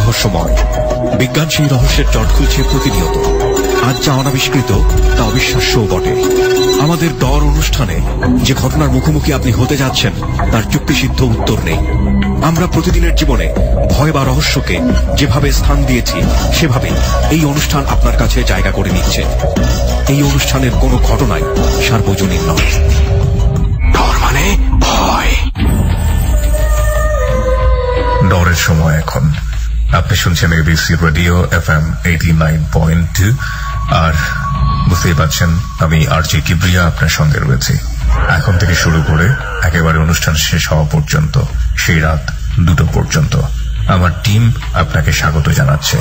রহস্যময়। বিজ্ঞান সেই রহস্যের জট খুলছে প্রতিনিয়ত। আজ যা অনাবিষ্কৃত তা অবিশ্বাস্যও বটে। আমাদের ডর অনুষ্ঠানে যে ঘটনার মুখোমুখি আপনি হতে যাচ্ছেন তার যুক্তিসিদ্ধ উত্তর নেই। আমরা প্রতিদিনের জীবনে ভয় বা রহস্যকে যেভাবে স্থান দিয়েছি সেভাবে এই অনুষ্ঠান আপনার কাছে জায়গা করে নিচ্ছে। এই অনুষ্ঠানের কোনো ঘটনাই সার্বজনীন নয়। ডর মানে ভয়। ডরের সময় এখন। আপনি শুনছেন এবিসি রেডিও FM 89.2। আর বুঝতেই পারছেন আমি আরজে কিবরিয়া আপনার সঙ্গে রয়েছি এখন থেকে শুরু করে একেবারে অনুষ্ঠান শেষ হওয়া পর্যন্ত, সেই রাত 2টো পর্যন্ত। আমার টিম আপনাকে স্বাগত জানাচ্ছে।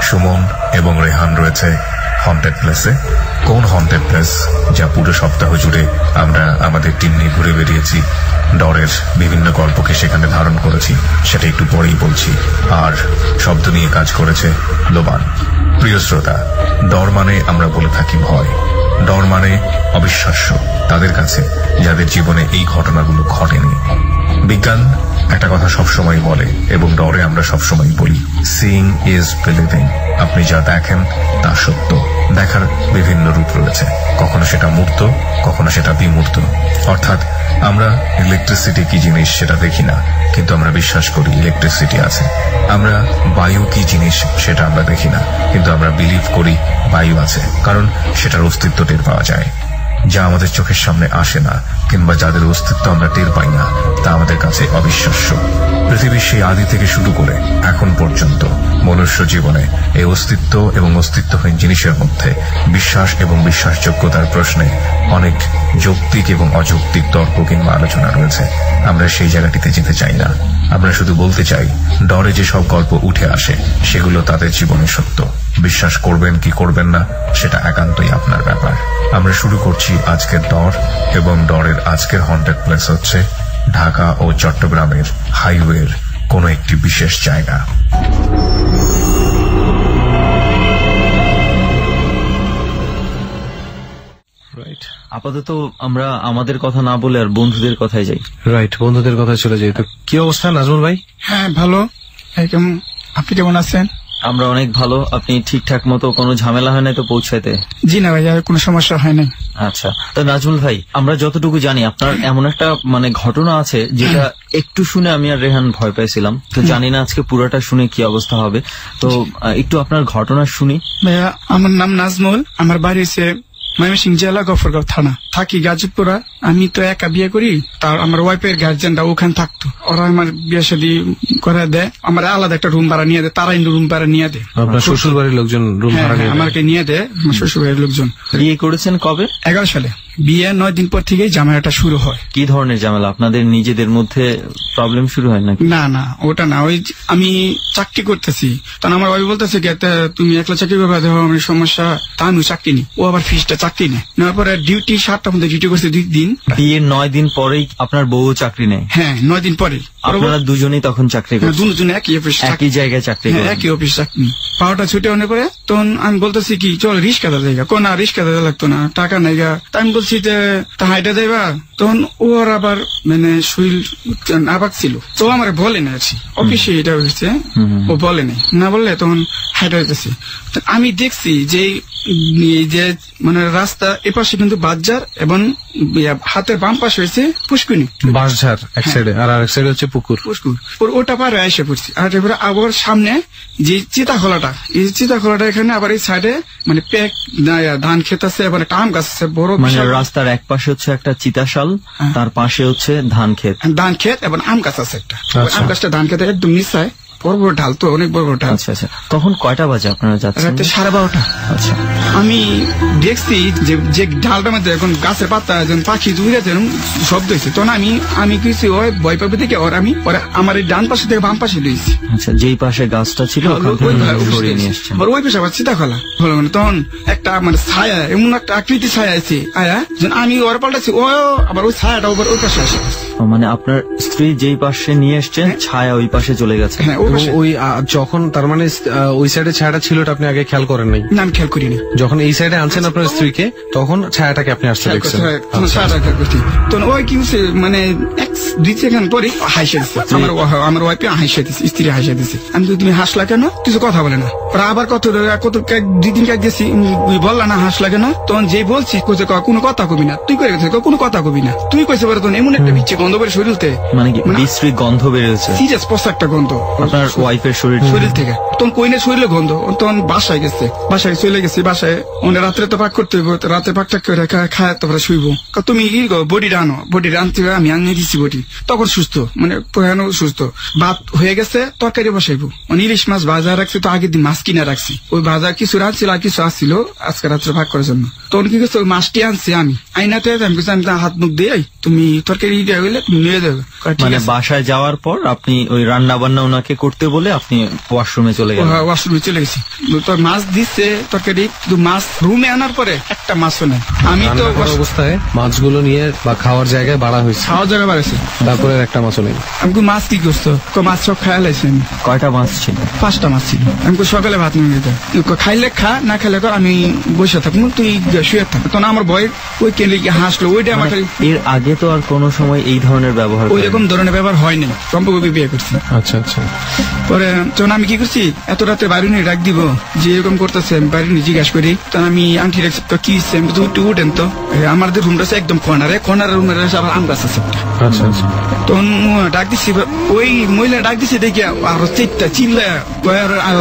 সুমন এবং রেহান রয়েছে হন্টেড প্লেসে। কোন হন্টেড প্লেস যা পুরো সপ্তাহ জুড়ে আমরা আমাদের টিম নিয়ে ঘুরে বেরিয়েছি, ডরের বিভিন্ন গল্পকে সেখানে ধারণ করেছি, সেটা একটু পরেই বলছি। আর শব্দ নিয়ে কাজ করেছে লোবান। প্রিয় শ্রোতা, ডর মানে আমরা বলে থাকি ভয়। ডর মানে অবিশ্বাস্য তাদের কাছে যাদের জীবনে এই ঘটনাগুলো ঘটেনি। বিজ্ঞান একটা কথা সবসময় বলে এবং ডরে আমরা সবসময় বলি, সিইং ইজ বিলিভিং। আপনি যা দেখেন তা সত্য। দেখার বিভিন্ন রূপ রয়েছে, কখনো সেটা মূর্ত, কখনো সেটা বিমূর্ত। অর্থাৎ আমরা ইলেকট্রিসিটি কি জিনিস সেটা দেখি না, কিন্তু আমরা বিশ্বাস করি ইলেকট্রিসিটি আছে। আমরা বায়ু কি জিনিস সেটা আমরা দেখি না, কিন্তু আমরা বিলিভ করি বায়ু আছে, কারণ সেটার অস্তিত্ব টের পাওয়া যায়। যা আমাদের চোখের সামনে আসে না কিংবা যাদের অস্তিত্ব আমরা টের পাই না, তা আমাদের কাছে অবিশ্বাস্য। পৃথিবীর সেই আদি থেকে শুরু করে এখন পর্যন্ত মনুষ্য জীবনে এই অস্তিত্ব এবং অস্তিত্বহীন জিনিসের মধ্যে বিশ্বাস এবং বিশ্বাসযোগ্যতার প্রশ্নে অনেক যৌক্তিক এবং অযৌক্তিক তর্ক কিংবা আলোচনা রয়েছে। আমরা সেই জায়গাটিতে যেতে চাই না। আমরা শুধু বলতে চাই, ডরে যেসব গল্প উঠে আসে সেগুলো তাদের জীবনে সত্য। বিশ্বাস করবেন কি করবেন না সেটা একান্তই আপনার ব্যাপার। আমরা শুরু করছি আজকের ডর, এবং ডরের আজকের হন্টেড প্লেস হচ্ছে ঢাকা ও চট্টগ্রামের হাইওয়ের কোন একটি বিশেষ জায়গা। আপাতত আমরা আমাদের কথা না বলে আর বন্ধুদের কথায় যাই। রাইট, বন্ধুদের কথা চলে যাই। তো কি অবস্থা নাজমুল ভাই? হ্যাঁ ভালো। আপনি কেমন আছেন? আমরা অনেক ভালো। আপনি ঠিকঠাক মতো কোনো ঝামেলা হয় না তো পৌঁছাইতে? জি না ভাই, আর কোনো সমস্যা হয় নাই। আচ্ছা, তো নাজমুল ভাই, আমরা যতটুকু জানি আপনার এমন একটা ঘটনা আছে যেটা একটু শুনে আমি আর রেহান ভয় পাইছিলাম। তো জানি না আজকে পুরোটা শুনে কি অবস্থা হবে। তো একটু আপনার ঘটনা শুনি। ভাইয়া, আমার নাম নাজমুল। আমার বাড়ি হচ্ছে ময়মনসিংহ জেলা গফরগাঁও থানা, থাকি গাজীপুরা। আমি তো একা বিয়ে করি, তার আমার ওয়াইফের গার্জেনরা ওখানে থাকতো। ওরা আমার বিয়ে শাদী করে দেয়, আমার আলাদা একটা রুম ভাড়া নিয়ে দেয়, তারাই রুম ভাড়া নিয়ে দেয়। আপনার শ্বশুর বাড়ির লোকজন রুম ভাড়া আমাকে নিয়ে দেয়, আমার শ্বশুর বাড়ির লোকজন। বিয়ে করেছেন কবে? 11 সালে। বিয়ে 9 দিন পর থেকেই ঝামেলাটা শুরু হয়। কি ধরনের ঝামেলা? আপনাদের নিজেদের মধ্যে প্রবলেম শুরু হয় নাকি? না না, ওটা না। ওই আমি চাকরি করতেছি, তখন আমার ওই বলতেছে তুমি একলা চাকরি করবে, দেখো আমার সমস্যা। তা আমি চাকরি নি, ও আবার ফিসটা চাকরি নেই। নেওয়ার পরে ডিউটি 7টার মধ্যে ডিউটি করছে 2 দিন। বিয়ের 9 দিন পরেই আপনার বউ চাকরি নেয়? হ্যাঁ, 9 দিন পরে। আপনারা দুজনেই তখন চাকরি করেন? দুজনে একই অফিস, একই জায়গায় চাকরি করেন? একই অফিস চাকরি। 12টা ছুটে অনেক করে তখন আমি বলতেছি কি চল রিস্কা দেওয়া জায়গা, কোন রিস্কা দেওয়া লাগতো না, টাকা নাই গা। আমি বলছি যে তা হাইটা যাইবা। তখন ওর আবার শরীর আবাক ছিল, তো আমার বলে নাই আছি অফিসে এটা হয়েছে, ও বলে নাই। না বললে তখন হাইটা হইতেছে। আমি দেখছি যে রাস্তা এপাশে কিন্তু বাজার এবং হাতের বাম পাশে হয়েছে পুষ্কুনি, বাঁশঝাড় এক সাইডে, আর আরেক সাইডে হচ্ছে পুকুর। ওটা পারে এসে পড়ছি। আর এবারে আবার সামনে যে চিতাখোলাটা, এই চিতাখোলাটা এখানে আবার এই সাইডে প্যাক ধান ক্ষেত আছে, এবার একটা আম গাছ আছে বড়। রাস্তার এক পাশে হচ্ছে একটা চিতাশাল, তার পাশে হচ্ছে ধান ক্ষেত এবং আম গাছ আছে একটা। আম গাছটা ধান ক্ষেতে একদম নিচায়, বড় বড় ঢাল, তো অনেক বড় বড় ঢাল। আচ্ছা আচ্ছা, তখন কয়টা বাজে আপনারা যাচ্ছেন? রাতে 12:30। আচ্ছা, আমি দেখছি যে ঢালটার মধ্যে এখন গাছের পাতা পাখি উড়েছে, শব্দ হয়েছে। তখন আমি কিছু ওই ভয় পাবে দেখে আমার এই ডান পাশে থেকে বাম পাশে দিয়েছি। আচ্ছা, যেই পাশে গাছটা ছিল ওই পাশে আবার চিতাখোলা। তখন একটা ছায়া, এমন একটা আকৃতি ছায়া আছে আয়া, আমি ওর পাল্টাচ্ছি, ও আবার ওই ছায়াটা ওই পাশে আসে। মানে আপনার স্ত্রী যেই পাশে নিয়ে এসছেন ছায়া ওই পাশে চলে গেছে। হ্যাঁ ওই এবং পাশে। ওই যখন তার মানে ওই সাইডে ছায়াটা ছিল এটা আপনি আগে খেয়াল করেন নাই? না আমি খেয়াল করিনি। যখন এই সাইডে আনছেন আপনার স্ত্রীকে তখন ছায়াটাকে আপনি আসতে দেখছেন? তখন সারা খেয়াল করছি। তখন ওই কি হচ্ছে মানে 1-2 সেকেন্ড পরে হাসে দিচ্ছে আমার ওয়াইফে হাসে দিচ্ছে, স্ত্রী হাসে দিচ্ছে। আমি তো তুমি হাসলা কেন, কিছু কথা বলে না। ওরা আবার কত 2 দিন কাজ গেছি বললা না হাসলা কেন, তখন যে বলছি কোচে কোনো কথা কবি না, তুই করে গেছে কোনো কথা কবি না, তুই কইছে পারে তখন এমন একটা বিচ্ছে গন্ধ করে শরীরতে, মানে কি বিশ্রী গন্ধ বেরোচ্ছে সিরিয়াস পচা একটা গন্ধ আপনার ওয়াইফের শরীর থেকে। তখন কইনে শরীরে গন্ধ, তখন বাসায় গেছে, বাসায় চলে গেছি। বাসায় অনেক রাত্রে তো পাক করতে হইব, রাতে পাক টাক করে খায় তারপরে শুইব। তুমি কি বডি আনো, বডি আনতে আমি আনিয়ে দিচ্ছি বডি। তখন সুস্থ মানে পুরানো সুস্থ। ভাত হয়ে গেছে, তরকারি বসাইবো। মানে ইলিশ মাছ ভাজা রাখছি, তো আগের দিন মাছ কিনে রাখছি। ওই ভাজা কিছু রাখছিল আর কিছু আসছিল আজকে রাত্রে ভাগ করার জন্য। তখন কি করছে, ওই মাছটি আনছি আমি আইনাতে, আমি হাত মুখ দিয়ে তুমি তরকারি হইলে তুমি নিয়ে দেবে। মানে বাসায় যাওয়ার পর আপনি ওই রান্না বান্না ওনাকে করতে বলে আপনি ওয়াশরুমে চলে গেলেন? ওয়াশরুমে চলে গেছি। তো মাছ দিচ্ছে তরকারি, কিন্তু মাছ রুমে আনার পরে একটা মাছও নেই। আমি তো অবস্থায় মাছগুলো নিয়ে বা খাওয়ার জায়গায় বাড়া হয়েছে, খাওয়ার জায়গায় বাড়াইছে, তারপরে একটা মাছও নেই। আমি মাছ কি করছো, মাছ সব খাইয়া লাইছি। কয়টা মাছ ছিল? 5টা মাছ ছিল। আমি সকালে ভাত নিয়ে দিতে, খাইলে খা, না খাইলে কর, আমি বসে থাকবো, তুই শুয়ে থাক। তখন আমার ভয় ওই কেন হাসলো, ওইটা আমার এর আগে তো আর কোনো সময় এই ধরনের ব্যবহার ওই রকম ধরনের ব্যবহার হয় নাই, সম্পর্কে বিয়ে করছি। আচ্ছা আচ্ছা। পরে যখন আমি কি করছি, এত রাতে বাড়ি নিয়ে ডাক দিব, যে এরকম করতেছে আমি বাড়ি নিয়ে জিজ্ঞাসা করি। তখন আমি আন্টি রাখছি, কি উঠেন তো, আমাদের রুমটা আছে একদম কর্নার রুমের আবার আম গাছ আছে। আচ্ছা আচ্ছা। তখন ডাক দিচ্ছি, ওই মহিলা ডাক দিচ্ছে দেখি আরো 4টা চিল্লা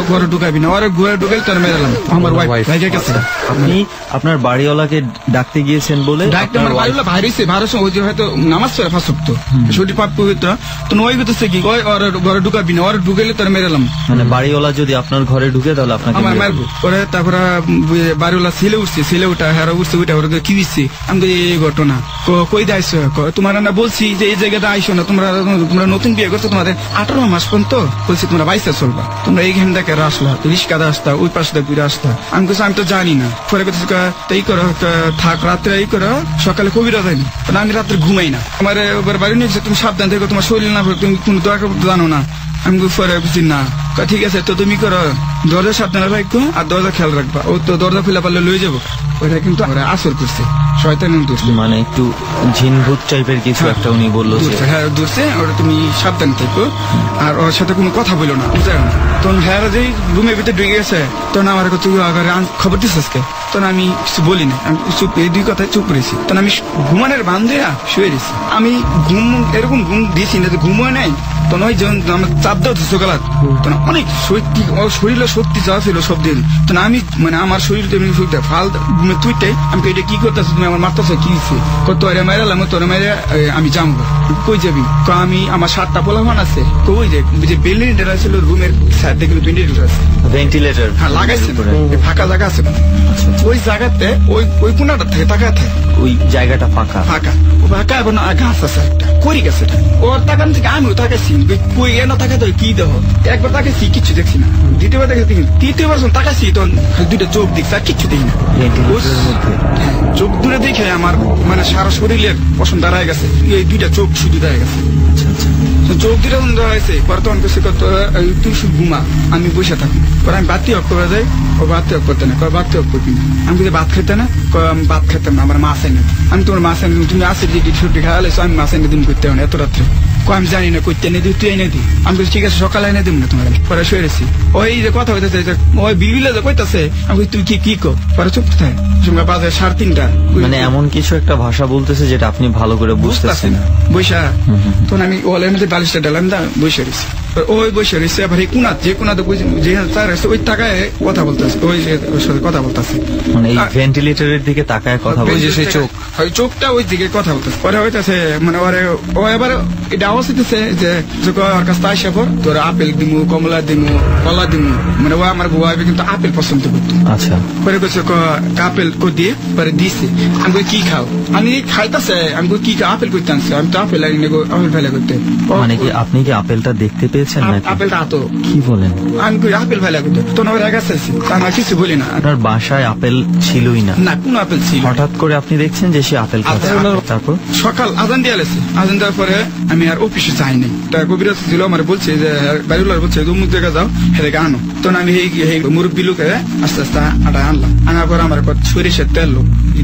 ঘরে ঢুকাবি না, ওরা ঘরে ঢুকাই তোর মেরালাম। আমার ওয়াইফ ভাইয়ের কাছে। আপনি আপনার বাড়িওয়ালাকে ডাকতে গিয়েছেন বলে ডাকতে আমার বাড়িওয়ালা ভাইরেছে, ভাইরেছে ওই যে হয়তো নামাজ পড়ে ফাঁসক্ত শরীর পাপ পবিত্র। তখন ওই করতেছে কি ওর ঘরে ঢুকাবি না, ওরা ঢুকাইলে তোর মেরালাম। মানে বাড়িওয়ালা যদি আপনার ঘরে ঢুকে তাহলে আপনাকে আমার মারবো। পরে তারপরে বাড়িওয়ালা ছেলে উঠছে, ছেলে উঠা হারা উঠছে, ওইটা ওরা কি দিচ্ছে। আমি তো এই ঘটনা কই দাইছো, তোমার না বলছি যে এই জায়গাটা আইসো না, তোমরা নতুন বিয়ে করছো, তোমাদের 18 মাস পর্যন্ত বলছি তোমরা বাইসা চলবা, তোমরা এইখান থেকে আসলা, রিস্কাতে আসতা, ওই পাশ থেকে ঘুরে আসতা। আমি বলছি আমি তো জানি না। পরে এই করো থাক, রাত্রে এই করো, সকালে কবিরা যায়নি। আমি রাত্রে ঘুমাই না। আমার বাড়ি নিয়েছে, তুমি সাবধান থেকো, তোমার শরীর না, তুমি কোনো দরকার জানো না। আমি পরে বুঝছি না, ঠিক আছে তো তুমি করো, দরজা সাবধানে রাখবো আর দরজা খেয়াল রাখবা। ও তো দরজা খুলে পারলে লয়ে যাবো। ওইটা কিন্তু আসর করছে, শয়তানের দোষে, মানে একটু ঝিনভূত টাইপের কিছু একটা উনি বললো। হ্যাঁ দোষে, ওরা তুমি সাবধান থেকো আর ওর সাথে কোনো কথা বলো না, বুঝাও না। তখন হ্যাঁ যেই রুমের ভিতরে ঢুকে গেছে, তখন আমার খবর দিচ্ছে আজকে। তখন আমি কিছু বলি না, আমি চুপ, এই 2 কথায় চুপ করেছি। তখন আমি ঘুমানোর বান্ধে শুয়ে দিছি। আমি এরকম ঘুম দিয়েছি না, ঘুমোয় নাই। তখন ওই যখন আমার চাপ দেওয়া হচ্ছে সকাল, তখন অনেক শরীরে শক্তি চাওয়া ছিল সব দিন। তখন আমি মানে আমার শরীর ফাল ঘুমে তুইটাই আমি এটা কি করতেছি, তুমি আমার মারতেছ কি দিচ্ছে, তোরে মাইরালাম, তোরে মাইরে আমি যাবো। কই যাবি? আমি আমার 7টা পোলাপান আছে, কই যে ভেন্টিলেটর ছিল রুমের সাইড থেকে, ভেন্টিলেটর আছে, ভেন্টিলেটর হ্যাঁ লাগাইছে, ফাঁকা জায়গা আছে। ওই জায়গাতে ওই কোনাটা থেকে তাকায় থাকে, ওই জায়গাটা ফাঁকা ফাঁকা এবং ঘাস আছে একটা করি গেছে। ওর তাকান থেকে আমিও তাকাইছি, কই এনে তাকাই তো কি দেহ, একবার তাকাইছি কিচ্ছু দেখছি না, দ্বিতীয়বার দেখেছি, তৃতীয়বার যখন তাকাইছি তখন 2টা চোখ দেখছি আর কিচ্ছু দেখি না। চোখ দূরে দেখে আমার মানে সারা শরীরের পশম দাঁড়ায় গেছে, এই 2টা চোখ শুধু দাঁড়ায় গেছে। চোখ 2টা দাঁড়াইছে, পরে তখন কেছে তুই শুধু ঘুমা, আমি বসে থাকি। পরে আমি বাতি অফ করে যাই, ও বাতি অফ করতে না, বাতি অফ করবি না। আমি যদি ভাত খেতে না, আমি ভাত খেতাম না, আমার মাছ এনে, আমি তোমার মাছ এনে, তুমি আসে দিদি ছুটি খাওয়ালেছো, আমি মাছ এনে দিন করতে হবে না এত রাত্রে। আমি জানি না করতে এনে দিই, তুই এনে দিই। আমি বলছি ঠিক আছে সকালে এনে দিব না তোমার। পরে শুয়েছি, ওই যে কথা হইতেছে, ওই বিবিলে যে কইতাছে, আমি তুই কি কো, পরে চুপ থাকে। বাজে 3:30। মানে এমন কিছু একটা ভাষা বলতেছে যেটা আপনি ভালো করে বুঝতেছেন না। বৈশা তখন আমি ওয়ালের মধ্যে বালিশটা ডালাম, বসে রয়েছি। ওই বসে রয়েছে, আবার এই কোনা যে কোনাতে ওই টাকায় কথা বলতেছে, ওই সাথে কথা বলতেছে, মানে এই ভেন্টিলেটরের দিকে তাকায় কথা বলছে, সেই চোখ, ওই চোখটা ওই দিকে কথা বলতেছে। পরে হইতেছে মানে ও এবার এটা আওয়াজ হইতেছে যে ওর কাছে আসে পর তোর আপেল দিমু, কমলা দিমু, কলা দিমু, মানে ও আমার বউ কিন্তু আপেল পছন্দ করতো। আচ্ছা, পরে কইছে আপেল দিয়ে পরে দিছে। আমি কি খাও? আমি খাইতেছে, আমি কি আপেল করতে আনছি, আমি তো আপেল আনি আপেল ফেলে করতে। মানে কি আপনি কি আপেলটা দেখতে পেয়েছেন? ফেলেছেন নাকি? আপেলটা আতো কি বলেন? আমি কই আপেল ফেলা করতে তো আমার গাছ আছে আমার কিছু বলি না। আপনার বাসায় আপেল ছিলই না? না, কোন আপেল ছিল? হঠাৎ করে আপনি দেখছেন যে সে আপেল খাচ্ছে, তারপর? সকাল আজান দিয়ে আলেছে, আজান দেওয়ার পরে আমি আর অফিসে যাই নাই। তা কবিরাজ ছিল আমার বলছে যে বাড়িওয়ালার বলছে অমুক জায়গা যাও, হেরে আনো। তখন আমি এই মুরব্বী লোকে আস্তে আস্তে আটা আনলাম, আনার পর আমার সরিষার তেল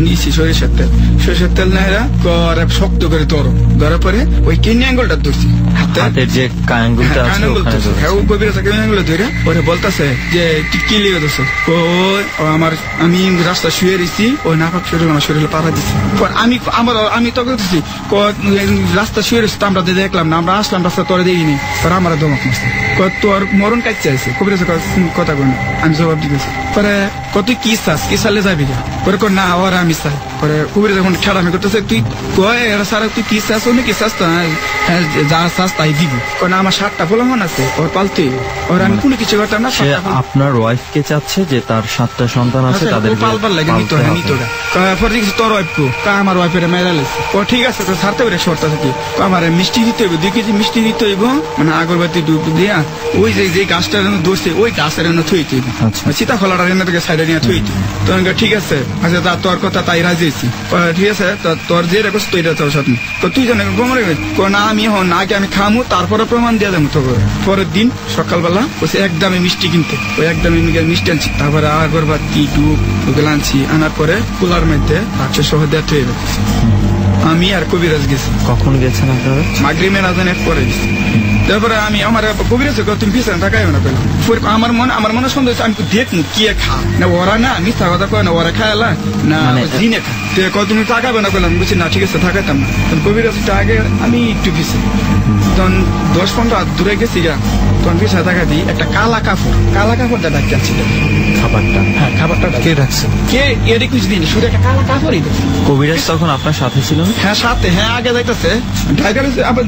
নিয়েছি, সরিষার তেল না শক্ত করে ধরার পরে ওই কিডনি অ্যাঙ্গলটা ধরছি, হাতের যে কায়াঙ্গুলটা আছে ওখানে ধরেছে। কবিরাজ অ্যাঙ্গল ধরে ওরা বলতেছে যে কি লিখে দিচ্ছ? আমি রাস্তা শুয়ে রয়েছি, ওই নাপাক শরীর আমার শরীরে পাড়া দিচ্ছি। আমি তো করতেছি রাস্তা শুয়ে রয়েছি, তো আমরা দেখলাম না, আমরা আসলাম রাস্তা তোরে দেখিনি, পরে আমার ধমক মারছে, তোর মরণ কাটতে আছে। কবিরাজ কথা কই না, আমি জবাব দিতেছি। পরে কত কি চাস, কি সালে যাবি? পরে না ওরা আমি চাই। পরে কবিরাজ যখন খেলামি করতেছে, তুই কয় এরা সারা তুই কি চাস? উনি কি চাস? তো যা চাস তাই দিবি। কারণ আমার 7টা পোলাপান আছে, ওর পালতে, ওর আমি কোনো কিছু করতাম না। আপনার ওয়াইফ কে চাচ্ছে যে তার 7টা সন্তান আছে, তাদের পালবার লাগে নিতো পরে দেখছি তোর ওয়াইফ কো, আমার ওয়াইফের মেলালেছে। ও ঠিক আছে, তো ছাড়তে পারে শর্ত আছে কি, আমার মিষ্টি দিতে হইব, 2 কেজি মিষ্টি দিতে হইব, মানে আগরবাতি ডুব দিয়া ওই যে গাছটা দোষে ওই গাছের থইতে হইব, সীতা খোলাটা সাইডে নিয়ে থইতে। তখন ঠিক আছে, আচ্ছা তা তোর কথা তাই রাজি হয়েছি। ঠিক আছে, তোর যে রেখেছ তুই তোর সাথে, তো তুই জানে গোমরে না আমি আগে আমি খামু, তারপরে প্রমাণ দিয়ে দেবো। তো পরের দিন সকালবেলা বসে একদমই মিষ্টি কিনতে, ওই একদমই মিষ্টি আনছি, তারপরে আগরবাতি ডুব ওগুলো আনছি, আনার পরে কুলার মধ্যে 800 সহ দেওয়া হয়ে গেছে। আমি আর কবিরাজ গেছি। কখন গেছেন আপনারা? মাগরিবের আজানের পরে গেছি। তারপরে আমি আমার কবিরাজ তুমি পিছনে তাকাই না পেলাম, আমার মনে সন্দেহ আমি দেখবো কি খা না, ওরা না মিথ্যা কথা কয় না, ওরা খায়লা না জিনে খা, তুমি তাকাবে না পেলাম, বুঝছি না ঠিক আছে থাকাইতাম না। কবিরাজটা আগে আমি একটু পিছিয়ে, তখন 10-15 হাত দূরে গেছি গা, তখন পিছনে তাকা দিই একটা কালা কাপড়টা ডাকতে আসছিল খাবারটা। হ্যাঁ, খাবারটা কে ডাকছে? কে এর 21 দিন শুধু একটা কালা কাপড়ই দেখছি। কবিরাজ তখন আপনার সাথে ছিল? হ্যাঁ সাথে, হ্যাঁ আগে যাইতেছে, আবার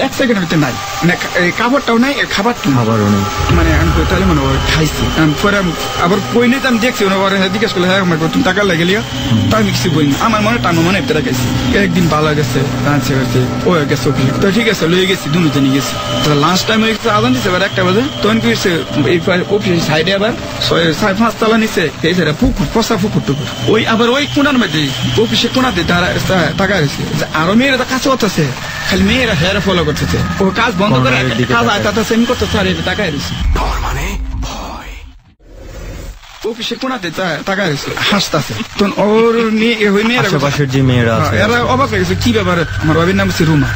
1 সেকেন্ডের ভিতরে নাই, মানে কাপড়টাও নাই, খাবারও নেই, মানে আমি তাহলে মানে খাইছি। পরে আবার কই নেই, আমি দেখছি ওরা জিজ্ঞেস করলে হ্যাঁ তুমি টাকা লাগে লিয়া, তাই আমি কিছু বলি না, আমার মনে ভিতরে গেছি। একদিন ভালো গেছে, ও গেছে অফিসে, তো ঠিক আছে লয়ে গেছি, দুজনই গেছি। লাস্ট টাইম আজান দিচ্ছে এবার 1টা বাজে, তখন কি হয়েছে অফিসের সাইডে আবার 5 তলা নিচে এই সাইডে পুকুর, পচা পুকুর টুকুর, ওই আবার ওই কোনার মধ্যে অফিসে কোনাতে টাকা রয়েছে, আরো মেয়েরা কাছে করতেছে, খালি মেয়েরা হেয়ার ফলো করতেছে, ও কাজ বন্ধ করে কাজ আইতাছে, আমি করতেছে আর টাকায় রয়েছে, অফিসে কোনাতে টাকা রয়েছে, হাসতেছে। তখন ওর আশেপাশের যে মেয়েরা আছে এরা অবাক হয়ে গেছে, কি ব্যাপার? আমার বাবির নাম হচ্ছে রুমা।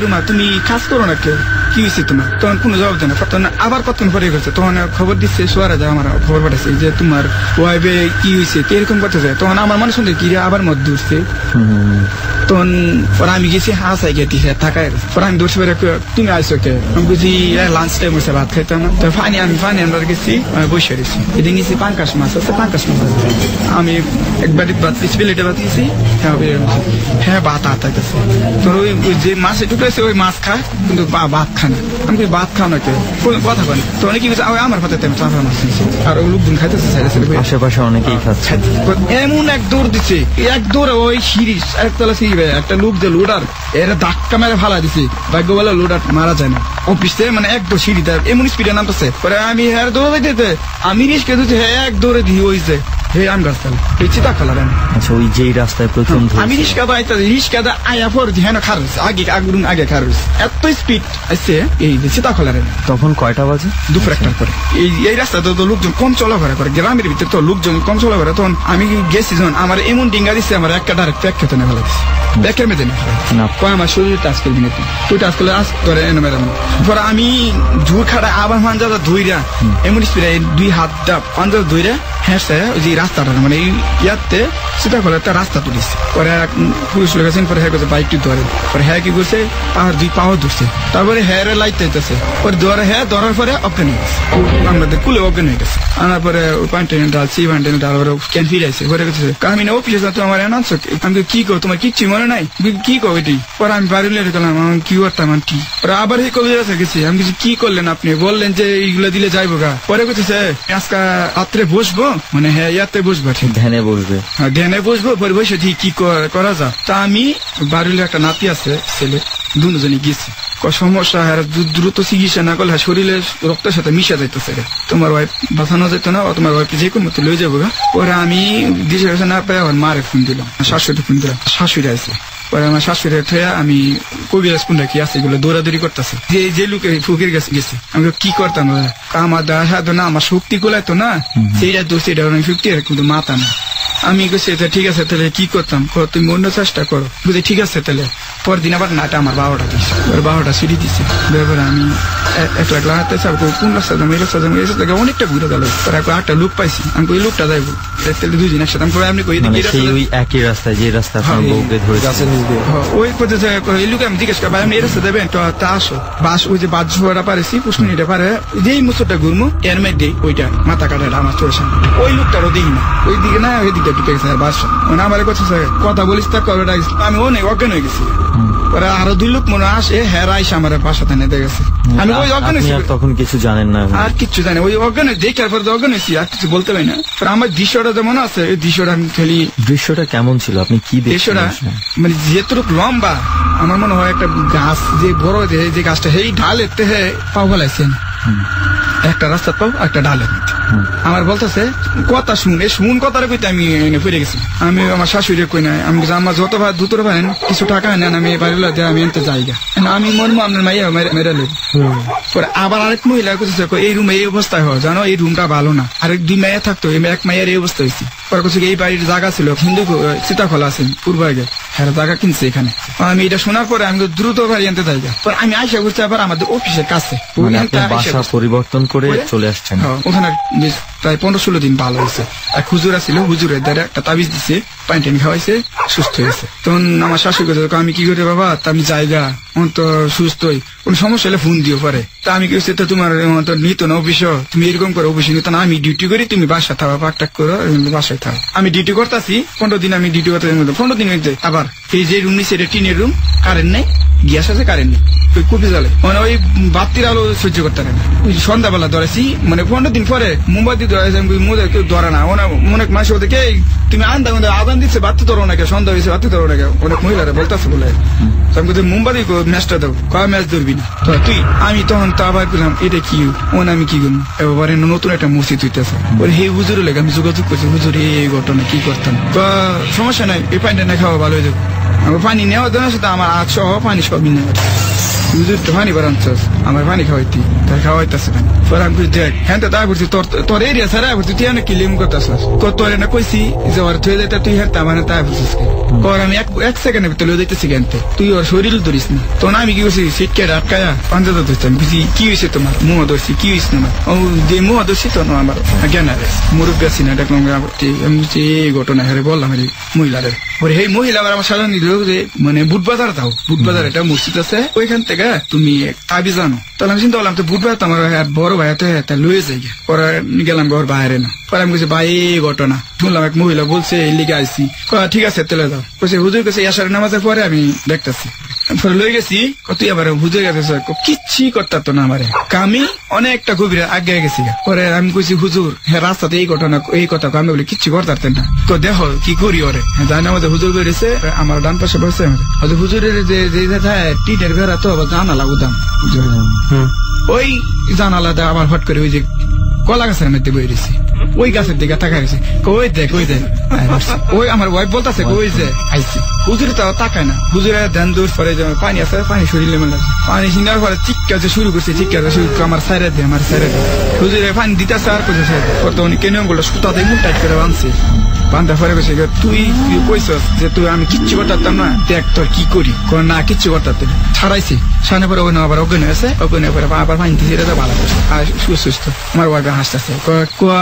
রুমা তুমি কাজ করো না, কে কি হয়েছে তোমার? তখন কোনো জবাব দেয় না। তখন আবার কতক্ষণ পরে গেছে, তখন খবর দিচ্ছে সোয়ারা যায়, আমার খবর পাঠাচ্ছে যে তোমার ওয়াইফে কি হয়েছে, এরকম করতেছে। তখন আমার মনে শুনতে কি আমার মত দূরছে, তখন পরে আমি গেছি হাসাই গেছি থাকায়, পরে আমি দূরছে তুমি আইসো কে? আমি বুঝি লাঞ্চ টাইম হয়েছে, ভাত খাইতাম না, তো আমি পানি আমরা গেছি, বসে রয়েছি, এদিন গেছি পাঙ্কাশ মাছ আছে, পাঙ্কাশ মাছ আছে, আমি একবার ভাত দিচ্ছি, প্লেটে ভাত দিয়েছি, হ্যাঁ ভাত আতাইতেছে, তো ওই যে মাছ ঢুকেছে ওই মাছ খায় কিন্তু ভাত খায় না। আমি ভাত খাও না কেউ, কোনো কথা বলে, তো অনেক কি আমার কথা আমি চাপা মাছ নিয়েছি, আর ওই লোকজন খাইতেছে, আশেপাশে অনেকেই খাচ্ছে। এমন এক দৌড় দিচ্ছে, এক দৌড়ে ওই সিঁড়ি একতলা সিঁড়ি, একটা লোক যে লোডার এরা ধাক্কা মেরে ফালা দিছে, ভাগ্য বলে লোডার মারা যায় না, অফিসে মানে একদম সিঁড়িতে এমন স্পিডে নামতেছে, পরে আমি হ্যাঁ দৌড়ে দিতে, আমি রিস্কে দিতে হ্যাঁ এক দৌড়ে দিয়ে হয়েছে, আমি রাস্তায় চিতা খেলার আচ্ছা ওই যেই রাস্তায় প্রথম আমি রিস্কাদা আয়া পর হ্যাঁ খারুস আগে খারুস এত স্পিড আসছে এই যে চিতা খেলার। তখন কয়টা বাজে? দুপুর 1টার পরে। এই রাস্তাতে তো লোকজন কম চলাফেরা করে, গ্রামের ভিতরে তো লোকজন কম চলাফেরা। তখন আমি গেছি যখন আমার এমন ডিঙ্গা দিচ্ছে, আমার একটা ডাইরেক্ট প্যাক খেতে না ভালো দিচ্ছে, ব্যাকের মেঝে না কয় আমার শরীরে টাচ করবি না, তুই টাচ করলে আস তোরে এনে মেরাম। পরে আমি ঝুর খাড়া আবার পাঞ্জাটা ধুইরা এমন স্পিডে 2 হাতটা পাঞ্জাটা ধুইরা হ্যাঁ ওই যে রাস্তাটা মানে ইয়াতে সেটা করে একটা রাস্তা তুলিস। পরে পুলিশ লোক আছেন, পরে হ্যাঁ করছে বাইকটি ধরে, পরে হ্যাঁ কি করছে পাহাড় 2 পাও ধরছে, তারপরে হ্যাঁ লাইট চাইতেছে, পরে ধরে হ্যাঁ ধরার পরে অজ্ঞান হয়ে গেছে, আমাদের কুলে অজ্ঞান হয়ে গেছে। আনার পরে ওই পান্টেন ডালছি, পান্টেন ডাল ক্যান ফিরে আসছে, পরে গেছে আমি না অফিসে তো আমার এনান্স, আমি কি কো তোমার কিচ্ছু মনে নাই, কি কো এটি? পরে আমি বাড়ি লিয়ে গেলাম, আমি কি করতাম কি? পরে আবার এই কবি গেছি, আমি কিছু কি করলেন আপনি? বললেন যে এইগুলো দিলে যাইবো গা। পরে গেছে আজকে রাত্রে বসবো, মানে হ্যাঁ ইয়াতে বসবো, ধ্যানে বসবে, হ্যাঁ ধ্যানে বসবো, পরে বসে কি করা যা। তা আমি বাড়ির একটা নাতি আছে ছেলে, দুজনই গেছি। সমস্যা হ্যাঁ দ্রুত চিকিৎসা না করলে শরীরে রক্তের সাথে মিশা যাইতেছে তোমার ওয়াইফ বাঁচানো যেত না, তোমার ওয়াইফ যে কোনো মতো লয়ে যাবো। পরে আমি দিশে না পেয়ে আমার মারে ফোন দিলাম, শাশুড়ি ফোন দিলাম, শাশুড়ি আছে। পরে আমার শাশুড়ি থেকে আমি কবিরাজ কোন রাখি আছে এগুলো দৌড়াদৌড়ি করতেছে, যে লোকে ফকির কাছে গেছে। আমি কি করতাম, আমার দেখা না আমার শক্তি গোলাইতো না, সেইটা তো সেটা শক্তি আর কিন্তু মাথা না। আমি গেছি ঠিক আছে তাহলে কি করতাম, তুমি অন্য চেষ্টা করো, বুঝলি ঠিক আছে তাহলে। পরদিন আবার নাটা আমার 12টা দিচ্ছে, 12টা সিঁড়ি দিচ্ছে। এবার আমি 1 লাখ লাগাতে চাপ কোন রাস্তা যাবো, এই রাস্তা যাবো, এই রাস্তা অনেকটা ঘুরে গেল। একটা লোক পাইছি, আমি ওই লোকটা যাইবো তাহলে 2 দিন একসাথে। আমি এমনি একই রাস্তায় যে রাস্তা ওই পথে এই লোক আমি জিজ্ঞেস করি আপনি এই রাস্তা দেবেন তো তা আসো বাস, ওই যে বাস ঝোড়া পারেছি পুষ্কনিটা পারে যেই মুসুরটা ঘুরমু এর মধ্যে ওইটা মাথা কাটাটা আমার চোরের সামনে। ওই লোকটারও দেখি না, ওই দিকে না ওই দিকে ঢুকে গেছে বাসা। মানে আমার কথা বলিস তা কবে ডাকছি, আমি অনেক অজ্ঞান হয়ে গেছি। পরে আরো 2 লোক মনে আসে হ্যাঁ আইসা আমার বাসাতে নিতে গেছে। আমি ওই অজ্ঞান হয়েছি, তখন কিছু জানেন না আর কিছু জানি, ওই অজ্ঞান দেখার পর অজ্ঞান হয়েছি, আর কিছু বলতে পারি না। আমার দৃশ্যটা যেমন আছে ওই দৃশ্যটা আমি খালি। দৃশ্যটা কেমন ছিল, আপনি কি দৃশ্যটা মানে যেটুকু লম্বা, আমার মনে হয় একটা গাছ যে বড় যে গাছটা সেই ঢালের থেকে পাও ফেলাইছেন, একটা রাস্তা পাও একটা ডালের। আমার বলতেছে কথা শুন কথাটা কইতে আমি ফিরে গেছি। আমি আমার শাশুড়ি কই নাই, আমি আমার যত ভাই দুটোর ভাই কিছু টাকা নেন, আমি বাড়ি আমি এনতে যাইগা, আমি মরমু আপনার মাইয়া মেরে লই। পরে আবার আরেক মহিলা কইছে এই রুমে এই অবস্থায় হয় জানো, এই রুমটা ভালো না, আরেক 2 মাইয়া থাকতো, এক মাইয়ার এই অবস্থা হয়েছে। পরে কইছে এই বাড়ির জায়গা ছিল হিন্দু সীতাখোলা আছে পূর্বাগে, হ্যাঁ জায়গা কিনছে এখানে। আমি এটা শোনার পরে আমি দ্রুত বাড়ি আনতে যাইগা। পরে আমি আইসা করছি আবার আমাদের অফিসের কাছে, বাসা পরিবর্তন করে চলে আসছেন। ওখানে প্রায় 15-16 দিন ভালো হয়েছে। এক হুজুর ছিল, হুজুরের দ্বারা একটা তাবিজ দিচ্ছে, পানি টানি খাওয়াইছে, সুস্থ হয়েছে। তখন আমার শাশুড়ি কথা আমি কি করে বাবা তা আমি জায়গা তো সুস্থই, কোন সমস্যা হলে ফোন দিও পরে। তা আমি কি তোমার নিত না অফিস, তুমি এরকম করে অফিসে নিত না, আমি ডিউটি করি, তুমি বাসা থাকো পাকটাক করো বাসায় থাকো। আমি ডিউটি করতেছি 15 দিন, আমি ডিউটি করতে 15 দিন হইতে আবার এই যে রুম নিচ্ছে এটা টিনের রুম, কারেন্ট নেই, গ্যাস আছে কারেন্ট নেই, ওই কুপি জ্বলে, মানে ওই বাতির আলো সহ্য করতে পারে না। ওই সন্ধ্যাবেলা ধরেছি, মানে 15 দিন পরে মোমবাতি ধরেছে, কেউ ধরে না, অনেক মানুষ ওদেরকে তুমি আদান দিচ্ছে বাতি ধরো না কে, সন্ধ্যা হয়েছে বাতি ধরো না কে, অনেক মহিলারা বলতেছে বলে। আমি বলছি মোমবাতি ম্যাচটা দাও, কয় ম্যাচ ধরবি না তুই। আমি তখন তো আবার বললাম এটা কি, আমি কি করবো, এবারে নতুন একটা মসজিদ হইতেছে, ওই হে হুজুর লেগে আমি যোগাযোগ করছি, হুজুর এই ঘটনা কি করতাম, সমস্যা নাই এই পানিটা না খাওয়া ভালো হয়ে যাবে। আমার পানি নেওয়া দেওয়ার সাথে আমার আজ সহ পানি সবই নেওয়া, হুজুর তো পানি বাড়াচ্ছস, আমার পানি খাওয়াইতি, তাই খাওয়াইতেছে না। পরে আমি দেখ হ্যাঁ তো তাই বলছি তোর এরিয়া সারা বলছি তুই না কি লিম করতেছস, তোর না কইছি যে ওর থয়ে যেতে তুই হ্যাঁ মানে তাই বলছিস কর, আমি এক সেকেন্ডের ভিতরে লয়ে যাইতেছি কেনতে, তুই ওর শরীর ধরিস না। তখন আমি কি করছি সিটকে আটকায়া পাঞ্জা ধরছি, আমি বুঝি কি হয়েছে তোমার, মুহ ধরছি কি হয়েছে তোমার, ও যে মুহ ধরছি তো আমার জ্ঞান আরে মুরব্বী আছি না দেখলাম, আমি বলছি এই ঘটনা হারে বললাম আরে মহিলাদের। পরে এই মহিলা আবার আমার সারা নিল যে মানে বুটবাজার যাও, বুটবাজার একটা মসজিদ আছে ওইখান থেকে তুমি তাবি জানো। তাহলে আমি চিন্তা করলাম তো বুটবাজার তো আমার বড় ভাই তো লয়ে যাই, পরে গেলাম ঘর বাইরে না। পরে আমি বলছি ভাই এই ঘটনা শুনলাম, এক মহিলা বলছে এই লিগে আইসি, ঠিক আছে তেলে দাও, বলছে হুজুর কাছে আসার নামাজের পরে আমি দেখতেছি। লয়ে গেছি, তুই আবার হুজুর গেছে কিচ্ছি করতো না আমারে, আমি অনেকটা গভীরে আগে গেছি। পরে আমি কইছি হুজুর হ্যাঁ রাস্তাতে এই ঘটনা এই কথা আমি বলি কিচ্ছু করতেন না, তো দেখো কি করি ওরে। জানি আমাদের হুজুর বেরিয়েছে, আমার ডান পাশে বসে আমাদের হুজুরের যে টিনের ঘেরা তো আবার জানালা গুদাম, ওই জানালাটা আমার হট করে ওই যে কলা গাছের মধ্যে বই রয়েছে, ওই গাছের দিকে তাকাই রয়েছে, ওই দেখ ওই আমার ওয়াইফ বলতেছে ওই যে আইসি। হুজুরে তো তাকায় না, হুজুরে ধ্যান দূর পরে পানি আছে, পানি শরীরে মেলা পানি চিনার পরে চিৎকার শুরু করছে, চিৎকার শুরু আমার সাইরে দে আমার সাইরে দে, হুজুরে পানি দিতেছে আর কোথায় উনি কেন বললো সুতা দিয়ে মুখ টাইট করে বাঁধছে, বান্ধা পরে গেছে তুই কইছস যে তুই আমি কিচ্ছু করতাম না, দেখ তোর কি করি, না কিচ্ছু করতাম ছাড়াইছি। সামনে পরে ওখানে আবার অজ্ঞান হয়েছে, অজ্ঞান হয়ে পরে আবার পানি দিয়েছে, এটা ভালো করছে আর সুস্থ। আমার ওয়াইফে হাসতেছে,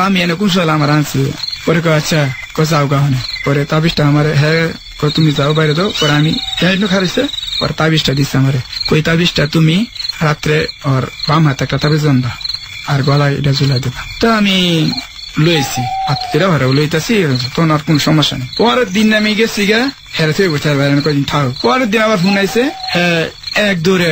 আমি এনে কোন সাল আমার আনছি। পরে আচ্ছা যাও গাহনে, পরে তাবিজটা আমার হ্যাঁ তুমি যাও বাইরে দাও। পরে আমি খারাইছে, পরে তাবিজটা দিচ্ছে আমারে, ওই তাবিজটা তুমি রাত্রে ওর বাম হাতে একটা তাবিজ জানবা আর গলায় এটা ঝুলাই দেবা। তো আমি লইছি আত্মীরা ভাড়াও লইতেছি, তখন আর কোন সমস্যা নেই। পরের দিন আমি গেছি গা হেরে থেকে বসে কদিন থাকো। পরের দিন আবার ফোন আইছে, হ্যাঁ এক দূরে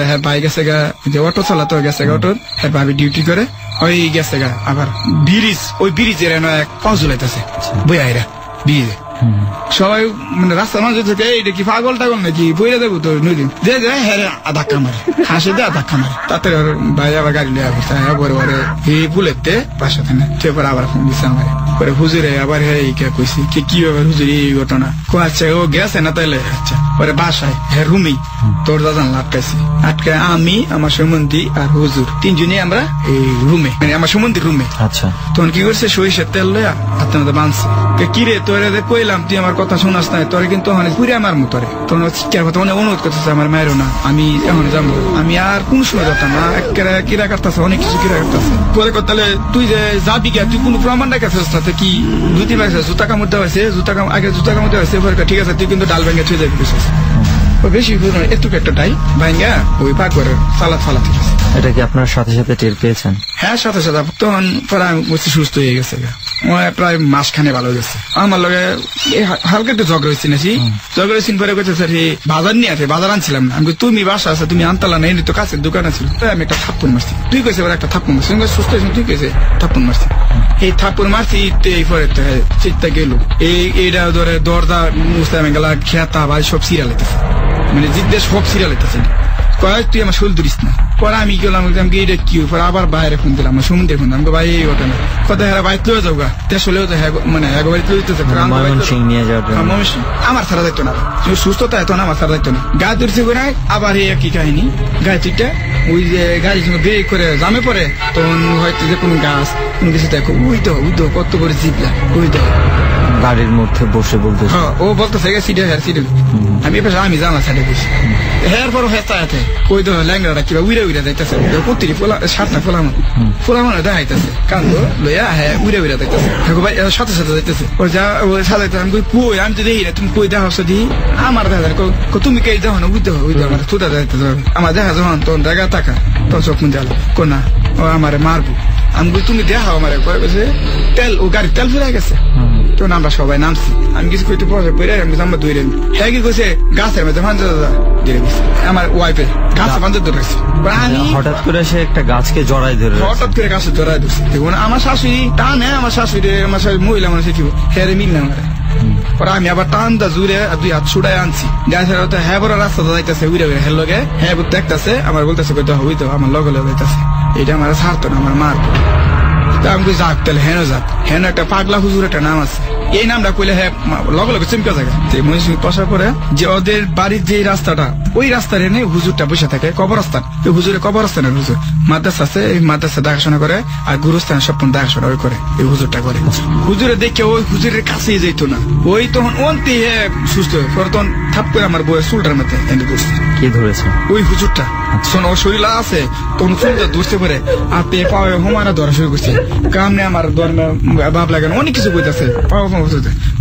হ্যাঁ ভাই গেছে গা, যে অটো চালাতো গেছে গা, অটো হ্যাঁ ভাবি ডিউটি করে ওই গেছে গা। আবার ব্রিজ, ওই ব্রিজের এক পাও ঝুলাইতেছে বইয়াইরা ব্রিজে, সবাই মানে রাস্তার মাঝে থেকে এটা কি পাগল টাগল নাকি বইরা দেবো তো নদী যে হ্যাঁ ধাক্কা মারে হাসি দেয় ধাক্কা মারে তাতে ভাই আবার গাড়ি লিয়ে আসছে পরে পরে এই বুলেটে পাশে পরে আবার ফোন দিচ্ছে আমার পরে হুজুরে আবার হ্যাঁ কইছি কি ব্যাপার হুজুর এই ঘটনা আচ্ছা ও গেছে না তাইলে আচ্ছা পরে বাসায় হ্যাঁ রুমেই তোর দাদা আটকাইছি আটকে আমি আমার সম্বন্ধী আর হুজুর তিনজনই আমরা এই রুমে মানে আমার সম্বন্ধীর রুমে। আচ্ছা তখন কি করছে সরিষার তেল লয়া হাতের মধ্যে বাঁধছে কিরে তোরে কইলাম তুই আমার কথা শোনাস না তোরে কিন্তু পুরে আমার মতরে তখন শিক্ষার কথা অনেক অনুরোধ করতেছে আমার মায়েরও না আমি এখন যাবো আমি আর কোন সময় যেতাম না কিরা কাটতেছে অনেক কিছু কিরা কাটতেছে পরে তাহলে তুই যে যাবি গিয়া তুই কোন প্রমাণ রেখেছিস না কি 2-3 বার জুতা কামড় দেওয়া হয়েছে আগে জুতা কামড় দেওয়া হয়েছে ঠিক আছে তুই কিন্তু ডাল ভেঙে ছুঁয়ে যাবি বেশি এটুকু একটা টাই ভাঙ্গা ওই পাক করে ফালাতে এটা কি আপনার সাথে সাথে টের পেয়েছেন? হ্যাঁ সাথে সাথে তখন পরে আমি সুস্থ হয়ে গেছে প্রায় মাসখানে ভালো গেছে আমার লগে হালকা একটু ঝগড়া হয়েছি নাকি ঝগড়া হয়েছি পরে কইছে স্যার বাজার নিয়ে আছে বাজার আনছিলাম না আমি তুমি বাসা আছে তুমি আনতালা না এনে তো কাছের দোকান আছে আমি একটা থাপ্পড় মারছি তুই কইছে এবার একটা থাপ্পড় মারছি সুস্থ হয়েছি তুই কইছে থাপ্পড় মারছি এই থাপ্পড় মারছি এই পরে চিন্তা গেল এইটা ধরে দরজা মুস্তে আমি গেলা খেতা বা সব সিরিয়াল হইতেছে মানে জিদ্দের সব সিরিয়াল হইতেছে কয়েক তুই আমার শরীর ধরিস না পরে আমি গেলাম এটা কি পরে আবার বাইরে ফোন দিলাম আমার সমুদ্রে ফোন দিলাম ভাই এই ঘটনা কথা হ্যাঁ বাইক লয়ে যাও গা তেসলেও তো মানে বাড়িতে লইতেছে আমার সারা দায়িত্ব না সুস্থতা এত না আমার সারা দায়িত্ব না গা ধরছে করে আবার এই একই কাহিনী গাড়িটা ওই যে গাড়ির সঙ্গে ব্রেক করে জামে পরে তখন হয়তো যে কোনো গাছ কোনো কিছু দেখো ওই তো কত করে জিপলা ওই তো গাড়ির মধ্যে বসে বলতে ও বলতেছে সিটে আমি এবার আমি জানা সাইডে বসি হেয়ার পর হেঁচাতে কই তো ল্যাংড়াটা কিবা উইরা যাইতেছে প্রতিটি সাতটা ফোলামানো দেখাইতেছে কান্দো লইয়া হ্যাঁ উইরা যাইতেছে ভাই সাথে সাথে যাইতেছে ও যা ও সাজাইতে আমি কই আমি তো দেখি না তুমি কই দেখা দি আমার দেখা তুমি কে দেখো না বুঝতে আমার থুতা যাইতে আমার দেখা যখন তখন দেখা টাকা তো চোখ মুন্দে আলো কোনা ও আমারে মারবো আমি তুমি দেখাও আমারে কয়ে গেছে তেল ও গাড়ির তেল ফেলে গেছে তখন আমরা সবাই নামছি আমি কিছু কইতে পরে আমি জাম্বা ধরে হ্যাঁ কি কইছে গাছের মধ্যে ভাঞ্জা দিয়ে গেছে আমার ওয়াইফে গাছে ভাঞ্জা ধরেছে হঠাৎ করে সে একটা গাছকে জড়াই ধরে হঠাৎ করে গাছে জড়াই ধরছে দেখুন আমার শাশুড়ি টানে আমার শাশুড়ি মহিলা মানুষ কি হেরে মিল না আমার পরে আমি আবার টানটা জুড়ে 2 হাত ছুড়াই আনছি গাছের হ্যাঁ বড় রাস্তা যাইতেছে উড়ে হ্যাঁ লগে হ্যাঁ দেখতেছে আমার বলতেছে কইতে হই তো আমার লগে যাইতেছে এটা আমার ছাড়তো না আমার মার আমি যাক তাহলে হেন একটা পাগলা হুজুর একটা নাম আছে এই নামটা কইলে হ্যাঁ লগে লগে চিমকা জায়গা মহিষী পশার পরে যে ওদের বাড়ির যে রাস্তাটা ওই রাস্তার এনে হুজুরটা বসে থাকে কবরস্থান ওই হুজুরের কবরস্থানের হুজুর মাদ্রাসা আছে এই মাদ্রাসা দেখাশোনা করে আর গুরুস্থান সব দেখাশোনা ওই করে এই হুজুরটা করে হুজুরে দেখে ওই হুজুরের কাছেই যেত না ওই তখন অন্তি সুস্থ হয়ে পরে তখন থাপ করে আমার বইয়ের চুলটার মধ্যে এনে ধরছে কে ধরেছে ওই হুজুরটা শোন ওর শরীর আছে তখন চুলটা ধরছে পরে আর পে পাওয়া হোমারা ধরা শুরু করছে কামনে আমার ধর্মে ভাব লাগে না অনেক কিছু বইতেছে পাওয়া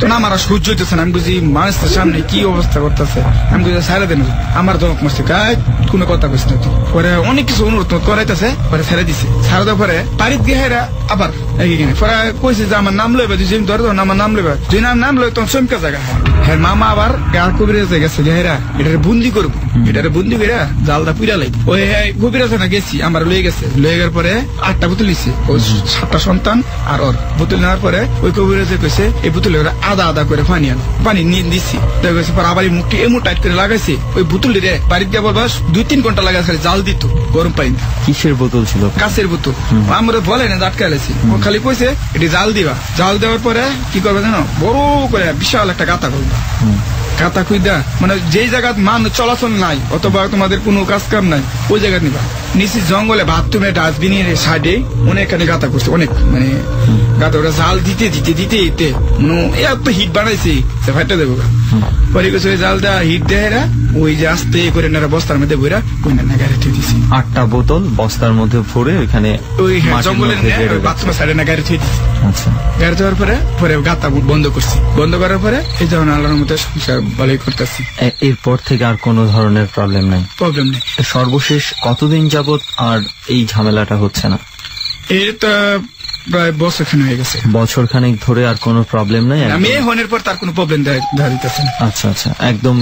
তো না আমার সহ্য হইতেছে না আমি বুঝি মানুষের সামনে কি অবস্থা করতেছে আমি বুঝি ছেড়ে দেন আমার দমক মারছে গায়ে কোনো কথা কইস না পরে অনেক কিছু অনুরোধ করাইতেছে পরে ছেড়ে দিছে ছেড়ে দেওয়ার পরে বাড়িতে গিয়ে আবার এগিয়ে পরে কইছে যে আমার নাম লইবা তুই যেমন ধরে আমার নাম লইবা তুই নাম লই তখন চমকা জায়গা হ্যাঁ মামা আবার কবিরাজে গেছে যে হেরা এটারে বন্দি করবো এটারে বন্দি করে জালটা পুরা লাগবে ওই কবিরাজ না গেছি আমার লয়ে গেছে লয়ে গের পরে 8টা বোতল নিচ্ছে ওই 7টা সন্তান আর ওর বোতল নেওয়ার পরে ওই কবিরাজে কইছে এই বোতলে আদা করে পানি নিয়ে দিচ্ছি পরে আবার এই মুখটি এমন টাইট করে লাগাইছে ওই বোতল রে বাড়িতে গিয়ে বলবা 2-3 ঘন্টা লাগাই জাল দিত গরম পানি কিসের বোতল ছিল? কাছের বোতল আমরা বলে না আটকা গেছি ও খালি কইছে এটি জাল দিবা জাল দেওয়ার পরে কি করবে জানো বড় করে বিশাল একটা গাতা করবা গাতা খুঁজা মানে যেই জায়গা মানুষ চলাচল নাই অথবা তোমাদের কোনো কাজ কাম নাই ওই জায়গা নিবা নিচে জঙ্গলে বাথরুমের ডাস্টবিনের সাইডে অনেকখানি গাতা করছে অনেক মানে গাতা ওটা জাল দিতে এত হিট বানাইছে ফাইটা দেবো পরে গেছে ওই জালটা হিট দেয় ওই যে আস্তে করে বস্তার মধ্যে বইরা ওই না গাড়ি থুই দিছি 8টা বোতল বস্তার মধ্যে ভরে ওইখানে ওই জঙ্গলের বাথরুমের সাইডে না গাড়ি থুই দিছি আচ্ছা গাড়ি দেওয়ার পরে গাতা বন্ধ করছি বন্ধ করার পরে এই যখন আল্লাহর মধ্যে সংসার ভালোই করতেছি এরপর থেকে আর কোনো ধরনের প্রবলেম নেই সর্বশেষ কতদিন যাবত আর এই ঝামেলাটা হচ্ছে না? এটা প্রায় বছরখানেক হয়ে গেছে বছরখানেক ধরে আর কোনো প্রবলেম নাই আমি হনের পর তার কোনো প্রবলেম দেখা দিতেছে না আচ্ছা একদম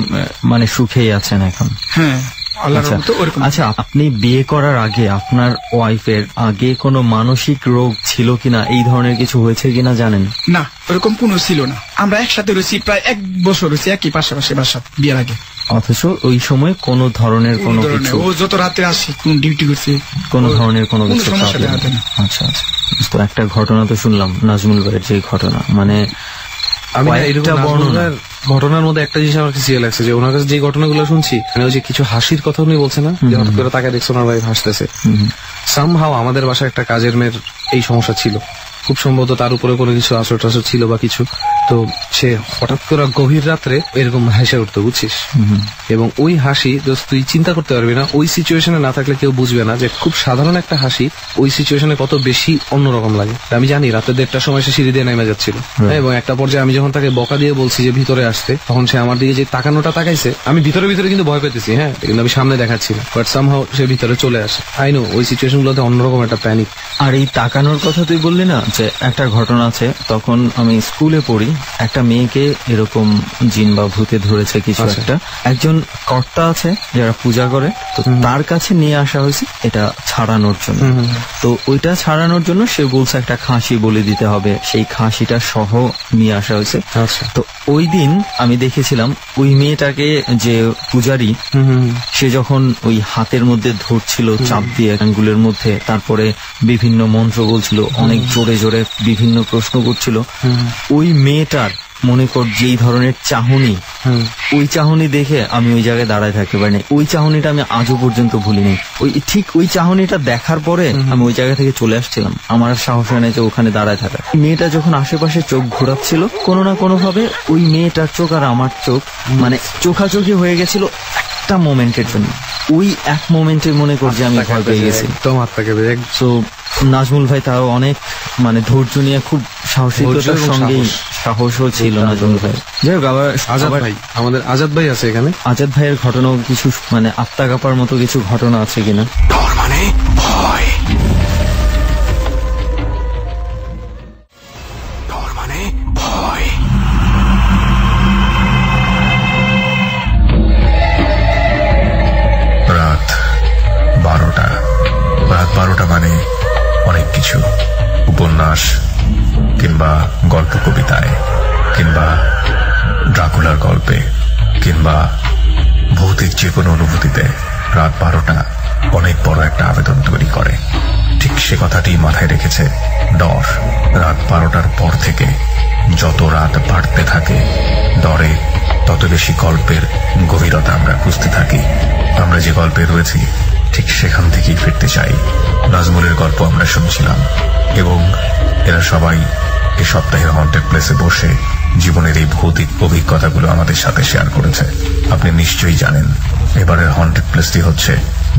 মানে সুখেই আছেন এখন? হ্যাঁ আল্লাহর রহমতে ওরকম। আচ্ছা, আপনি বিয়ে করার আগে আপনার ওয়াইফের আগে কোনো মানসিক রোগ ছিল কিনা, এই ধরনের কিছু হয়েছে কিনা জানেন? না, ওরকম কোনো ছিল না। আমরা একসাথে রয়েছি প্রায় 1 বছর রয়েছি একই পাশাপাশি বাসা বিয়ের আগে। অথচ ওই সময় কোনো ধরনের কোনো কিছু, ও যত রাতে আসে কোন ডিউটি করছে, কোনো ধরনের কোনো কিছু সমস্যা দেখাতে না। আচ্ছা আচ্ছা, তো একটা ঘটনা তো শুনলাম নাজমুল ভাইয়ের, যে ঘটনা মানে আমি কয়েকটা বর্ণনা। ঘটনার মধ্যে একটা জিনিস আমার কাছে ইয়ে লাগছে যে ওনার কাছে যে ঘটনাগুলো শুনছি, মানে ওই যে কিছু হাসির কথা উনি বলছে না, যে হঠাৎ করে তাকে দেখছে ওনার ভাই হাসতেছে। সামহাও আমাদের বাসায় একটা কাজের মেয়ের এই সমস্যা ছিল, খুব সম্ভবত তার উপরে কোনো কিছু আসর টাসর ছিল বা কিছু, তো সে হঠাৎ করে গভীর রাত্রে এরকম হেসে উঠতো, বুঝছিস? এবং ওই হাসি তুই চিন্তা করতে পারবি না, ওই সিচুয়েশনে না থাকলে কেউ বুঝবে না যে খুব সাধারণ একটা হাসি ওই সিচুয়েশনে কত বেশি অন্যরকম লাগে। আমি জানি রাতে 1:30টার সময় সে সিঁড়ি দিয়ে নেমে যাচ্ছিল, এবং একটা পর্যায়ে আমি যখন তাকে বকা দিয়ে বলছি যে ভিতরে আসতে, তখন সে আমার দিকে যে তাকানোটা তাকাইছে, আমি ভিতরে ভিতরে কিন্তু ভয় পেতেছি, হ্যাঁ, কিন্তু আমি সামনে দেখাচ্ছি না, বাট সামহাও সে ভিতরে চলে আসে। আই নো ওই সিচুয়েশন গুলোতে অন্যরকম একটা প্যানিক। আর এই তাকানোর কথা তুই বললি না, যে একটা ঘটনা আছে, তখন আমি স্কুলে পড়ি, একটা মেয়েকে এরকম জিন বা ভূতে ধরেছে কিছু একটা, একজন কর্তা আছে যারা পূজা করে, তো তার কাছে নিয়ে আসা হয়েছে এটা ছাড়ানোর জন্য। তো ওইটা ছাড়ানোর জন্য সে বলছে একটা খাসি বলে দিতে হবে, সেই খাসিটা সহ নিয়ে আসা হয়েছে। তো ওই দিন আমি দেখেছিলাম ওই মেয়েটাকে, যে পূজারি, সে যখন ওই হাতের মধ্যে ধরছিল চাপ দিয়ে আঙ্গুলের মধ্যে, তারপরে বিভিন্ন মন্ত্র বলছিল, অনেক জোরে জোরে বিভিন্ন প্রশ্ন করছিল, ওই মেয়েটার মনে কর যেই ধরনের চাহনি, ওই চাহনি দেখে আমি ওই জায়গায় দাঁড়ায় থাকতে পারিনি। ওই চাহনিটা আমি আজও পর্যন্ত ভুলিনি। ওই চাহনিটা দেখার পরে আমি ওই জায়গা থেকে চলে আসছিলাম, আমার আর সাহস হয় না যে ওখানে দাঁড়ায় থাকা। মেয়েটা যখন আশেপাশে চোখ ঘোরাচ্ছিল, কোনো না কোনো ভাবে ওই মেয়েটার চোখ আর আমার চোখ মানে চোখাচোখি হয়ে গেছিল একটা মোমেন্টের জন্য। ওই এক মোমেন্টে মনে কর যে আমি ভয় পেয়ে গেছি। তো নাজমুল ভাই তাও অনেক মানে ধৈর্য নিয়ে খুব সাহসিকতার সঙ্গে সাহসও ছিল নাজমুল ভাই। যাই হোক, আবার আমাদের আজাদ ভাই আছে এখানে। আজাদ ভাইয়ের ঘটনাও কিছু মানে আত্মা কাঁপার মতো কিছু ঘটনা আছে কিনা? ডর মানে ভয়, ডর মানে ভয়। রাত 12টা মানে অনেক কিছু। উপন্যাস কিংবা গল্প কবিতায়, কিংবা ড্রাকুলার গল্পে, কিংবা ভৌতিক যে কোনো অনুভূতিতে রাত 12টা অনেক বড় একটা আবেদন তৈরি করে। ঠিক সে কথাটি মাথায় রেখেছে ডর। রাত 12টার পর থেকে যত রাত বাড়তে থাকে, ডরে তত বেশি গল্পের গভীরতা আমরা খুঁজতে থাকি। আমরা যে গল্পে রয়েছি ঠিক সেখান থেকেই ফিরতে চাই। নাজমুলের গল্প আমরা শুনছিলাম, এবং এরা সবাই এই সপ্তাহের হন্টেড প্লেসে বসে জীবনের এই ভৌতিক অভিজ্ঞতাগুলো আমাদের সাথে শেয়ার করেছে। আপনি নিশ্চয়ই জানেন এবারের হন্টেড প্লেসটি হচ্ছে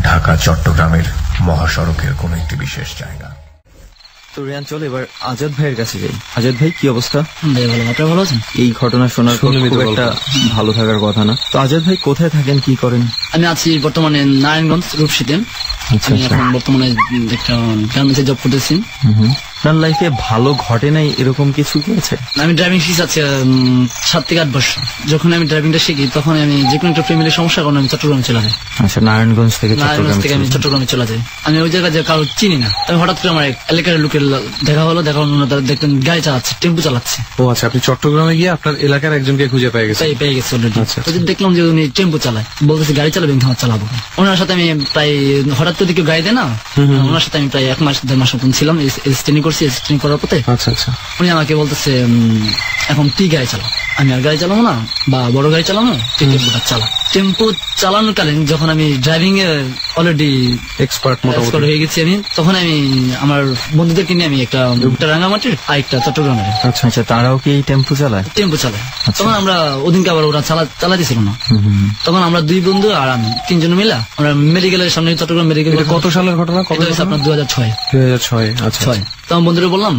ঢাকা চট্টগ্রামের মহাসড়কের কোন একটি বিশেষ জায়গা। তো রিয়ান, চল এবার আজাদ ভাইয়ের কাছে যাই। আজাদ ভাই, কি অবস্থা? ভালো, ভালো আছেন? এই ঘটনা শোনার পর খুব একটা ভালো থাকার কথা না। তো আজাদ ভাই কোথায় থাকেন, কি করেন? আমি আছি বর্তমানে নারায়ণগঞ্জ রূপসীতে। আমি এখন বর্তমানে একটা গার্মেন্টসে জব করতেছি। আপনার লাইফে ভালো ঘটে নাই এরকম কিছু কি আছে? আমি ড্রাইভিং শিখছি আছে 7 থেকে 8 বছর। যখন আমি ড্রাইভিংটা শিখি তখন আমি যে কোনো একটা ফ্যামিলির সমস্যার কারণে আমি চট্টগ্রামে চলে যাই। আচ্ছা, নারায়ণগঞ্জ থেকে আমি চট্টগ্রামে চলে যাই। আমি ওই জায়গায় যে কারো চিনি না, আমি হঠাৎ করে আমার এলাকার লোকের দেখা হলো, দেখতেন গাড়ি চালাচ্ছে, টেম্পু চালাচ্ছে। ও আচ্ছা, আপনি চট্টগ্রামে গিয়ে আপনার এলাকার একজনকে খুঁজে পেয়ে গেছে? পেয়ে গেছে অলরেডি। দেখলাম যে উনি টেম্পু চালায়, বলতেছে গাড়ি চালাবেন, হ্যাঁ চালাবো। ওনার সাথে আমি প্রায় হঠাৎ করে কেউ গাড়ি দেয় না, ওনার সাথে আমি প্রায় 1 মাস 1.5 মাস মতন ছিলাম। ট্রেনিং করছি, ট্রেনিং করার পথে উনি আমাকে বলতেছে এখন তুই গাড়ি চালাও। আমি আর গাড়ি চালাবো না, বা বড় গাড়ি চালাবো, তুই টেম্পুটা চালা। টেম্পু চালানোর কালীন যখন আমি ড্রাইভিং এ অলরেডি এক্সপার্ট হয়ে গেছি, আমি তখন আমি আমার বন্ধুদেরকে নিয়ে আমি একটা রাঙামাটির আর একটা চট্টগ্রামের। আচ্ছা আচ্ছা, তারাও কি এই টেম্পু চালায়? টেম্পু চালায়। তখন আমরা ওদিনকে আবার ওরা চালাতেছিল না, তখন আমরা 2 বন্ধু আর আমি 3 জন মিলা আমরা মেডিকেলের সামনে, চট্টগ্রাম মেডিকেল। কত সালের ঘটনা? আপনার 2006। আচ্ছা, তখন বন্ধুরা বললাম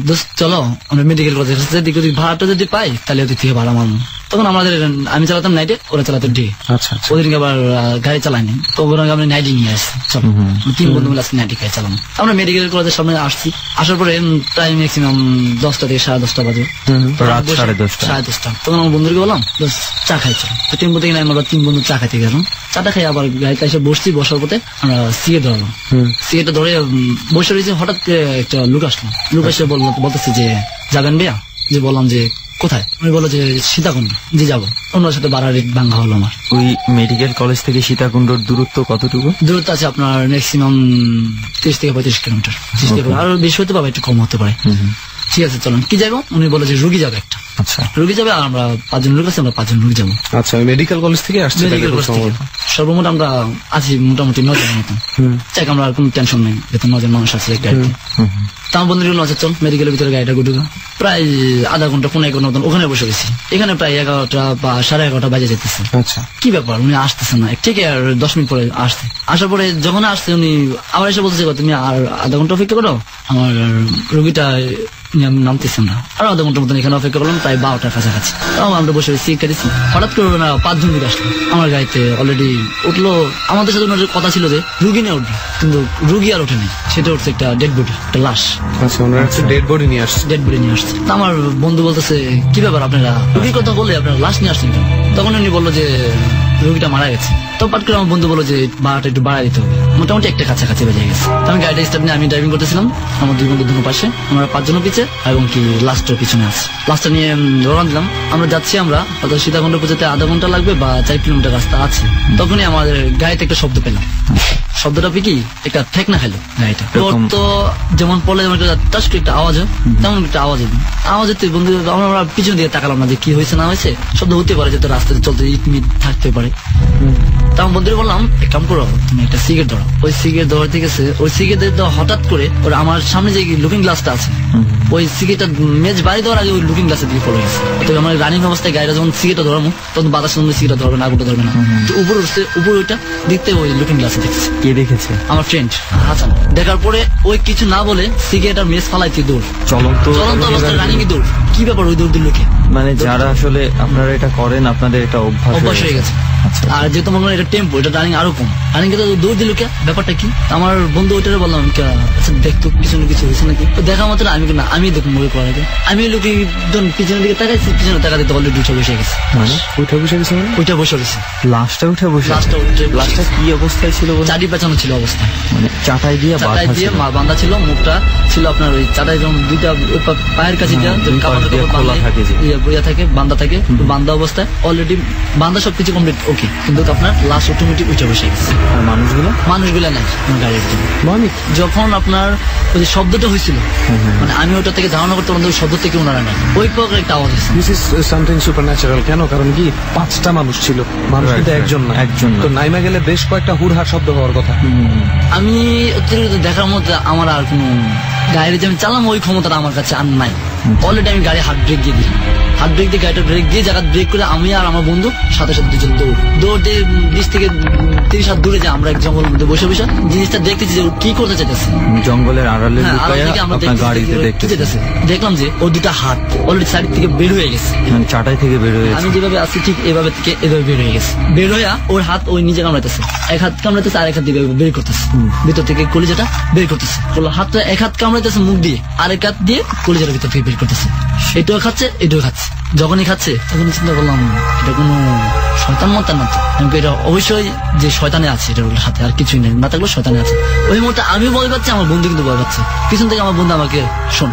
দোস্ত চলো আমরা মেডিকেল কলেজে ভাড়াটা যদি পাই তাহলে ওদিক থেকে ভাড়া মারবো। তখন আমাদের আমি চালাতাম নাইটে, ওরা চালাতো ডে। আচ্ছা আচ্ছা। ওদিনকে আবার গাড়ি চালাইনি, তো ওখানে আমরা নাইটে নিয়ে আসছি সব 3 বন্ধু মিলে নাইটে গাড়ি চালাম। আমরা মেডিকেল কলেজের সামনে আসছি, আসার পরে টাইম ম্যাক্সিমাম 10টা থেকে 10:30 বাজে, রাত 10:30। 10:30। তখন আমার বন্ধুকে বললাম চা খাইছি, তো টেম্পো থেকে আমরা 3 বন্ধু চা খাইতে গেলাম। চাটা খাই আবার গাড়িতে এসে বসছি, বসার পথে আমরা সিগারেট ধরলাম। সিগারেটটা ধরে বসে রয়েছে, হঠাৎ একটা লোক আসলো। লোক এসে বলতেছে যে যাবেন ভাইয়া? যে বললাম যে কোথায়? আমি বললো যে সীতাকুণ্ড। যে যাবো। ওনার সাথে বাড়ার ভাঙ্গা হলো আমার। ওই মেডিকেল কলেজ থেকে সীতাকুণ্ডর দূরত্ব কতটুকু? দূরত্ব আছে আপনার ম্যাক্সিমাম 30 থেকে 35 কিলোমিটার। আরো বেশি হতে পারে, একটু কম হতে পারে। ঠিক আছে চলুন। কি যাবো? উনি বলে যে রুগী যাবে একটা। আচ্ছা, রুগী যাবে, আর আমরা 5 জন লোক আছে, আমরা 5 জন রুগী যাবো। আচ্ছা, মেডিকেল কলেজ থেকে আসছে। মেডিকেল কলেজ থেকে সর্বমোট আমরা আছি মোটামুটি 9 জনের মতন। চাই আমরা আর কোনো টেনশন নেই, যেহেতু 9 জন মানুষ আছে গাড়িতে। তার বন্ধু বললো আচ্ছা চল মেডিকেলের ভিতরে গাড়িটা গুটুকা। প্রায় আধা ঘন্টা 1.5 ঘন্টা মতন ওখানে বসে গেছি। এখানে প্রায় 11টা বা 11:30 বাজে যেতেছে। আচ্ছা, কি ব্যাপার উনি আসতেছে না? ঠিক আর 10 মিনিট পরে আসছে। আসার পরে যখন আসছে উনি আবার এসে বলতেছে তুমি আর আধা ঘন্টা অপেক্ষা করো, আমার রোগীটা নামতেছে না। আর আধা ঘন্টার মতন এখানে অপেক্ষা করলাম, প্রায় 12টার কাছাকাছি। তাও আমরা বসে সিট কাটিছি। হঠাৎ করে না 5 জন লোক আসলো আমার গাড়িতে। অলরেডি উঠলো, আমাদের সাথে ওনার কথা ছিল যে রুগী নিয়ে উঠবে, কিন্তু রুগী আর ওঠেনি। সেটা উঠছে একটা ডেড বডি, একটা লাশ। আচ্ছা, ওনারা একটা ডেড বডি নিয়ে আসছে। ডেড বডি নিয়ে আসছে। আমার বন্ধু বলতেছে কি ব্যাপার আপনারা রুগীর কথা বললে আপনারা লাশ নিয়ে আসছেন কেন? তখন উনি বললো যে রুগীটা মারা গেছে। তো পাট করে আমার বন্ধু বললো যে ভাড়াটা একটু বাড়াই দিতে হবে। মোটামুটি একটা কাছাকাছি বেজে গেছে। আমি গাড়িটা স্টার্ট নিয়ে আমি ড্রাইভিং করতেছিলাম, আমার 2 বন্ধু দুটো পাশে, আমরা 5 জনের পিছে এবং কি লাস্টের পিছনে আছে। লাস্টটা নিয়ে রওনা দিলাম। আমরা যাচ্ছি, আমরা হয়তো সীতাকুণ্ড পৌঁছাতে আধা ঘন্টা লাগবে বা 4 কিলোমিটার রাস্তা আছে। তখনই আমাদের গাড়িতে একটা শব্দ পেলাম। শব্দটা কি একটা ঠেকনা খেলো গাড়িটা। তো যেমন পড়লে যেমন টাচ করে একটা আওয়াজ হয়, তেমন একটা আওয়াজ হতে বন্ধু আমরা পিছন দিকে তাকালাম না যে কি হয়েছে না হয়েছে। শব্দ হতে পারে, যেহেতু রাস্তাতে চলতে ইটমিট থাকতে পারে। তখন বন্ধুরা বললাম এক কাম করো, তুমি একটা সিগারেট ধরো। ওই সিগারেট ধরতে গেছে, ওই সিগারেট হঠাৎ করে ওরা আমার সামনে যে লুকিং গ্লাসটা আছে, ওই সিগারেটটা মেজ বাড়ি দেওয়ার আগে ওই লুকিং গ্লাসের দিকে পড়ে গেছে। তো আমার রানিং অবস্থায় গাড়িটা যখন সিগারেটটা ধরবো, তখন বাতাস সিগারেটটা ধরবে না, আগুনটা ধরবে না। তো উপরে উঠছে, উপরে ওইটা দেখতে ওই লুকিং গ্লাসে দেখছে। কে দেখেছে? আমার ফ্রেন্ড হাসান। দেখার পরে ওই কিছু না বলে সিগারেট আর মেজ ফালাইতে দৌড়, চলন্ত অবস্থায় রানিং এ দৌড়। কি ব্যাপার ওই দৌড় দিল কে? মানে যারা আসলে আপনারা এটা করেন, আপনাদের এটা অভ্যাস হয়ে গেছে। আর যেহেতু মনে হয় এটা টেম্পো, এটা রানিং আরো কম, রানিং তো দৌড় দিল কে? ব্যাপারটা কি? আমার বন্ধু ওইটারে বললাম আচ্ছা দেখতো পিছনে কিছু হয়েছে নাকি। তো দেখা মতো আমি না, আমি দেখুন মনে করা যায়। আমি লোকে পিছনের দিকে তাকাইছি, পিছনে টাকা দিতে অলরেডি উঠে বসে গেছে। উঠে বসে গেছে? ওইটা বসে গেছে, লাশটা উঠে বসে। লাশটা কি অবস্থায় ছিল? চাটি পেঁচানো ছিল অবস্থা, মানে চাটাই দিয়ে বাঁধা ছিল। মুখটা ছিল আপনার ওই চাটাই যেমন 2টা পায়ের কাছে বইয়া থাকে, বান্ধা থাকে, বান্ধা অবস্থায় অলরেডি বান্ধা সবকিছু কমপ্লিট ওকে, কিন্তু আপনার লাশ অটোমেটিক উঠে বসে গেছে। আর মানুষগুলো নাই গাড়ির জন্য। যখন আপনার ওই যে শব্দটা হয়েছিল, মানে আমি ওটা থেকে ধারণা করতে পারলাম ওই শব্দ থেকে ওনারা নেই, ওই প্রকার একটা আওয়াজ হয়েছে। This is something supernatural. কেন? কারণ কি 5টা মানুষ ছিল, মানুষ কিন্তু একজন না। তো নাইমা গেলে বেশ কয়েকটা হুড়হার শব্দ হওয়ার কথা। আমি অতিরিক্ত দেখার মধ্যে আমার আর কোনো গাড়ি যে আমি চালাম ওই ক্ষমতাটা আমার কাছে আর নাই। অলরেডি আমি গাড়ি হার্ড ব্রেক দিয়ে দিই, হাত ব্রেক দিয়ে গাড়িটা ব্রেক দিয়ে জায়গা ব্রেক করে আমি আর আমার বন্ধু সাথে 2জন দৌড় দিয়ে 20 থেকে 30 হাত দূরে যে আমরা এক জঙ্গলের মধ্যে বসে জিনিসটা দেখতেছি যে কি করতে চাইতেছে। জঙ্গলের আড়ালে দেখলাম যে ও 2টা হাত অলরেডি সাইড থেকে বের হয়ে গেছে, মানে চাটাই থেকে বের হয়ে গেছে। আমি যেভাবে আসছি ঠিক এভাবে থেকে এভাবে বের হয়ে গেছে। বের হয়ে ওর হাত ওই নিজে কামড়াইতেছে, এক হাত কামড়াইতেছে আর এক হাত দিয়ে বের করতেছে, ভিতর থেকে কলিজাটা বের করতেছে। হাতটা এক হাত কামড়াইতেছে মুখ দিয়ে, আরেক হাত দিয়ে কলিজার ভিতর থেকে বের করতেছে। এটাও খাচ্ছে এটাও খাচ্ছে। যখনই খাচ্ছে তখনই চিন্তা করলাম এটা কোনো শয়তান মতান না, তো এটা অবশ্যই যে শয়তানে আছে এটার সাথে, আর কিছুই নেই, না থাকলে শয়তানে আছে। ওই মুহূর্তে আমি ভয় পাচ্ছি, আমার বন্ধু কিন্তু ভয় পাচ্ছে। পিছন থেকে আমার বন্ধু আমাকে শোন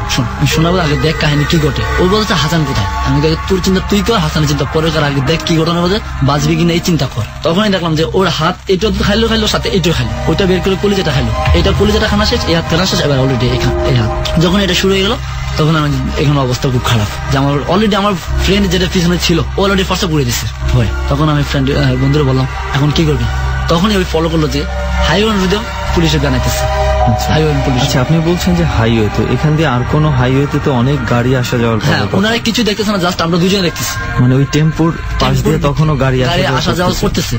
শোনাবো, আগে দেখ কাহিনী কি ঘটে। ও বলছে হাসান কোথায়? আমি তোর চিন্তা তুই কর, হাসানের চিন্তা পরে কর, আগে দেখ কি ঘটনা বাজে, বাঁচবি কিনা এই চিন্তা কর। তখনই দেখলাম যে ওর হাত এটা খাইলো সাথে এটাও খাইলো, ওইটা বের করে কলিজাটা খাইলো, এটা কলিজাটা খানা শেষ, এই হাত খানা শেষ, এবার অলরেডি এই হাত। যখন এটা শুরু হয়ে গেল তখন আমি এখানে অবস্থা খুব খারাপ, যে আমার অলরেডি আমার ফ্রেন্ড যেটা পিছনে ছিল অলরেডি ফর্সা পুড়ে দিচ্ছে ভয়। তখন আমি ফ্রেন্ড বন্ধুরা বললাম এখন কি করবি? তখনই ওই ফলো করলো যে হাইওয়ে রোডেও পুলিশের জানাইতেছে। আচ্ছা, আপনি বলছেন যে হাইওয়ে, তো এখান দিয়ে আর কোন হাইওয়েতে তো অনেক গাড়ি আসা যাওয়ার কথা। হ্যাঁ, ওনারা কিছু দেখতেছে না, জাস্ট আমরা 2জনে দেখতেছি। মানে ওই টেম্পুর পাশ দিয়ে তখনও গাড়ি আসা যাওয়া করতেছে,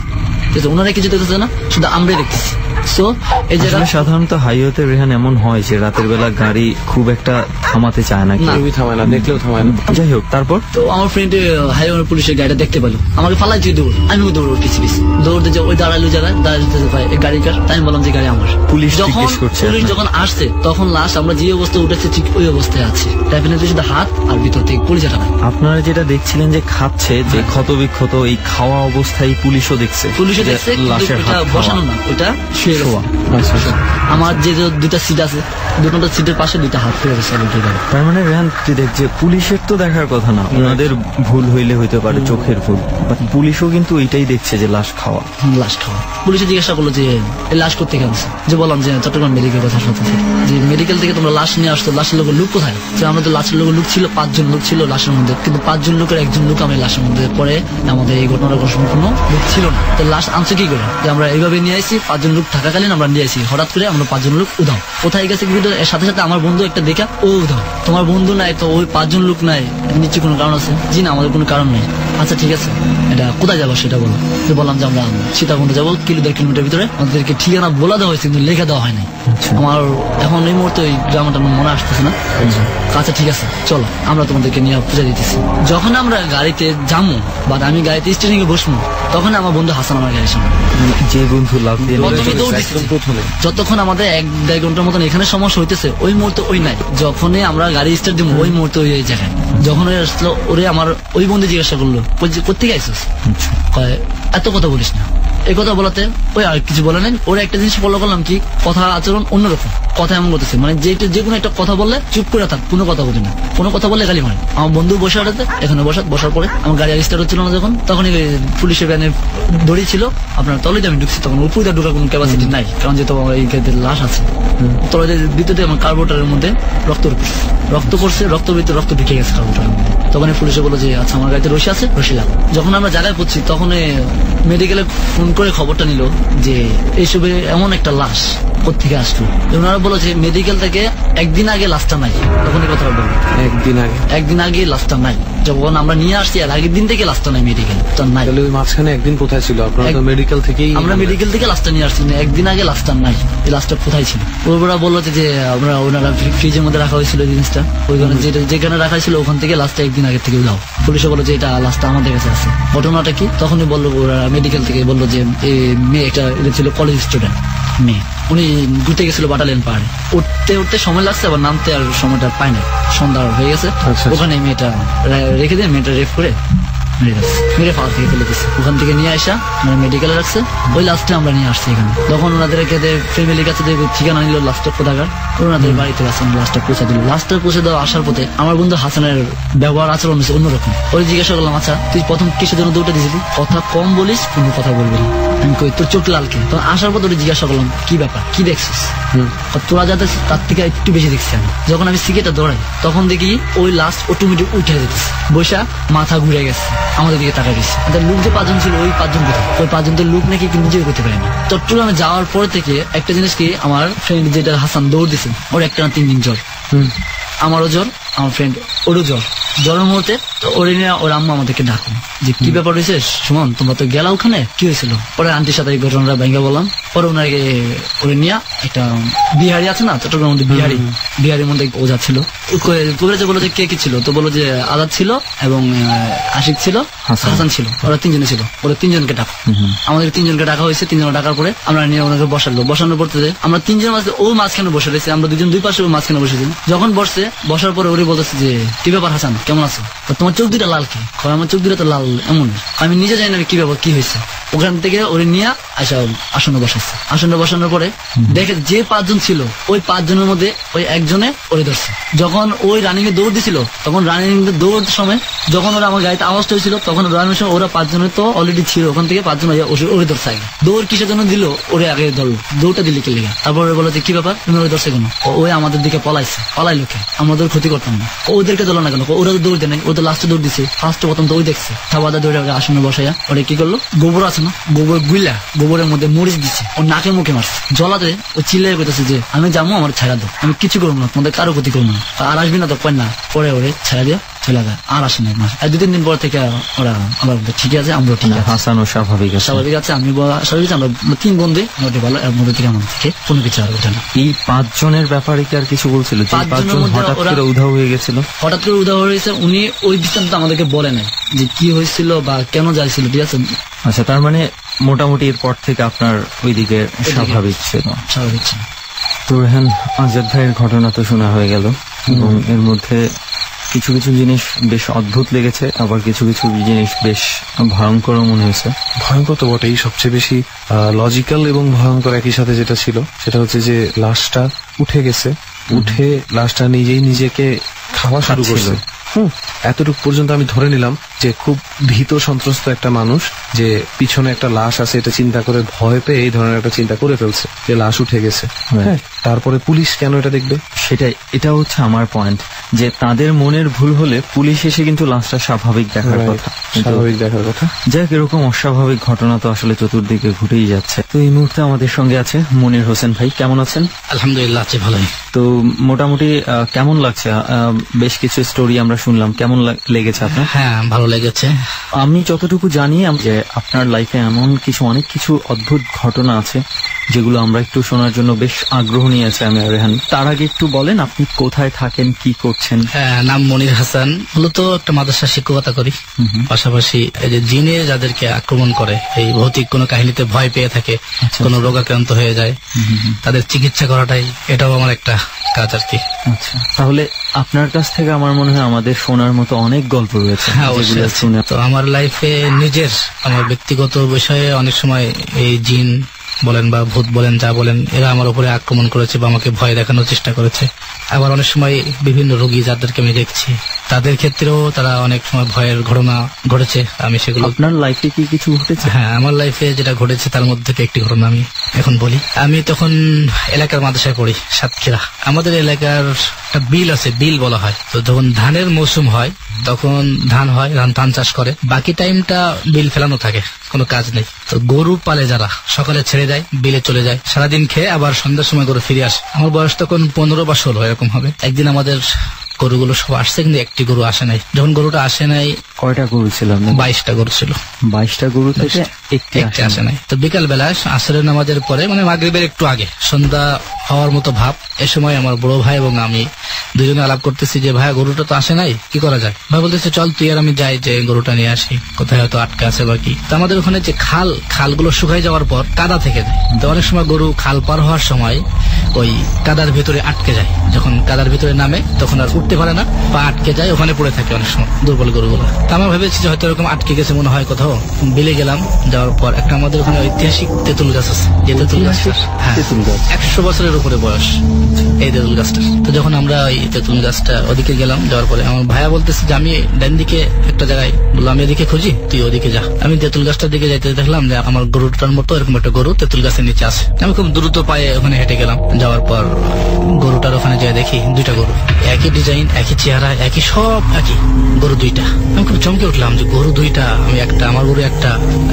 ওনারা কিছু দেখতেছে না, শুধু আমরাই দেখতেছি। সো এই জায়গা আসলে সাধারণত হাইওয়েতে রেহান এমন হয় যে রাতের বেলা গাড়ি খুব একটা থামাতে চায় না, কেউই থামায় না, দেখলেও থামায় না। যাই হোক তারপর তো আমার ফ্রেন্ড হাইওয়ে পুলিশের গাড়িটা দেখতে পেলো, আমাকে ফালাই দিয়ে দৌড়, আমিও দৌড় পিছিয়ে পিছিয়ে দৌড়তে যে ওই দাঁড়ালো জায়গায় দাঁড়াতে গাড়ি কার, তাই আমি বললাম যে গাড়ি আমার। পুলিশ যখন জিজ্ঞেস করছে পুলিশ যখন আসছে তখন লাশ আমরা যে অবস্থায় উঠেছে ঠিক ওই অবস্থায় আছে, ডেফিনেটলি শুধু হাত আর ভিতর থেকে পরিচয়টা নাই। আপনারা যেটা দেখছিলেন যে খাচ্ছে, যে ক্ষত বিক্ষত এই খাওয়া অবস্থায় পুলিশও দেখছে, পুলিশে দেখছে কিন্তু লাশের ওটা হাত বসানো না, ওটা শুয়ে শোয়া। গেছে। আমার যে দুটা সিট আছে, দুটো সিটের পাশে দুইটা হাত ফেলে গেছে। তার মানে রেহান তুই দেখছে পুলিশের তো দেখার কথা না, ওনাদের ভুল হইলে হইতে পারে, চোখের ভুল, বাট পুলিশও কিন্তু এইটাই দেখছে যে লাশ খাওয়া। লাশ খাওয়া। পুলিশে জিজ্ঞাসা করলো যে এই লাশ করতে গেছে, যে বললাম যে চট্টগ্রাম মেডিকেল কথা শুনতে, যে মেডিকেল থেকে তোমরা লাশ নিয়ে আসতো, লাশের লোকের লুক কোথায়? যে আমরা তো লাশের লোকের লুক ছিল 5 জন লোক ছিল লাশের মধ্যে, কিন্তু 5 জন লোকের একজন লোক আমি লাশের মধ্যে পরে আমাদের এই ঘটনার কোনো লোক ছিল না। তো লাশ আনছে কি করে? যে আমরা এইভাবে নিয়ে আসি, 5 জন লোক থাকাকালীন আমরা নিয়ে আসি, হঠাৎ করে আমরা 5 জন লোক উধাও। কোথায় গেছে কিন্তু এর সাথে সাথে আমার বন্ধু একটা দেখা ও উধাও। তোমার বন্ধু নাই তো ওই 5 জন লোক নাই, নিশ্চয়ই কোনো কারণ আছে? জি না, আমাদের কোনো কারণ নেই। আচ্ছা ঠিক আছে, এটা কোথায় যাবো সেটা বলো। তো বললাম যে আমরা সীতাকুণ্ড যাবো, 1.5 কিলোমিটার ভিতরে। আমাদেরকে ঠিকানা বলা দেওয়া হয়েছে কিন্তু লেখা দেওয়া হয় নাই। আমার এখন এই মুহূর্তে ওই গ্রামটা মনে আসতেছে না। আচ্ছা ঠিক আছে চলো, আমরা তোমাদেরকে নিয়ে পূজা দিতেছি। যখন আমরা গাড়িতে যাবো বা আমি গাড়িতে স্টেরিং এ বসবো, তখন আমার বন্ধু হাসান আমার গাড়ির সামনে, যে বন্ধু লাভ দিয়ে যতক্ষণ আমাদের 1-1.5 ঘন্টার মতন এখানে সমস্যা হইতেছে, ওই মুহূর্তে ওই নাই। যখনই আমরা গাড়ি স্টার্ট দিব ওই মুহূর্তে ওই জায়গায় যখন ওই আসলো, ওরে আমার ওই বন্ধু জিজ্ঞাসা করলো কোথেকে আইসিস, এত কথা বলিস না। এই কথা বলাতে ওই আর কিছু বলে নেন। ওরা একটা জিনিস ফলো করলাম কি, কথা আচরণ অন্যরকম, কথা এমন করতেছে মানে যে কোনো একটা কথা বললে চুপ করে থাক, কোনো কথা বলি না, কোনো কথা বললে গালি মারে। আমার বন্ধু বসে আড়াতে এখানে বসার পরে আমার গাড়ি স্টার্ট হচ্ছিল না যখন, তখন পুলিশের ভ্যানে দড়ি ছিল আপনার তলে আমি ঢুকছি, তখন উপরে ঢুকার কোনো ক্যাপাসিটি নাই, কারণ যেহেতু এই লাশ আছে তলে ভিতরে আমার কার্বোটারের মধ্যে রক্ত পড়ছে, রক্তের ভিতরে রক্ত ঢুকে গেছে কার্বোটারের মধ্যে। তখন পুলিশে বললো যে আচ্ছা আমার গাড়িতে রশি আছে, রশি লাগ। যখন আমরা জায়গায় পড়ছি তখন মেডিকেলে ফোন করে খবরটা নিল যে এইসবে এমন একটা লাশ কোথেকে আসলো। ওনারা বললো যে মেডিকেল থেকে একদিন আগে লাশটা নাই। তখন এই কথাটা বললো একদিন আগে লাশটা নাই, যখন আমরা নিয়ে আসছি আর আগের দিন থেকে লাশটা নাই মেডিকেল তো নাই। ওই মাঝখানে একদিন কোথায় ছিল আপনারা? মেডিকেল থেকেই আমরা মেডিকেল থেকে লাশটা নিয়ে আসছি, একদিন আগে লাশটা নাই। এই লাশটা কোথায় ছিল? ওরা বললো যে আমরা ওনারা ফ্রিজের মধ্যে রাখা হয়েছিল জিনিসটা, ওইখানে যেখানে রাখা ছিল ওখান থেকে লাশটা একদিন আগে থেকে উঠাও। পুলিশে বললো যে এটা লাশটা আমাদের কাছে আছে। ঘটনাটা কি? তখনই বললো ওরা মেডিকেল থেকে বললো যে মেয়ে একটা এটা ছিল কলেজ স্টুডেন্ট মেয়ে, উনি ঘুরতে গেছিল বাটালিয়ান পাহাড়ে, উঠতে সময় লাগছে, আবার নামতে আর সময়টা পায় না, সন্ধ্যা হয়ে গেছে। ওখানে মেয়েটা রেখে দিয়ে মেয়েটা রেপ করে মেরে পাওয়া থেকে ফেলে দিচ্ছে। ওখান থেকে নিয়ে আসা মানে মেডিকেলে রাখছে, ওই লাস্টে আমরা নিয়ে আসছি এখানে। তখন ওনাদের ফ্যামিলির কাছে যে ঠিকানা নিল লাস্টের কোথাকার, ওনাদের বাড়িতে লাস্টটা পৌঁছে দিল। লাস্টটা পৌঁছে দেওয়া আসার পথে আমার বন্ধু হাসানের ব্যবহার আচরণ হচ্ছে অন্যরকম। ওই জিজ্ঞাসা করলাম আচ্ছা তুই প্রথম কিসের জন্য দৌড়টা দিয়েছিলি? কথা কম বলিস, কোনো কথা বলবি না। আমি কই তোর চোখ লালকে? তখন আসার পথে ওটা জিজ্ঞাসা করলাম কি ব্যাপার, কি দেখছিস? তোরা যাতে তার থেকে একটু বেশি দেখছি আমি। যখন আমি সিগারেটটা দৌড়াই তখন দেখি ওই লাস্ট অটোমেটিক উঠে যেতেছে, বৈশা মাথা ঘুরে গেছে, আমাদের দিকে তাকাই দিচ্ছে। লোক যে 5 জন ছিল ওই 5 জন কোথায়? ওই 5 জনের লোক নাকি কিন্তু নিজেও করতে পারেনি। চট্টগ্রামে যাওয়ার পর থেকে একটা জিনিস কি, আমার ফ্রেন্ড যেটা হাসান দৌড় দিচ্ছে ওর একটা না 3 দিন জ্বর, আমারও জ্বর, আমার ফ্রেন্ড ওরও জ্বরের মুহূর্তে ওরে নিয়ে ওর আম্মা আমাদেরকে ডাকুন যে কি ব্যাপার হয়েছে সুমন, তোমরা তো গেলা ওখানে, কি হয়েছিল? পরে আন্টির সাথে এই ঘটনাটা ভেঙে বললাম। পরে ওনাকে ওরে নিয়ে একটা বিহারি আছে না চট্টগ্রামের মধ্যে, বিহারির মধ্যে ওঝা ছিল, বললো যে কে কি ছিল? তো বললো যে আজাদ ছিল এবং আশিক ছিল, হাসান ছিল, ওরা 3 জনে ছিল। ওরা 3 জনকে ডাকা, আমাদের 3 জনকে ডাকা হয়েছে। 3 জন ডাকার পরে আমরা নিয়ে ওনাকে বসানোর পর আমরা 3 জন মাঝে ও মাঝখানে বসে রয়েছে, আমরা 2 জন 2 পাশে মাঝখানে বসেছি। যখন বসার পরে ওরে বলতেছে যে কি ব্যাপার হাসান কেমন আছো? তোমার চোখ দুটা লাল কি? আমার চোখ দুটা তো লাল এমন, আমি নিজে জানি না কি ব্যাপার কি হয়েছে। ওখান থেকে ওরে নিয়ে আসনে বসাচ্ছে। আসনে বসানোর পরে দেখে যে 5 জন ছিল ওই 5 জনের মধ্যে ওই একজনে ওরে ধরছে। যখন ওই রানিং এ দৌড় দিছিল তখন রানিং এ দৌড় সময় যখন ওরা আমার গাড়িতে আওয়াজটা হয়েছিল তখন রানিং সময় ওরা 5 জনের তো অলরেডি ছিল, ওখান থেকে 5 জন ওরে ধরছে আগে। দৌড় কিসের জন্য দিল? ওরে আগে ধরলো, দৌড়টা দিলে কে লেগে। তারপরে বলো যে কি ব্যাপার তুমি ওরে ধরছে কেন? ওই আমাদের দিকে পলাইলো কে? আমাদের ক্ষতি করতাম না, ওদেরকে ধরলো না কেন? ওরা তো দৌড় দেয় নাই, ও তো লাস্টে দৌড় দিছে। ফার্স্ট প্রথম তো ওই দেখছে, খাবাদা দৌড়ে আসনে বসাইয়া ওরে কি করলো, গোবর আছে না, গোবর গোবরের মধ্যে মরিচ দিচ্ছে, ওর নাকে মুখে মারছে, জলাতে ও চিল্লাই করতেছে যে আমি যাবো, আমার ছাড়া দাও, আমি কিছু করবো না, তোমাদের কারো ক্ষতি করবো না, আর আসবি না তো পাই না। পরে ওরে ছাড়া দিয়ে চলে যায়, আর আসে না। আর 2-3 দিন পর থেকে ওরা আবার ঠিক আছে, আমরা ঠিক আছে, হাসান ও স্বাভাবিক আছে। স্বাভাবিক আছে, আমি স্বাভাবিক, আমরা 3 বন্ধু মোটামুটি ভালো, এর মধ্যে থেকে আমাদের থেকে কোনো কিছু আর ওঠে না। এই 5 জনের ব্যাপারে কি আর কিছু বলছিল? যে 5 জন হঠাৎ করে উধাও হয়ে গেছিল? হঠাৎ করে উধাও হয়েছে, উনি ওই দৃষ্টান্ত আমাদেরকে বলে নাই যে কি হয়েছিল বা কেন যাইছিল, ঠিক আছে। আচ্ছা, তার মানে মোটামুটি এরপর থেকে আপনার ওইদিকে স্বাভাবিক ছিল? স্বাভাবিক ছিল। তো রেহান, আজাদ ভাইয়ের ঘটনা তো শোনা হয়ে গেল, এবং এর মধ্যে কিছু কিছু জিনিস বেশ অদ্ভুত লেগেছে, আবার কিছু কিছু জিনিস বেশ ভয়ঙ্কর মনে হয়েছে। ভয়ঙ্কর তো বটেই, সবচেয়ে বেশি লজিক্যাল এবং ভয়ঙ্কর একই সাথে যেটা ছিল সেটা হচ্ছে যে লাশটা উঠে গেছে, উঠে লাশটা নিজেই নিজেকে খাওয়া শুরু করছে। এতটুকু পর্যন্ত আমি ধরে নিলাম যে খুব ভীত সন্ত্রস্ত একটা মানুষ, যে পিছনে একটা লাশ আছে এটা চিন্তা করে ভয় পেয়ে এই ধরনের একটা চিন্তা করে ফেলছে যে লাশ উঠে গেছে। হ্যাঁ, তারপরে পুলিশ কেন এটা দেখবে? সেটাই, এটা হচ্ছে আমার পয়েন্ট, যে তাদের মনের ভুল হলে পুলিশ এসে কিন্তু লাশটা স্বাভাবিক দেখার কথা, স্বাভাবিক দেখার কথা। যাক, এরকম অস্বাভাবিক ঘটনা তো আসলে চতুর্দিকে ঘটেই যাচ্ছে। তো এই মুহূর্তে আমাদের সঙ্গে আছে মনির হোসেন ভাই। কেমন আছেন? আলহামদুলিল্লাহ আছি, ভালোই। তো মোটামুটি কেমন লাগছে? বেশ কিছু স্টোরি আমরা শুনলাম, কেমন লেগেছে আপনার? হ্যাঁ, ভালো লেগেছে। আমি যতটুকু জানি যে আপনার লাইফে এমন কিছু অনেক কিছু অদ্ভুত ঘটনা আছে যেগুলো আমরা একটু শোনার জন্য বেশ আগ্রহ নিয়ে আছে আমি আর রেহান। তার আগে একটু বলেন আপনি কোথায় থাকেন, কি করছেন? হ্যাঁ, নাম মনির হাসান, মূলত একটা মাদ্রাসার শিক্ষকতা করি। পাশাপাশি এই যে জিনে যাদেরকে আক্রমণ করে, এই ভৌতিক কোনো কাহিনীতে ভয় পেয়ে থাকে, কোনো রোগাক্রান্ত হয়ে যায়, তাদের চিকিৎসা করাটাই এটাও আমার একটা কাজ আর কি। আচ্ছা, তাহলে আপনার কাছ থেকে আমার মনে হয় আমাদের শোনার মতো অনেক গল্প রয়েছে। তো আমার লাইফে নিজের আমার ব্যক্তিগত বিষয়ে অনেক সময় এই জিন বলেন বা ভূত বলেন, যা বলেন, এরা আমার উপরে আক্রমণ করেছে বা আমাকে ভয় দেখানোর চেষ্টা করেছে। আবার অনেক সময় বিভিন্ন রোগী যাদেরকে আমি দেখছি তাদের ক্ষেত্রেও তারা অনেক সময় ভয়ের ঘটনা ঘটেছে। আমি সেগুলো, আপনার লাইফে কি কিছু ঘটেছে? হ্যাঁ, আমার লাইফে যেটা ঘটেছে তার মধ্যে থেকে একটি ঘটনা আমি এখন বলি। আমি তখন এলাকার মাদ্রাসায় পড়ি, সাতক্ষীরা। আমাদের এলাকার একটা বিল আছে, বিল বলা হয়। তো যখন ধানের মৌসুম হয় তখন ধান হয়, ধান চাষ করে, বাকি টাইমটা বিল ফেলানো থাকে, কোনো কাজ নেই। তো গরু পালে যারা, সকালে ছেড়ে দেয়, বিলে চলে যায়, সারাদিন খেয়ে আবার সন্ধ্যার সময় গরু ফিরে আসে। আমার বয়স তখন 15 বা 16 এরকম হবে। একদিন আমাদের গরুগুলো সব আসছে, কিন্তু একটি গরু আসে নাই। যখন গরুটা আসে নাই, কয়টা গরু ছিল? 22টা গরু ছিল। 22টা গরু থেকে একটি আসে নাই। তো বিকাল বেলা আসরের নামাজের পরে, মানে মাগরিবের একটু আগে, সন্ধ্যা হওয়ার মতো ভাব, এ সময় আমার বড় ভাই এবং আমি দুজনে আলাপ করতেছি যে ভাই গরুটা তো আসে নাই, কি করা যায়? ভাই বলতেছে চল তুই আর আমি যাই, যে গরুটা নিয়ে আসি, কোথায় হয়তো আটকে আছে বা কি। তো আমাদের ওখানে যে খালগুলো শুকাই যাওয়ার পর কাদা থেকে যায়। তো অনেক সময় গরু খাল পার হওয়ার সময় ওই কাদার ভিতরে আটকে যায়, যখন কাদার ভিতরে নামে তখন আর উঠতে পারে না, পা আটকে যায়, ওখানে পড়ে থাকে অনেক সময় দুর্বল গরুগুলো। তো আমরা ভেবেছি যে হয়তো এরকম আটকে গেছে মনে হয় কোথাও। বিলে গেলাম, যাওয়ার পর একটা আমাদের ওখানে ঐতিহাসিক তেঁতুল গাছ আছে, যে তেঁতুল গাছ 100 বছরের উপরে বয়স এই তেঁতুল গাছটা। তো যখন আমরা ওই তেঁতুল গাছটা ওদিকে গেলাম, যাওয়ার পরে আমার ভাইয়া বলতেছে যে আমি ডান দিকে একটা জায়গায়, বললাম আমি এদিকে খুঁজি, তুই ওদিকে যা। আমি তেঁতুল গাছটার দিকে যাইতে দেখলাম যে আমার গরুটার মতো এরকম একটা গরু তেঁতুল গাছের নিচে আছে। আমি খুব দ্রুত পায়ে ওখানে হেঁটে গেলাম, যাওয়ার পর গরুটার ওখানে যাই দেখি 2টা গরু, একই ডিজাইন, একই চেহারা, একই সব একই, গরু 2টা। আমি খুব চমকে উঠলাম যে গরু 2টা, আমি একটা, আমার গরু একটা,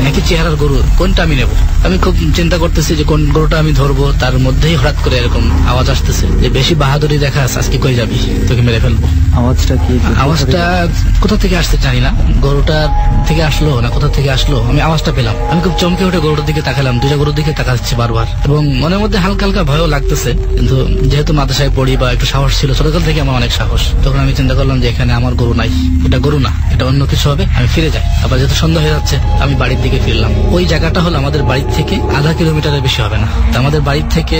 একই চেহারার গরু, কোনটা আমি নেব? আমি খুব চিন্তা করতেছি যে কোন গরুটা আমি ধরবো। তার মধ্যেই হঠাৎ করে এরকম আওয়াজ আসতেছে যে বেশি বাহাদুরি দেখাস, আজকে কই যাবি, তোকে মেরে ফেলবো। আওয়াজটা কি? আওয়াজটা কোথা থেকে আসতে জানি না, গরুটার থেকে আসলো না কোথা থেকে আসলো, আমি আওয়াজটা পেলাম। আমি খুব চমকে উঠে গরুটার দিকে তাকালাম, 2টা গরুর দিকে তাকাচ্ছি বারবার, এবং মনের মধ্যে হালকা হালকা ভয়ও লাগতেছে। কিন্তু যেহেতু মাদ্রাসায় পড়ি বা একটু সাহস ছিল, ছোটকাল থেকে আমার অনেক সাহস, তখন আমি চিন্তা করলাম যে এখানে আমার গরু নাই, এটা গরু না, এটা অন্য কিছু হবে, আমি ফিরে যাই। আবার যেহেতু সন্ধ্যা হয়ে যাচ্ছে, আমি বাড়ির দিকে ফিরলাম। ওই জায়গাটা হলো আমাদের বাড়ির থেকে আধা কিলোমিটারের বেশি হবে না। তো আমাদের বাড়ির থেকে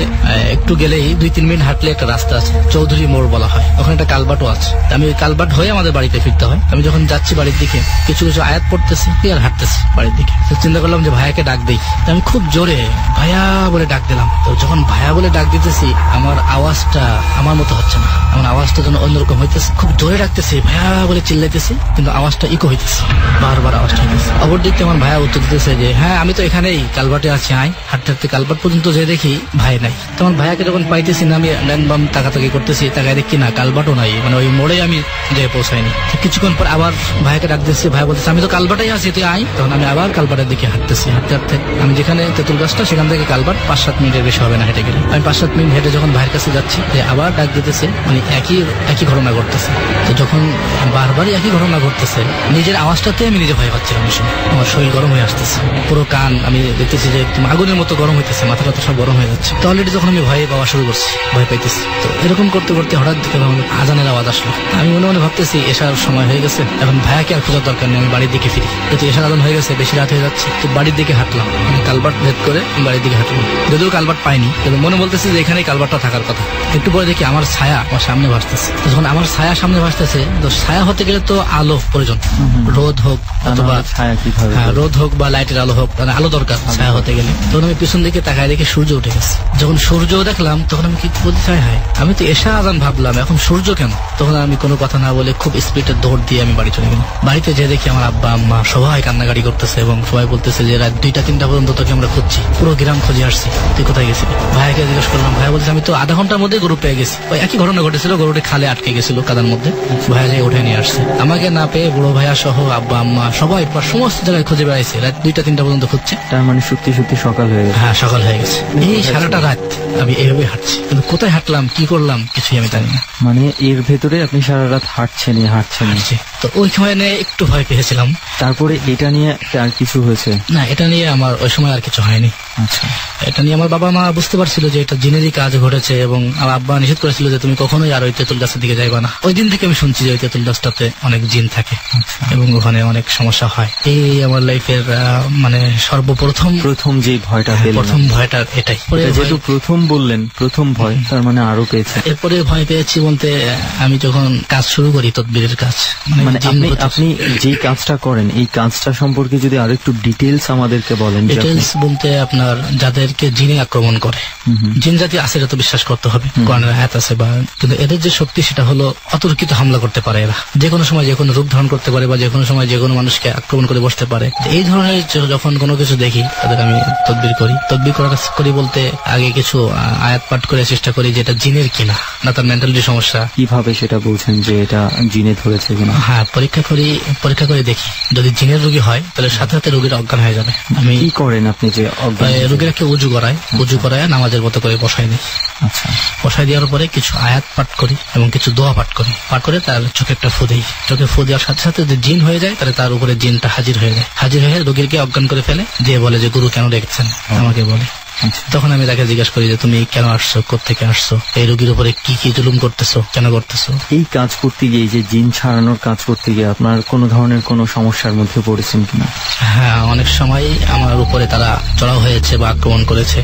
একটু গেলেই 2-3 মিনিট হাঁটলে একটা রাস্তা আছে, চৌধুরী মোড় বলা হয়, ওখানে একটা কালবাটও আছে। আমি ওই কালবাট হয়ে আমাদের বাড়িতে ফিরতে হয়। আমি যখন যাচ্ছি বাড়ির দিকে, কিছু কিছু আয়াত পড়তেছি আর হাঁটতেছি বাড়ির দিকে। চিন্তা করলাম যে ভাইয়াকে ডাক দেই। আমি খুব জোরে ভাইয়া বলে ডাক দিলাম। তো যখন ভাইয়া বলে ডাক দিতেছি, আমার আওয়াজটা আমার মতো হচ্ছে না, আমার আওয়াজটা যেন অন্যরকম হইতেছে। খুব জোরে ডাকতেছি, ভাইয়া বলে চিল্লাইতেছি, কিন্তু আওয়াজটা ইকো হইতেছে, বারবার আওয়াজটা হইতেছে। অপর দিক থেকে আমার ভাইয়া উত্তর দিতেছে যে হ্যাঁ আমি তো এখানেই কালবাটে আছি, আয়। হাঁটতে হাঁটতে কালবাট পর্যন্ত যে দেখি ভাই নাই। তোমার ভাইয়াকে যখন পাইতেছি না, আমি ডান বাম তাকাতাকি করতেছি, তাকায় দেখি না কালবাটও নাই, মানে ওই মোড়ে পরে আমি যেয়ে পৌঁছাইনি। কিছুক্ষণ পর আবার ভাইকে ডাক দিচ্ছি, ভাই বলতেছে আমি তো কালবাটাই আছি, তুই আই। তখন আমি আবার কালবাটের দিকে হাঁটতেছি, হাঁটতে হাঁটতে আমি যেখানে তেঁতুল গাছটা সেখান থেকে কালবাট 5-7 মিনিটের বেশি হবে না হেঁটে গেলে। আমি 5-7 মিনিট হেঁটে যখন ভাইয়ের কাছে যাচ্ছি, আবার ডাক দিতেছে, মানে একই ঘটনা ঘটতেছে। তো যখন বারবারই একই ঘটনা ঘটতেছে, নিজের আওয়াজটাতে আমি নিজে ভয় পাচ্ছিলাম। আমার শরীর গরম হয়ে আসতেছে, পুরো কান আমি দেখতেছি যে আগুনের মতো গরম হইতেছে, মাথাটা তো সব গরম হয়ে যাচ্ছে। তো অলরেডি যখন আমি ভয় পাওয়া শুরু করছি, ভয় পাইতেছি, তো এরকম করতে করতে হঠাৎ দিকে আজানের আওয়াজ আসলো। আমি মনে মনে ভাবতেছি এসার সময় হয়ে গেছে, এখন ভাইয়াকে আর খোঁজার দরকার নেই, আমি বাড়ির দিকে ফিরি। যেহেতু এসার আজান হয়ে গেছে, বেশি রাত হয়ে যাচ্ছে, তো বাড়ির দিকে হাঁটলাম। আমি কালবাট ভেদ করে বাড়ির দিকে হাঁটলাম। যদিও কালবাট পাইনি, কিন্তু মনে বলতেছে যে এখানেই কালবাটটা থাকার কথা। একটু পরে দেখি আমার ছায়া আমার সামনে ভাসতেছে। যখন আমার ছায়া সামনে ভাসতেছে, তো ছায়া হতে গেলে তো আলো প্রয়োজন, রোদ হোক অথবা রোদ হোক বা লাইটের আলো হোক, মানে আলো দরকার ছায়া হতে গেলে। তখন আমি পিছন দিকে তাকায় দেখি সূর্য উঠে গেছে। যখন সূর্য দেখলাম, তখন আমি কি বলতে হায়, আমি তো এসা আজান ভাবলাম, এখন সূর্য কেন? তখন আমি কোনো কথা না বলে খুব স্পিডে দৌড় দিয়ে আমি বাড়ি চলে গেলাম। বাড়িতে যে দেখি আমার আব্বা আম্মা সবাই কান্নাকাটি করতেছে এবং সবাই বলতেছে যে রাত 2টা-3টা পর্যন্ত তোকে আমরা খুঁজছি, পুরো গ্রাম খুঁজে আসছি, তুই কোথায় গেছিলি? ভাইকে জিজ্ঞেস করলাম, ভাই বলছে আমি তো আধা ঘন্টার মধ্যে গরু পেয়ে গেছি। ওই একই ঘটনা ঘটেছিল, গরুটি খালে আটকে গেছিল কাদার মধ্যে, ভাইয়া যে উঠে নিয়ে আসছে। আমাকে না পেয়ে বড় ভাইয়া সহ আব্বা আম্মা সবাই সমস্ত জায়গায় খুঁজে বেড়াইছে, রাত 2টা-3টা পর্যন্ত খুঁজছে। তার মানে সত্যি সত্যি সকাল হয়ে গেছে। হ্যাঁ, সকাল হয়ে গেছে। এই সারাটা রাত আমি এইভাবে হাঁটছি, কিন্তু কোথায় হাঁটলাম, কি করলাম, কিছুই আমি জানি না। মানে এর ভেতরে আপনি সারা রাত হাঁটছেন। তো ওই সময় নিয়ে একটু ভয় পেয়েছিলাম। তারপরে এটা নিয়ে আর কিছু হয়েছে না? এটা নিয়ে আমার ওই সময় আর কিছু হয়নি। আচ্ছা, এটা নিয়ে আমার বাবা মা বুঝতে পারছিল যে এটা জিনেরই কাজ ঘটেছে, এবং আমার আব্বা নিষেধ করেছিল যে তুমি কখনোই আর ওই তেঁতুল গাছের দিকে যাইবা না। ওই দিন থেকে আমি শুনছি যে ওই তেঁতুল গাছটাতে অনেক জিন থাকে এবং ওখানে অনেক সমস্যা হয়। এই আমার লাইফের মানে সর্বপ্রথম যে ভয়টা, প্রথম ভয়টা এটাই। যেহেতু প্রথম বললেন, প্রথম ভয়, তার মানে আরো পেয়েছে। এরপরে ভয় পেয়েছি বলতে আমি যখন কাজ শুরু করি তদবিরের কাজ, মানে আপনি যে কাজটা করেন, এই কাজটা সম্পর্কে যদি আরো একটু ডিটেলস আমাদেরকে বলেন। ডিটেলস বলতে আপনার যাদেরকে জিনে আক্রমণ করে, জিন জাতি আছে এটা তো বিশ্বাস করতে হবে, কোরআনের আয়াত আছে, বা কিন্তু এদের যে শক্তি সেটা হলো অতর্কিত হামলা করতে পারে। এরা যে কোনো সময় যে কোনো রূপ ধারণ করতে পারে, বা যে কোনো সময় যে কোনো মানুষকে আক্রমণ করে বসতে পারে। এই ধরনের যখন কোনো কিছু দেখি তাদের আমি তদবির করি বলতে আগে কিছু আয়াত পাঠ করে চেষ্টা করি যে এটা জিনের কিনা, না তার মেন্টালিটি সমস্যা। কিভাবে সেটা বলছেন যে এটা জিনে ধরেছে কিনা? হ্যাঁ, পরীক্ষা করে দেখি। যদি জিনের রোগী হয় তাহলে সাথে সাথে রোগীর অজ্ঞান হয়ে যাবে। আমি কি করেন আপনি? যে রোগীরাকে উজু করায় নামাজের মতো করে বসাই দিই। আচ্ছা, বসাই দেওয়ার পরে কিছু আয়াত পাঠ করি এবং কিছু দোয়া পাঠ করে তার চোখে একটা ফু দিই। চোখে ফু দেওয়ার সাথে সাথে যদি জিন হয়ে যায় তাহলে তার উপরে জিনটা হাজির হয়ে রোগীকে অজ্ঞান করে ফেলে, দিয়ে বলে যে গুরু কেন রেখেছেন আমাকে বলে। তখন আমি তাকে জিজ্ঞাসা করি যে তুমি কেন আসছো, কোত্থেকে আসছো, এই রোগীর উপরে কি কি জুলুম করতেছো, কেন করতেছো। এই কাজ করতে গিয়ে, যে জিন ছাড়ানোর কাজ করতে গিয়ে আপনার কোনো ধরনের কোনো সমস্যার মধ্যে পড়েছেন কিনা? হ্যাঁ, অনেক সময় আমার উপরে তারা চড়াও হয়েছে বা আক্রমণ করেছে।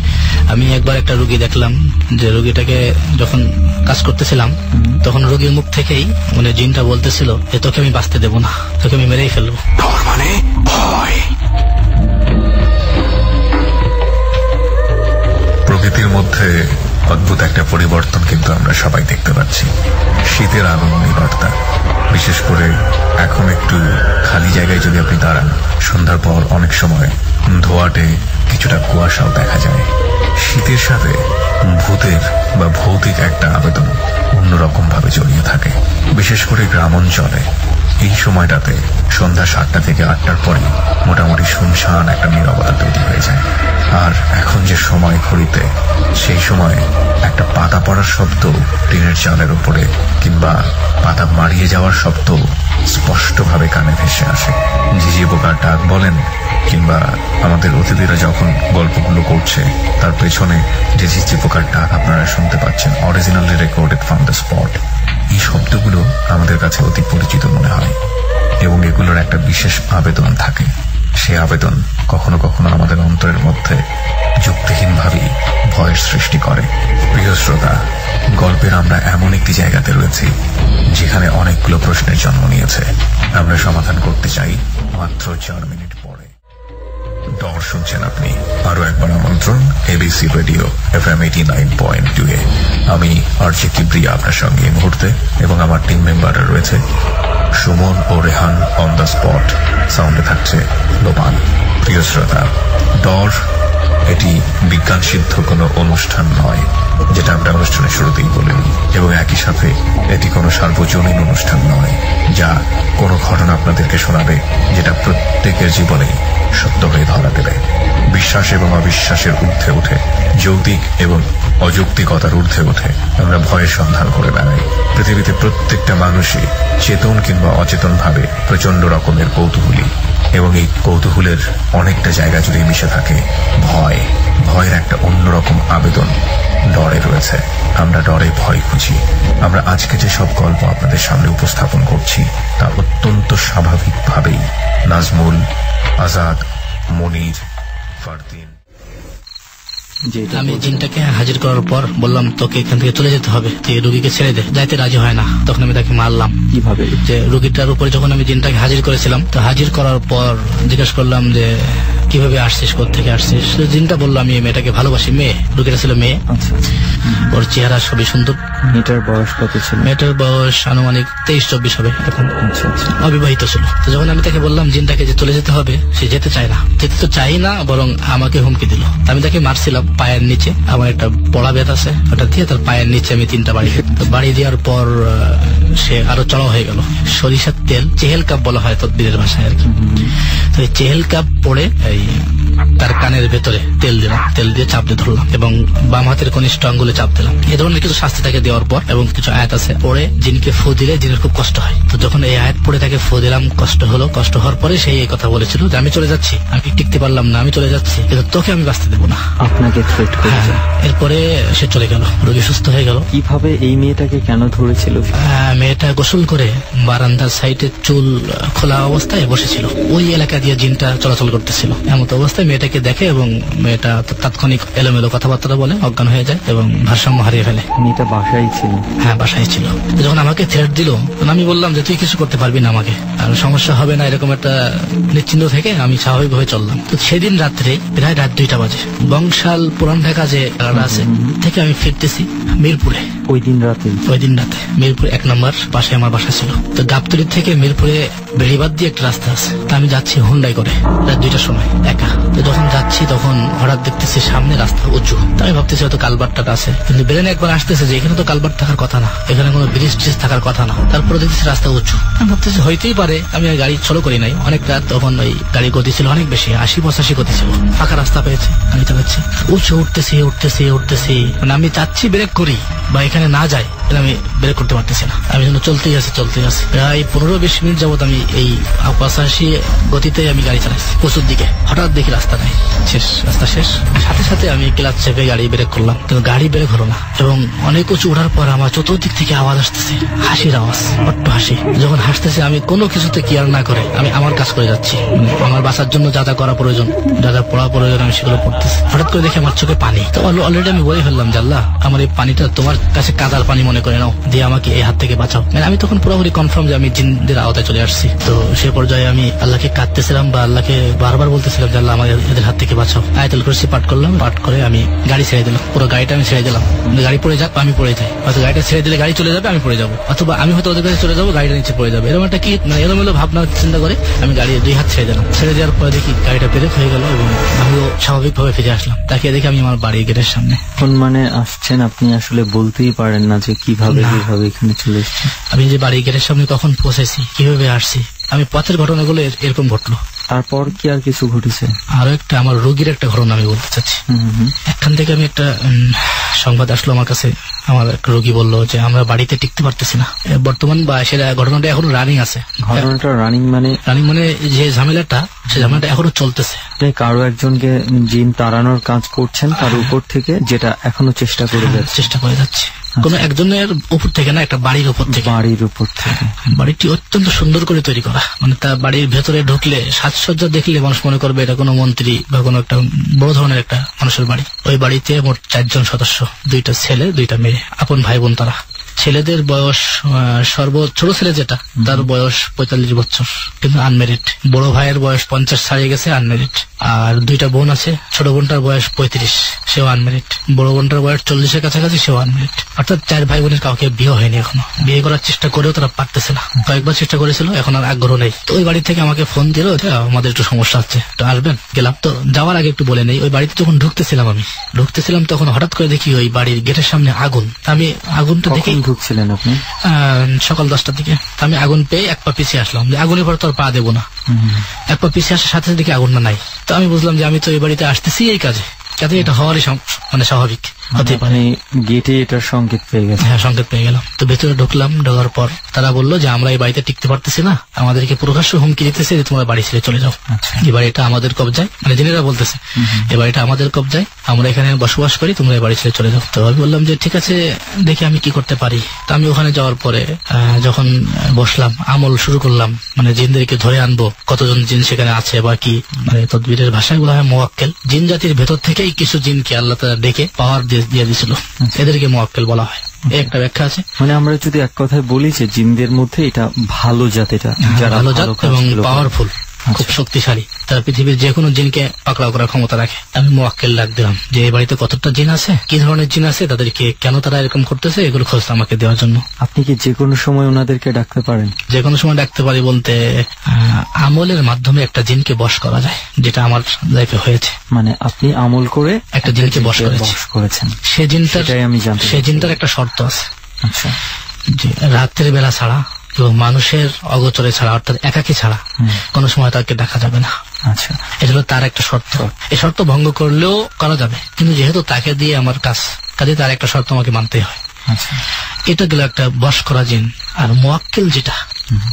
আমি একবার একটা রোগী দেখলাম যে রোগীটাকে যখন কাজ করতেছিলাম তখন রোগীর মুখ থেকেই মানে জিনটা বলতেছিল যে তোকে আমি বাঁচতে দেবো না, তোকে আমি মেরেই ফেলবো। মানে ভয়। প্রকৃতির মধ্যে অদ্ভুত একটা পরিবর্তন কিন্তু আমরা সবাই দেখতে পাচ্ছি। শীতের আগমনী বার্তা, বিশেষ করে এখন একটু খালি জায়গায় যদি আপনি দাঁড়ান, সন্ধ্যার পর অনেক সময় ধোঁয়াটে কিছুটা কুয়াশাও দেখা যায়। শীতের সাথে ভূতের বা ভৌতিক একটা আবেদন অন্যরকম ভাবে জড়িয়ে থাকে, বিশেষ করে গ্রাম অঞ্চলে। এই সময়টাতে সন্ধ্যা 7টা থেকে 8টার পরে মোটামুটি শুনশান একটা নীরবতা তৈরি হয়ে যায়। আর এখন যে সময় ঘড়িতে, সেই সময় একটা পাতা পড়ার শব্দ টিনের চালের উপরে কিংবা পাতা মারিয়ে যাওয়ার শব্দ স্পষ্টভাবে কানে ভেসে আসে। ঝিঝি পোকার ডাক বলেন, কিংবা আমাদের অতিথিরা যখন গল্পগুলো করছে তার পেছনে যে ঝিঝি পোকার ডাক আপনারা শুনতে পাচ্ছেন, originally recorded from the spot. এই শব্দগুলো আমাদের কাছে অতি পরিচিত মনে হয় এবং এগুলোর একটা বিশেষ আবেদন থাকে। সেই আবেদন কখনো কখনো আমাদের অন্তরের মধ্যে যুক্তিহীনভাবেই ভয়ের সৃষ্টি করে। প্রিয় শ্রোতা, গল্পের আমরা এমন একটি জায়গাতে রয়েছি যেখানে অনেকগুলো প্রশ্নের জন্ম নিয়েছে। আমরা সমাধান করতে চাই মাত্র 4 মিনিট পরে। ডর শুনছেন আপনি। আরো একবার আমন্ত্রণ এবিসি রেডিও FM 89.2 এ। আমি আরজে কিবরিয়া আপনার সঙ্গে এই মুহূর্তে, এবং আমার টিম মেম্বাররা রয়েছে সুমন ও রেহান অন দ্য স্পট। সাউন্ডে থাকছে লোপান। প্রিয় শ্রোতা, ডর এটি বিজ্ঞান সিদ্ধ কোনো অনুষ্ঠান নয়, যেটা আমরা অনুষ্ঠানের শুরুতেই বলিনি, এবং একই সাথে এটি কোনো সার্বজনীন অনুষ্ঠান নয় যা কোনো ঘটনা আপনাদেরকে শোনাবে যেটা প্রত্যেকের জীবনে সত্য হয়ে ধরা দেবে। বিশ্বাস এবং অবিশ্বাসের ঊর্ধ্বে উঠে, যৌক্তিক এবং অযৌক্তিকতার ঊর্ধ্বে উঠে আমরা ভয়ের সন্ধান করে বেড়াই। পৃথিবীতে প্রত্যেকটা মানুষই চেতন কিংবা অচেতন ভাবে প্রচন্ড রকমের কৌতূহলী, এবং এই কৌতূহলের অনেকটা জায়গা জুড়ে মিশে থাকে ভয়। ভয়ের একটা অন্যরকম আবেদন ডরে রয়েছে। আমরা ডরে ভয় খুঁজি। আমরা আজকে যে সব গল্প আপনাদের সামনে উপস্থাপন করছি তা অত্যন্ত স্বাভাবিকভাবেই নাজমুল, আজাদ, মনির, ফারদিন। আমি জিনটাকে হাজির করার পর বললাম, তোকে এখান থেকে চলে যেতে হবে, তুই রুগীকে ছেড়ে দে। যাইতে রাজি হয় না। তখন আমি তাকে মারলাম। কিভাবে? যে রুগীটার উপরে যখন আমি জিনটাকে হাজির করেছিলাম, তো হাজির করার পর জিজ্ঞেস করলাম যে কিভাবে আসছিস, কোথেকে আসছিস। জিনটা বললো আমি এই মেয়েটাকে ভালোবাসি। মেয়ে, রুগীটা ছিল মেয়ে। ওর চেহারা সবই সুন্দর। মেয়েটার বয়স কত ছিল? মেয়েটার বয়স আনুমানিক 23-24 হবে এখন। অবিবাহিত ছিল। তো যখন আমি তাকে বললাম জিনটাকে যে চলে যেতে হবে, সে যেতে চায় না। যেতে তো চাই না, বরং আমাকে হুমকি দিল। আমি তাকে মারছিলাম পায়ের নিচে। আমার একটা বড়া বেত আছে, ওটা দিয়ে তার পায়ের নিচে আমি 3টা বাড়ি। বাড়ি দেওয়ার পর সে আরো চড়া হয়ে গেল। সরিষার তেল, চেহেল কাপ বলা হয় তদবিরের ভাষায় আর কি। তো এই চেহেল কাপ পরে এই তার কানের ভেতরে তেল দিলাম। তেল দিয়ে চাপ দিয়ে ধরলাম এবং বাম হাতের কনিষ্ঠ আঙ্গুলে চাপ দিলাম। এই ধরনের কিছু শাস্তি তাকে দেওয়ার পর এবং কিছু আয়াত আছে পরে জিনকে ফু দিলে জিনের খুব কষ্ট হয়। তো যখন এই আয়াত পড়ে তাকে ফু দিলাম, কষ্ট হলো। কষ্ট হওয়ার পরে সেই এই কথা বলেছিল যে আমি চলে যাচ্ছি, আমি টিকতে পারলাম না, আমি চলে যাচ্ছি, কিন্তু তোকে আমি বাঁচতে দেবো না। আপনাকে থ্রেট করেছে? এরপরে সে চলে গেল, রোগী সুস্থ হয়ে গেল। কিভাবে? এই মেয়েটাকে কেন ধরেছিল? মেয়েটা গোসল করে বারান্দার সাইডে চুল খোলা অবস্থায় বসেছিল। ওই এলাকা দিয়ে জিনটা চলাচল করতেছিল। এমত অবস্থায় মেয়েটাকে দেখে এবং মেয়েটা তাৎক্ষণিক এলোমেলো কথাবার্তা বলে অজ্ঞান হয়ে যায় এবং ভারসাম্য হারিয়ে ফেলে। মেয়েটা বাসায় ছিল? হ্যাঁ, বাসায় ছিল। যখন আমাকে থ্রেট দিল, আমি বললাম যে তুই কিছু করতে পারবি না, আমাকে আর সমস্যা হবে না, এরকম একটা নিশ্চিন্ত থেকে আমি স্বাভাবিকভাবে চললাম। তো সেদিন রাত্রে প্রায় রাত 2টা বাজে বংশাল পুরান ঢাকা যে এলাকা আছে থেকে আমি ফিরতেছি মিরপুরে। ওই দিন রাতে মিরপুর 1 নম্বর পাশে আমার বাসা ছিল। তো গাবতলী থেকে মিরপুরে বেড়িবাদ দিয়ে একটা রাস্তা আছে। তা আমি যাচ্ছি হুন্ডাই করে রাত 2টার সময় একা। তো যখন যাচ্ছি তখন হঠাৎ দেখতেছি সামনে রাস্তা উঁচু। তো আমি ভাবতেছি হয়তো কালবারটা আছে, কিন্তু ব্রেনে একবার আসতেছে যে এখানে তো কালবার থাকার কথা না, এখানে কোনো ব্রিজ ট্রিজ থাকার কথা না। তারপরে দেখতেছি রাস্তা উঁচু। আমি ভাবতেছি হইতেই পারে। আমি গাড়ি ছলো করি নাই অনেক রাত, তখন ওই গাড়ি গতি ছিল অনেক বেশি, 80-85 গতি ছিল। ফাঁকা রাস্তা পেয়েছে, আমি চালাচ্ছি। উঁচু উঠতেছি। মানে আমি চাচ্ছি ব্রেক করি বা এখানে না যাই, আমি ব্রেক করতে পারতেছি না। আমি যেন চলতেই আছি। প্রায় 15-20 মিনিট যাবত আমি এই 85 গতিতে আমি গাড়ি চালাইছি প্রচুর দিকে। হঠাৎ দেখি রাস্তা নাই, রাস্তা শেষ। সাথে সাথে আমি ক্লাচ চেপে গাড়ি ব্রেক করলাম, কিন্তু গাড়ি ব্রেক হলো না। এবং অনেক উঁচু ওঠার পর আমার চতুর্দিক থেকে আওয়াজ আসতেছে, হাসির আওয়াজ, বড্ড হাসি। যখন হাসতেছে আমি কোনো কিছুতে কেয়ার না করে আমি আমার কাজ করে যাচ্ছি। আমার বাঁচার জন্য যা যা করা প্রয়োজন, যা যা পড়া প্রয়োজন, আমি সেগুলো পড়তেছি। হঠাৎ করে দেখি আমার চোখে পানি। তো অলরেডি আমি বলে ফেললাম যে আল্লাহ, আমার এই পানিটা তোমার কাছে কাদার পানি মনে করে নাও, দিয়ে আমাকে এই হাত থেকে বাঁচাও। মানে আমি তখন পুরোপুরি কনফার্ম যে আমি জিনদের আওতায় চলে আসছি। তো সে পর্যায়ে আমি আল্লাহকে কাঁদতেছিলাম বা আল্লাহকে বারবার বলতেছিলাম যে আল্লাহ আমাকে এদের হাত থেকে বাঁচাও। আয়াতুল কুরসি পাঠ করলাম। পাঠ করে আমি গাড়ি ছেড়ে দিলাম। পুরো গাড়িটা আমি ছেড়ে দিলাম। গাড়ি পড়ে যাক, আমি পড়ে যাই। হয়তো গাড়িটা ছেড়ে দিলে গাড়ি চলে যাবে, আমি পড়ে যাবো, অথবা আমি হয়তো ওদের কাছে চলে যাবো, গাড়িটা নিচে পড়ে যাবে। এরকম একটা কি মানে এলোমেলো ভাবনা চিন্তা করে আমি গাড়ি 2 হাত ছেড়ে দিলাম। ছেড়ে দেওয়ার পরে দেখি গাড়িটা ব্রেক হয়ে গেল এবং আমিও স্বাভাবিকভাবে ফিরে আসলাম। তাকে দেখে আমি আমার বাড়ি গেটের সামনে। কোন মানে আসছেন আপনি আসলে বলতেই পারেন না যে কিভাবে এখানে চলে এসেছেন? আমি যে বাড়ি গেটের সামনে কখন পৌঁছেছি, কিভাবে আসছি, আমি পথের ঘটনাগুলো এরকম ঘটলো। তারপর কি আর কিছু ঘটেছে? আরো একটা আমার রোগীর একটা ঘটনা আমি বলতে চাচ্ছি। এখান থেকে আমি একটা সংবাদ আসলো আমার কাছে। আমার এক রোগী বললো যে আমরা বাড়িতে টিকতে পারতেছি না বর্তমান, বা সেটা ঘটনাটা এখনো রানিং আছে। ঘটনাটা রানিং মানে যে ঝামেলাটা, সে ঝামেলাটা এখনো চলতেছে। কারো একজনকে জিন তাড়ানোর কাজ করছেন তার উপর থেকে, যেটা এখনো চেষ্টা করে যাচ্ছে। কোন একজনের উপর থেকে না, একটা বাড়ির উপর থেকে। বাড়িটি অত্যন্ত সুন্দর করে তৈরি করা। মানে তার বাড়ির ভেতরে ঢুকলে সাজসজ্জা দেখলে মানুষ মনে করবে এটা কোনো মন্ত্রী বা কোনো একটা বড় ধরনের একটা মানুষের বাড়ি। ওই বাড়িতে মোট 4 জন সদস্য, 2টা ছেলে 2টা মেয়ে, আপন ভাই বোন তারা। ছেলেদের বয়স ছোট ছেলে যেটা তার বয়স 45 বছর, কিন্তু আনমেরিড। বড় ভাইয়ের বয়স 50 ছাড়িয়ে গেছে, আনমেরিড। আর 2টা বোন আছে, ছোট বোনটার বয়স 35, সেও আনমেরিড। বড় বোনটার বয়স 40-এর কাছাকাছি, সেও আনমেরিড। অর্থাৎ 4 ভাই বোনের কাউকে বিয়ে হয়নি এখনো। বিয়ে করার চেষ্টা করেও তারা পারতেছে না। কয়েকবার চেষ্টা করেছিল, এখন আর আগ্রহ নেই। তো ওই বাড়ি থেকে আমাকে ফোন দিল, আমাদের একটু সমস্যা হচ্ছে, একটু আসবেন। গেলাম। তো যাওয়ার আগে একটু বলে নেই, ওই বাড়িতে যখন ঢুকতেছিলাম তখন হঠাৎ করে দেখি ওই বাড়ির গেটের সামনে আগুন। আমি আগুনটা দেখে ঢুকছিলেন আপনি? সকাল 10টার দিকে। আমি আগুন পেয়ে এক পা পিছিয়ে আসলাম, যে আগুনের পর তো আর পা দেবো না। এক পা পিছিয়ে আসার সাথে দেখি আগুনটা নাই। তো আমি বুঝলাম যে আমি তো এই বাড়িতে আসতেছি এই কাজে, এটা হওয়ারই স্বাভাবিক হতে পারে। গেটে এটার সংকেত পেয়ে গেছে? হ্যাঁ, সংকেত পেয়ে গেলাম। তো ভেতরে ঢুকলাম। ঢোকার পর তারা বললো যে আমরা এই বাড়িতে টিকতে পারতেছি না, আমাদেরকে প্রকাশ্য হুমকি দিতেছে যে তোমরা বাড়ি ছেড়ে চলে যাও। এই বাড়িটা আমাদের কবজায়, মানে জেনেরা বলতেছে এই বাড়িটা আমাদের কবজায়, আমরা এখানে বসবাস করি, তোমরা এই বাড়ি ছেড়ে চলে যাও। তো আমি বললাম যে ঠিক আছে, দেখি আমি কি করতে পারি। তো আমি ওখানে যাওয়ার পরে যখন বসলাম, আমল শুরু করলাম, মানে জিনদেরকে ধরে আনবো, কতজন জিন সেখানে আছে বা কি, মানে তদবিরের ভাষায় বলা হয় মুওয়াক্কেল। জিন জাতির ভেতর থেকেই কিছু জিনকে আল্লাহ তাআলা ডেকে পাওয়ার দিয়ে দিয়েছিল, এদেরকে মুওয়াক্কেল বলা হয়। একটা ব্যাখ্যা আছে। মানে আমরা যদি এক কথায় বলি যে জিনদের মধ্যে এটা ভালো জাত, এটা যারা ভালো জাত এবং পাওয়ারফুল, খুব শক্তিশালী। তারা পৃথিবীর যে কোনো জিনকে পাকড়াও করার ক্ষমতা রাখে। আমি মুওয়াক্কেল ডাক দিলাম যে এই বাড়িতে কতটা জিন আছে, কি ধরনের জিন আছে, তাদেরকে কেন তারা এরকম করতেছে, এগুলো খোঁজ আমাকে দেওয়ার জন্য। আপনি কি যে কোনো সময় ওনাদেরকে ডাকতে পারেন? যে কোনো সময় ডাকতে পারি বলতে আমলের মাধ্যমে একটা জিনকে বশ করা যায়, যেটা আমার লাইফে হয়েছে। মানে আপনি আমল করে একটা জিনকে বশ করেছেন? সে জিনটার আমি জানতে, সে জিনটার একটা শর্ত আছে। আচ্ছা। যে রাতের বেলা ছাড়া এবং মানুষের অগোচরে ছাড়া, অর্থাৎ একাকী ছাড়া কোন সময় তাকে ডাকা যাবে না। আচ্ছা, এটা হলো তার একটা শর্ত। এই শর্ত ভঙ্গ করলেও করা যাবে, কিন্তু যেহেতু তাকে দিয়ে আমার কাজে তার একটা শর্ত আমাকে মানতেই হয়। আচ্ছা, এটা গেল একটা বশ করা জিন। আর মুওয়াক্কেল যেটা,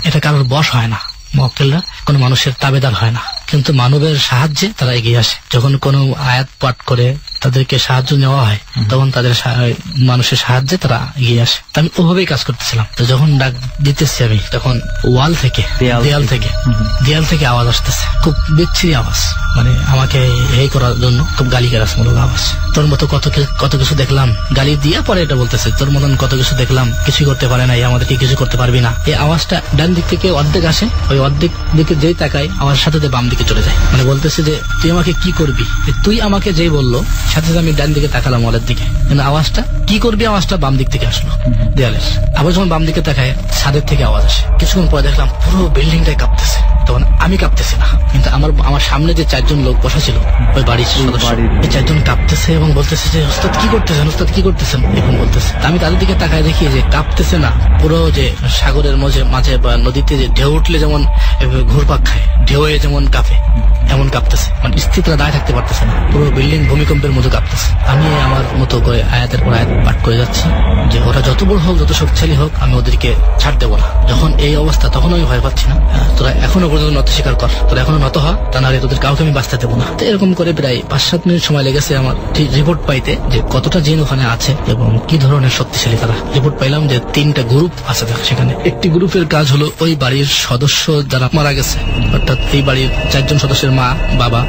এটা কারোর বশ হয় না। মুওয়াক্কেলরা কোনো মানুষের তাবেদার হয় না, কিন্তু মানবের সাহায্যে তারা এগিয়ে আসে। যখন কোনো আয়াত পাঠ করে তাদেরকে সাহায্য নেওয়া হয়, তখন তাদের মানুষের সাহায্যে তারা এগিয়ে আসে। আমি ওভাবেই কাজ করতেছিলাম। তো যখন ডাক দিতেছি আমি, তখন দেয়াল থেকে আওয়াজ আসতেছে, খুব বিচ্ছিরি আওয়াজ, মানে আমাকে এই করার জন্য খুব গালিগালাজমূলক আওয়াজ। তোর মতো কত কিছু দেখলাম, গালি দিয়ে পরে এটা বলতেছে, তোর মতন কত কিছু দেখলাম, কিছু করতে পারে নাই, আমাদেরকে কিছু করতে পারবি না। এই আওয়াজটা ডান দিক থেকে অর্ধেক আসে, ওই অর্ধেক দিকে যেই তাকায় আওয়াজের সাথে বাম দিকে চলে যায়। মানে বলতেছে যে তুই আমাকে কি করবি। তুই আমাকে যেই বললো, সাথে সাথে আমি ডান দিকে তাকালাম ওয়ালের দিকে, কিন্তু আওয়াজটা কি করবি, আওয়াজটা বাম দিক থেকে আসলো দেয়ালের। আবার যখন বাম দিকে তাকায়, ছাদের থেকে আওয়াজ আসে। কিছুক্ষণ পরে দেখলাম পুরো বিল্ডিংটাই কাঁপতেছে। তখন আমি কাঁপতেছি না, কিন্তু আমার সামনে যে 4জন লোক বসা ছিল, ওই বাড়ির সদস্য, এই 4জন কাঁপতেছে এবং বলতেছে যে ওস্তাদ কি করতেছেন, ওস্তাদ কি করতেছেন, এরকম বলতেছে। আমি তাদের দিকে তাকায় দেখি যে কাঁপতেছে না, পুরো যে সাগরের মাঝে বা নদীতে যে ঢেউ উঠলে যেমন ঘুরপাক খায়, ঢেউয়ে যেমন কাঁপে, এমন কাঁপতেছে। মানে স্থিরতা দাঁড়িয়ে থাকতে পারতেছে না, পুরো বিল্ডিং ভূমিকম্পের মতো কাঁপতেছে। আমি আমার মতো করে আয়াতের পর আয়াত পাঠ করে যাচ্ছি যে ওরা যত বড় হোক, যত শক্তিশালী হোক, আমি ওদেরকে ছাড় দেবো না। যখন এই অবস্থা, তখন আমি ভয় পাচ্ছি না। তোরা এখনো পর্যন্ত নত স্বীকার কর, তোরা এখনো নত হ, তা নাহলে তোদের কাউকে আমি বাঁচতে দেবো না। তো এরকম করে প্রায় 5-7 মিনিট সময় লেগেছে আমার রিপোর্ট পাইতে, যে কতটা জিন ওখানে আছে এবং কি ধরনের শক্তিশালী তারা। রিপোর্ট পাইলাম যে 3টা গ্রুপ আছে সেখানে। একটি গ্রুপের কাজ হলো ওই বাড়ির সদস্য যারা মারা গেছে, অর্থাৎ এই বাড়ির 4জন সদস্যের মা, বাবা,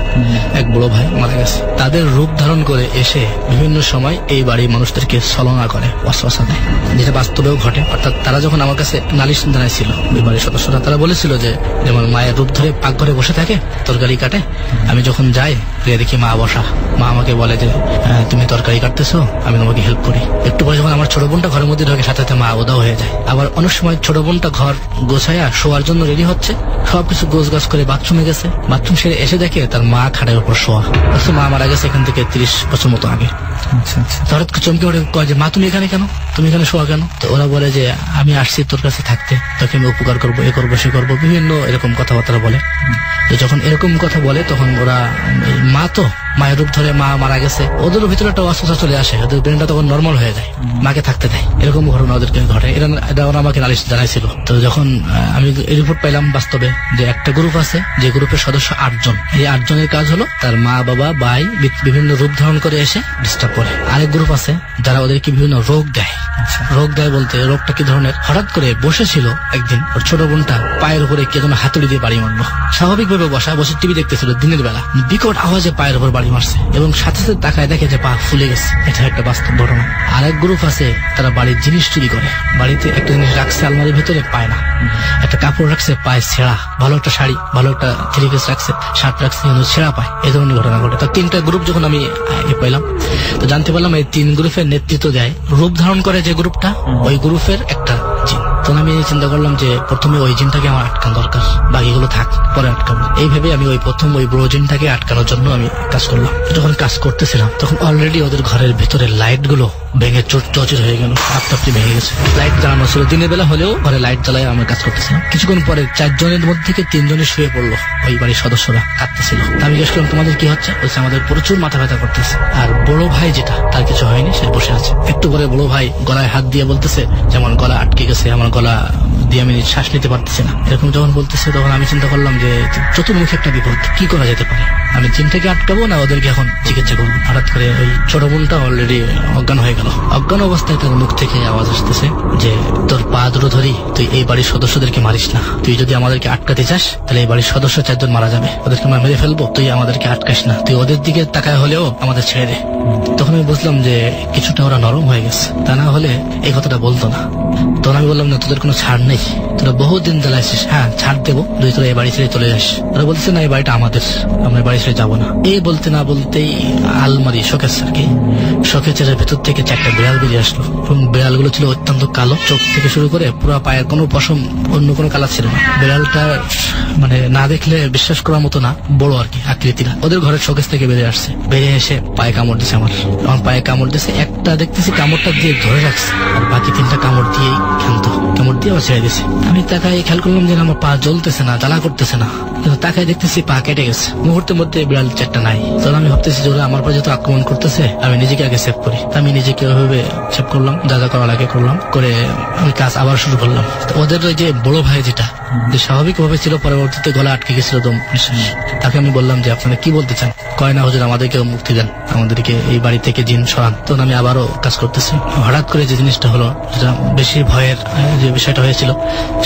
এক বড় ভাই মারা গেছে, তাদের রূপ ধারণ করে এসে বিভিন্ন সময় এই বাড়ির মানুষদেরকে ছলনা করে, ওয়াসওয়াসা দেয়, যেটা বাস্তবেও ঘটে। অর্থাৎ তারা যখন আমার কাছে নালিশ জানাইছিল, ওই বাড়ির সদস্যরা, তারা বলেছিল যে যেমন মায়ের রূপ ধরে পাকঘরে বসে থাকে, তরকারি কাটে, আমি যখন যাই দেখি মা বসা, মা আমাকে বলে যে তুমি তরকারি কাটতেছো, আমি তোমাকে হেল্প করি। একটু পরে যখন আমার ছোট বোনটা ঘরের মধ্যে ঢোকে, সাথে সাথে মা ওদাও হয়ে যায়। আবার অনেক সময় ছোট বোনটা ঘর গোছাইয়া শোয়ার জন্য রেডি হচ্ছে, সবকিছু গোছগাছ করে বাথরুমে গেছে, বাথরুম সেরে এসে দেখে তার মা খাটের উপর শোয়া। মা মারা গেছে এখান থেকে 30 বছর মতো আগে। হঠাৎ চমকে ওঠে, কয় যে মা তুমি এখানে কেন, তুমি এখানে শোয়া কেন? তো ওরা বলে যে আমি আসছি তোর কাছে থাকতে, তোকে আমি উপকার করবো, এ করবো সে করবো, বিভিন্ন এরকম কথাবার্তা বলে। তো যখন এরকম কথা বলে, তখন ওরা মা তো মায়ের রূপ ধরে, মা মারা গেছে, ওদের ভিতরে একটা অস্বস্থ চলে আসে, ওদের ব্রেনটা তখন নর্মাল হয়ে যায়, মাকে থাকতে দেয়। এরকম ঘটনা ওদেরকে ঘটে, এটা ওরা আমাকে নালিশ জানাইছিল। তো যখন আমি রিপোর্ট পাইলাম বাস্তবে যে একটা গ্রুপ আছে, যে গ্রুপের সদস্য 8 জন। এই 8 জনের কাজ হলো তার মা, বাবা, ভাই বিভিন্ন রূপ ধারণ করে এসে ডিস্টার্ব করে। আরেক গ্রুপ আছে যারা ওদেরকে বিভিন্ন রোগ দেয়। রোগ দেয় বলতে রোগটা কি ধরনের, হঠাৎ করে বসেছিল একদিন, ওর ছোট বোনটা পায়ের উপরে কে যেন হাতুড়ি দিয়ে বাড়ি মারলো। স্বাভাবিকভাবে বসে টিভি দেখতেছিল দিনের বেলা, বিকট আওয়াজে পায়ের উপর বাড়ি বাড়ি মারছে এবং সাথে সাথে তাকায় দেখে যে পা ফুলে গেছে। এটা একটা বাস্তব ঘটনা। আর এক গ্রুপ আছে তারা বাড়ির জিনিস চুরি করে, বাড়িতে একটা জিনিস রাখছে আলমারির ভেতরে পায় না, একটা কাপড় রাখছে পায় ছেঁড়া, ভালো একটা শাড়ি ভালো একটা থ্রি পিস রাখছে শার্ট রাখছে ছেঁড়া পায়, এই ধরনের ঘটনা ঘটে। তো 3টা গ্রুপ যখন আমি পাইলাম তো জানতে পারলাম এই 3 গ্রুপের নেতৃত্ব দেয়, রূপ ধারণ করে যে গ্রুপটা ওই গ্রুপের একটা জিন। তখন আমি চিন্তা করলাম যে প্রথমে ওই জিনটাকে আমার আটকানো দরকার, বাকিগুলো থাক পরে আটকাবো। এইভাবে আমি প্রথম ওই ব্রো জিনটাকে আটকানোর জন্য আমি কাজ করলাম। যখন কাজ করতেছিলাম তখন অলরেডি ওদের ঘরের ভেতরে লাইট গুলো ভেঙে চৌচির হয়ে গেল, আপটাপটি ভেঙে গেছে। লাইট জ্বালানো ছিল, দিনের বেলা হলেও ঘরে লাইট জ্বালায় আমি কাজ করতেছিলাম। কিছুক্ষণ পরে 4 জনের মধ্যে থেকে 3 জনে শুয়ে পড়লো, ওই বাড়ির সদস্যরা কাঁদতেছিল। আমি জিজ্ঞেস করলাম তোমাদের কি হচ্ছে? বলছে আমাদের প্রচুর মাথা ব্যথা করতেছে। আর বড় ভাই যেটা তার কিছু হয়নি, সে বসে আছে। একটু পরে বড় ভাই গলায় হাত দিয়ে বলতেছে যে আমার গলা আটকে গেছে, আমার গলা দিয়ে আমি শ্বাস নিতে পারতেছি না। এরকম যখন বলতেছে তখন আমি চিন্তা করলাম যে চতুর্মুখী একটা বিপদ, কি করা যেতে পারে? আমি জিনটাকে আটকাবো না ওদেরকে এখন চিকিৎসা করবো? হঠাৎ করে ওই ছোট বোনটা অলরেডি অজ্ঞান হয়ে গেল। অজ্ঞান অবস্থায় তার মুখ থেকে আওয়াজ আসতেছে যে তোর পা দুটো ধরি, তুই এই বাড়ির সদস্যদেরকে মারিস না, তুই যদি আমাদেরকে আটকাতে চাস তাহলে এই বাড়ির সদস্য 4 জন মারা যাবে, ওদেরকে আমরা মেরে ফেলবো, তুই আমাদেরকে আটকাস না, তুই ওদের দিকে তাকায় হলেও আমাদের ছেড়ে দে। তখন আমি বুঝলাম যে কিছুটা ওরা নরম হয়ে গেছে, তা না হলে এই কথাটা বলতো না। তখন আমি বললাম না তোদের কোনো ছাড় নেই, তোরা বহুদিন জ্বালাইছিস, হ্যাঁ ছাড় দেবো, তুই তোরা এই বাড়ি ছেড়ে চলে যাস। ওরা বলছে না এই বাড়িটা আমাদের, আমরা বাড়ি ছেড়ে যাবো না। এই বলতে না বলতেই আলমারি শোকেস আর কি, শোকেসের ভেতর থেকে 4টা বিড়াল বেরিয়ে আসলো এবং বিড়ালগুলো ছিল অত্যন্ত কালো, চোখ থেকে শুরু করে পুরো পায়ের কোনো পশম অন্য কোনো কালার ছিল না। বিড়ালটা মানে না দেখলে বিশ্বাস করার মতো না, বড় আর কি আকৃতিটা। ওদের ঘরের শোকেস থেকে বেরিয়ে আসছে, বেরিয়ে এসে পায়ে কামড় দিছে আমার পায়ে কামড় দিছে। একটা দেখতেছি কামড়টা দিয়ে ধরে রাখছে আর বাকি 3টা কামড় দিয়েই ক্ষান্ত, কামড় দিয়ে আবার ছেড়ে দিছে। আমি তাকায় খেয়াল করলাম যে আমার পা জ্বলতেছে না, জ্বালা করতেছে না, কিন্তু তাকায় দেখতেছি পা কেটে গেছে। মুহূর্তের মধ্যে বিড়াল 4টা নাই। তখন আমি ভাবতেছি যে ওরা আমার পর যেহেতু আক্রমণ করতেছে আমি নিজেকে আগে সেভ করি। আমি নিজেকে ওইভাবে সেভ করলাম, যা যা করার আগে করলাম, করে আমি কাজ আবার শুরু করলাম। ওদের ওই যে বড় ভাই যেটা যে স্বাভাবিকভাবে ছিল, পরবর্তীতে গলা আটকে গেছিল দম নিঃশ্বাস, তাকে আমি বললাম যে আপনারা কি বলতে চান? কয় না হুজুর আমাদেরকে মুক্তি দেন, আমাদেরকে এই বাড়ি থেকে জিন সরান। তখন আমি আবারও কাজ করতেছি। হঠাৎ করে যে জিনিসটা হলো, যেটা বেশি ভয়ের যে বিষয়টা হয়েছিল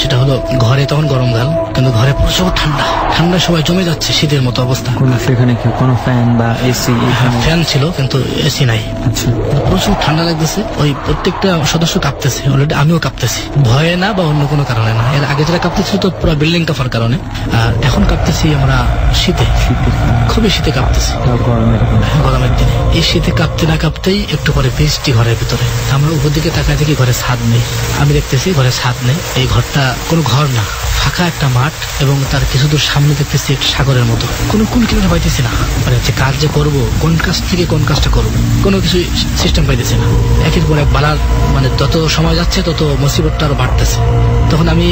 সেটা হলো ঘরে তখন গরমকাল কিন্তু ঘরে প্রচুর ঠান্ডা, ঠান্ডা সবাই জমে যাচ্ছে, শীতের মতো অবস্থা। সেখানে কোনো ফ্যান বা এসি? ফ্যান ছিল কিন্তু এসি নাই। প্রচুর ঠান্ডা লাগতেছে, ওই প্রত্যেকটা সদস্য কাঁপতেছে, অলরেডি আমিও কাঁপতেছি, ভয়ে না বা অন্য কোনো কারণে না। এর আগে যেটা কাঁপতেছিল তো পুরো বিল্ডিং কাঁপার কারণে, আর এখন কাঁপতেছি আমরা শীতে, খুবই শীতে কাঁপতেছি গরমের দিনে। এই শীতে কাঁপতে না কাঁপতেই একটু পরে বৃষ্টি ঘরের ভিতরে। আমরা উপর দিকে তাকায় দেখি ঘরে ছাদ নেই। আমি দেখতেছি ঘরে ছাদ নেই, এই ঘরটা কোনো ঘর না, ফাঁকা একটা মাঠ এবং তার কিছু দূর সামনে দেখতেছি একটা সাগরের মতো। কোনো কোন কিলোমিটার পাইতেছি না, মানে যে কাজ যে করবো কোন কাজ থেকে কোন কাজটা করবো কোনো কিছু সিস্টেম পাইতেছি না। একের পর এক বালার মানে যত সময় যাচ্ছে তত মুসিবতটা আরো বাড়তেছে। তখন আমি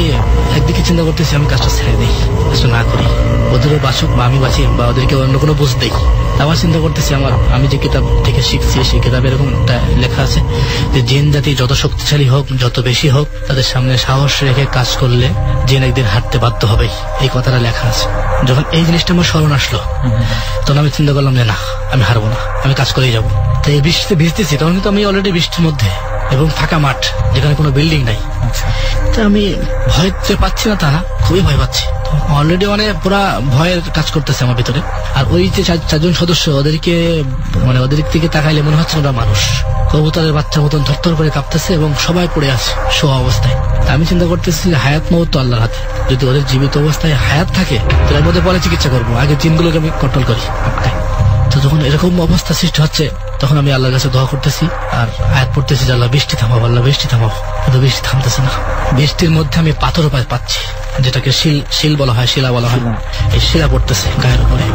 একদিকে চিন্তা করতেছি আমি কাজটা ছেড়ে দিই, কাজটা না করি, ওদেরও বাঁচুক বা আমি বাঁচি বা ওদেরকে অন্য কোনো বুঝ দেই। আবার চিন্তা করতেছি আমি যে কিতাব থেকে শিখছি সেই কিতাবে এরকম একটা লেখা আছে যে জিন জাতি যত শক্তিশালী হোক, যত বেশি হোক, তাদের সামনে সাহস রেখে কাজ করলে জিন একদিন হারতে বাধ্য হবে, এই কথাটা লেখা আছে। যখন এই জিনিসটা আমার স্মরণ আসলো তখন আমি চিন্তা করলাম যে না আমি হারবো না, আমি কাজ করেই যাবো। তো এই বৃষ্টিতে ভিজতেছি, তখন কিন্তু আমি অলরেডি বৃষ্টির মধ্যে এবং ফাঁকা মাঠ যেখানে কোনো বিল্ডিং নাই। তো আমি ভয় যে পাচ্ছি না তা না, খুবই ভয় পাচ্ছি, অলরেডি মানে পুরা ভয়ের কাজ করতেছে আমার ভিতরে। আর ওই যে 4 জন সদস্য ওদেরকে মানে ওদের থেকে তাকাইলে মনে হচ্ছে ওরা মানুষ, কবুতরের বাচ্চার মতন থরথর করে কাঁপতেছে এবং সবাই পড়ে আছে শোয়া অবস্থায়। আমি চিন্তা করতেছি হায়াত মৌত তো আল্লাহর হাতে, যদি ওদের জীবিত অবস্থায় হায়াত থাকে তাহলে এর মধ্যে পরে চিকিৎসা করবো, আগে জিনগুলোকে আমি কন্ট্রোল করি আটকাই। তো যখন এরকম অবস্থা সৃষ্টি হচ্ছে তখন আমি আল্লাহর কাছে দোয়া করতেছি আর আয়াত পড়তেছি যে আল্লাহ বৃষ্টি থামাও, আল্লাহ বৃষ্টি থামাও, কিন্তু বৃষ্টি থামতেছে না। বৃষ্টির মধ্যে আমি পাথর পাচ্ছি, যেটাকে শিল বলা হয়, শিলা বলা হয়, এই শিলা পড়তেছে গায়ের উপরে।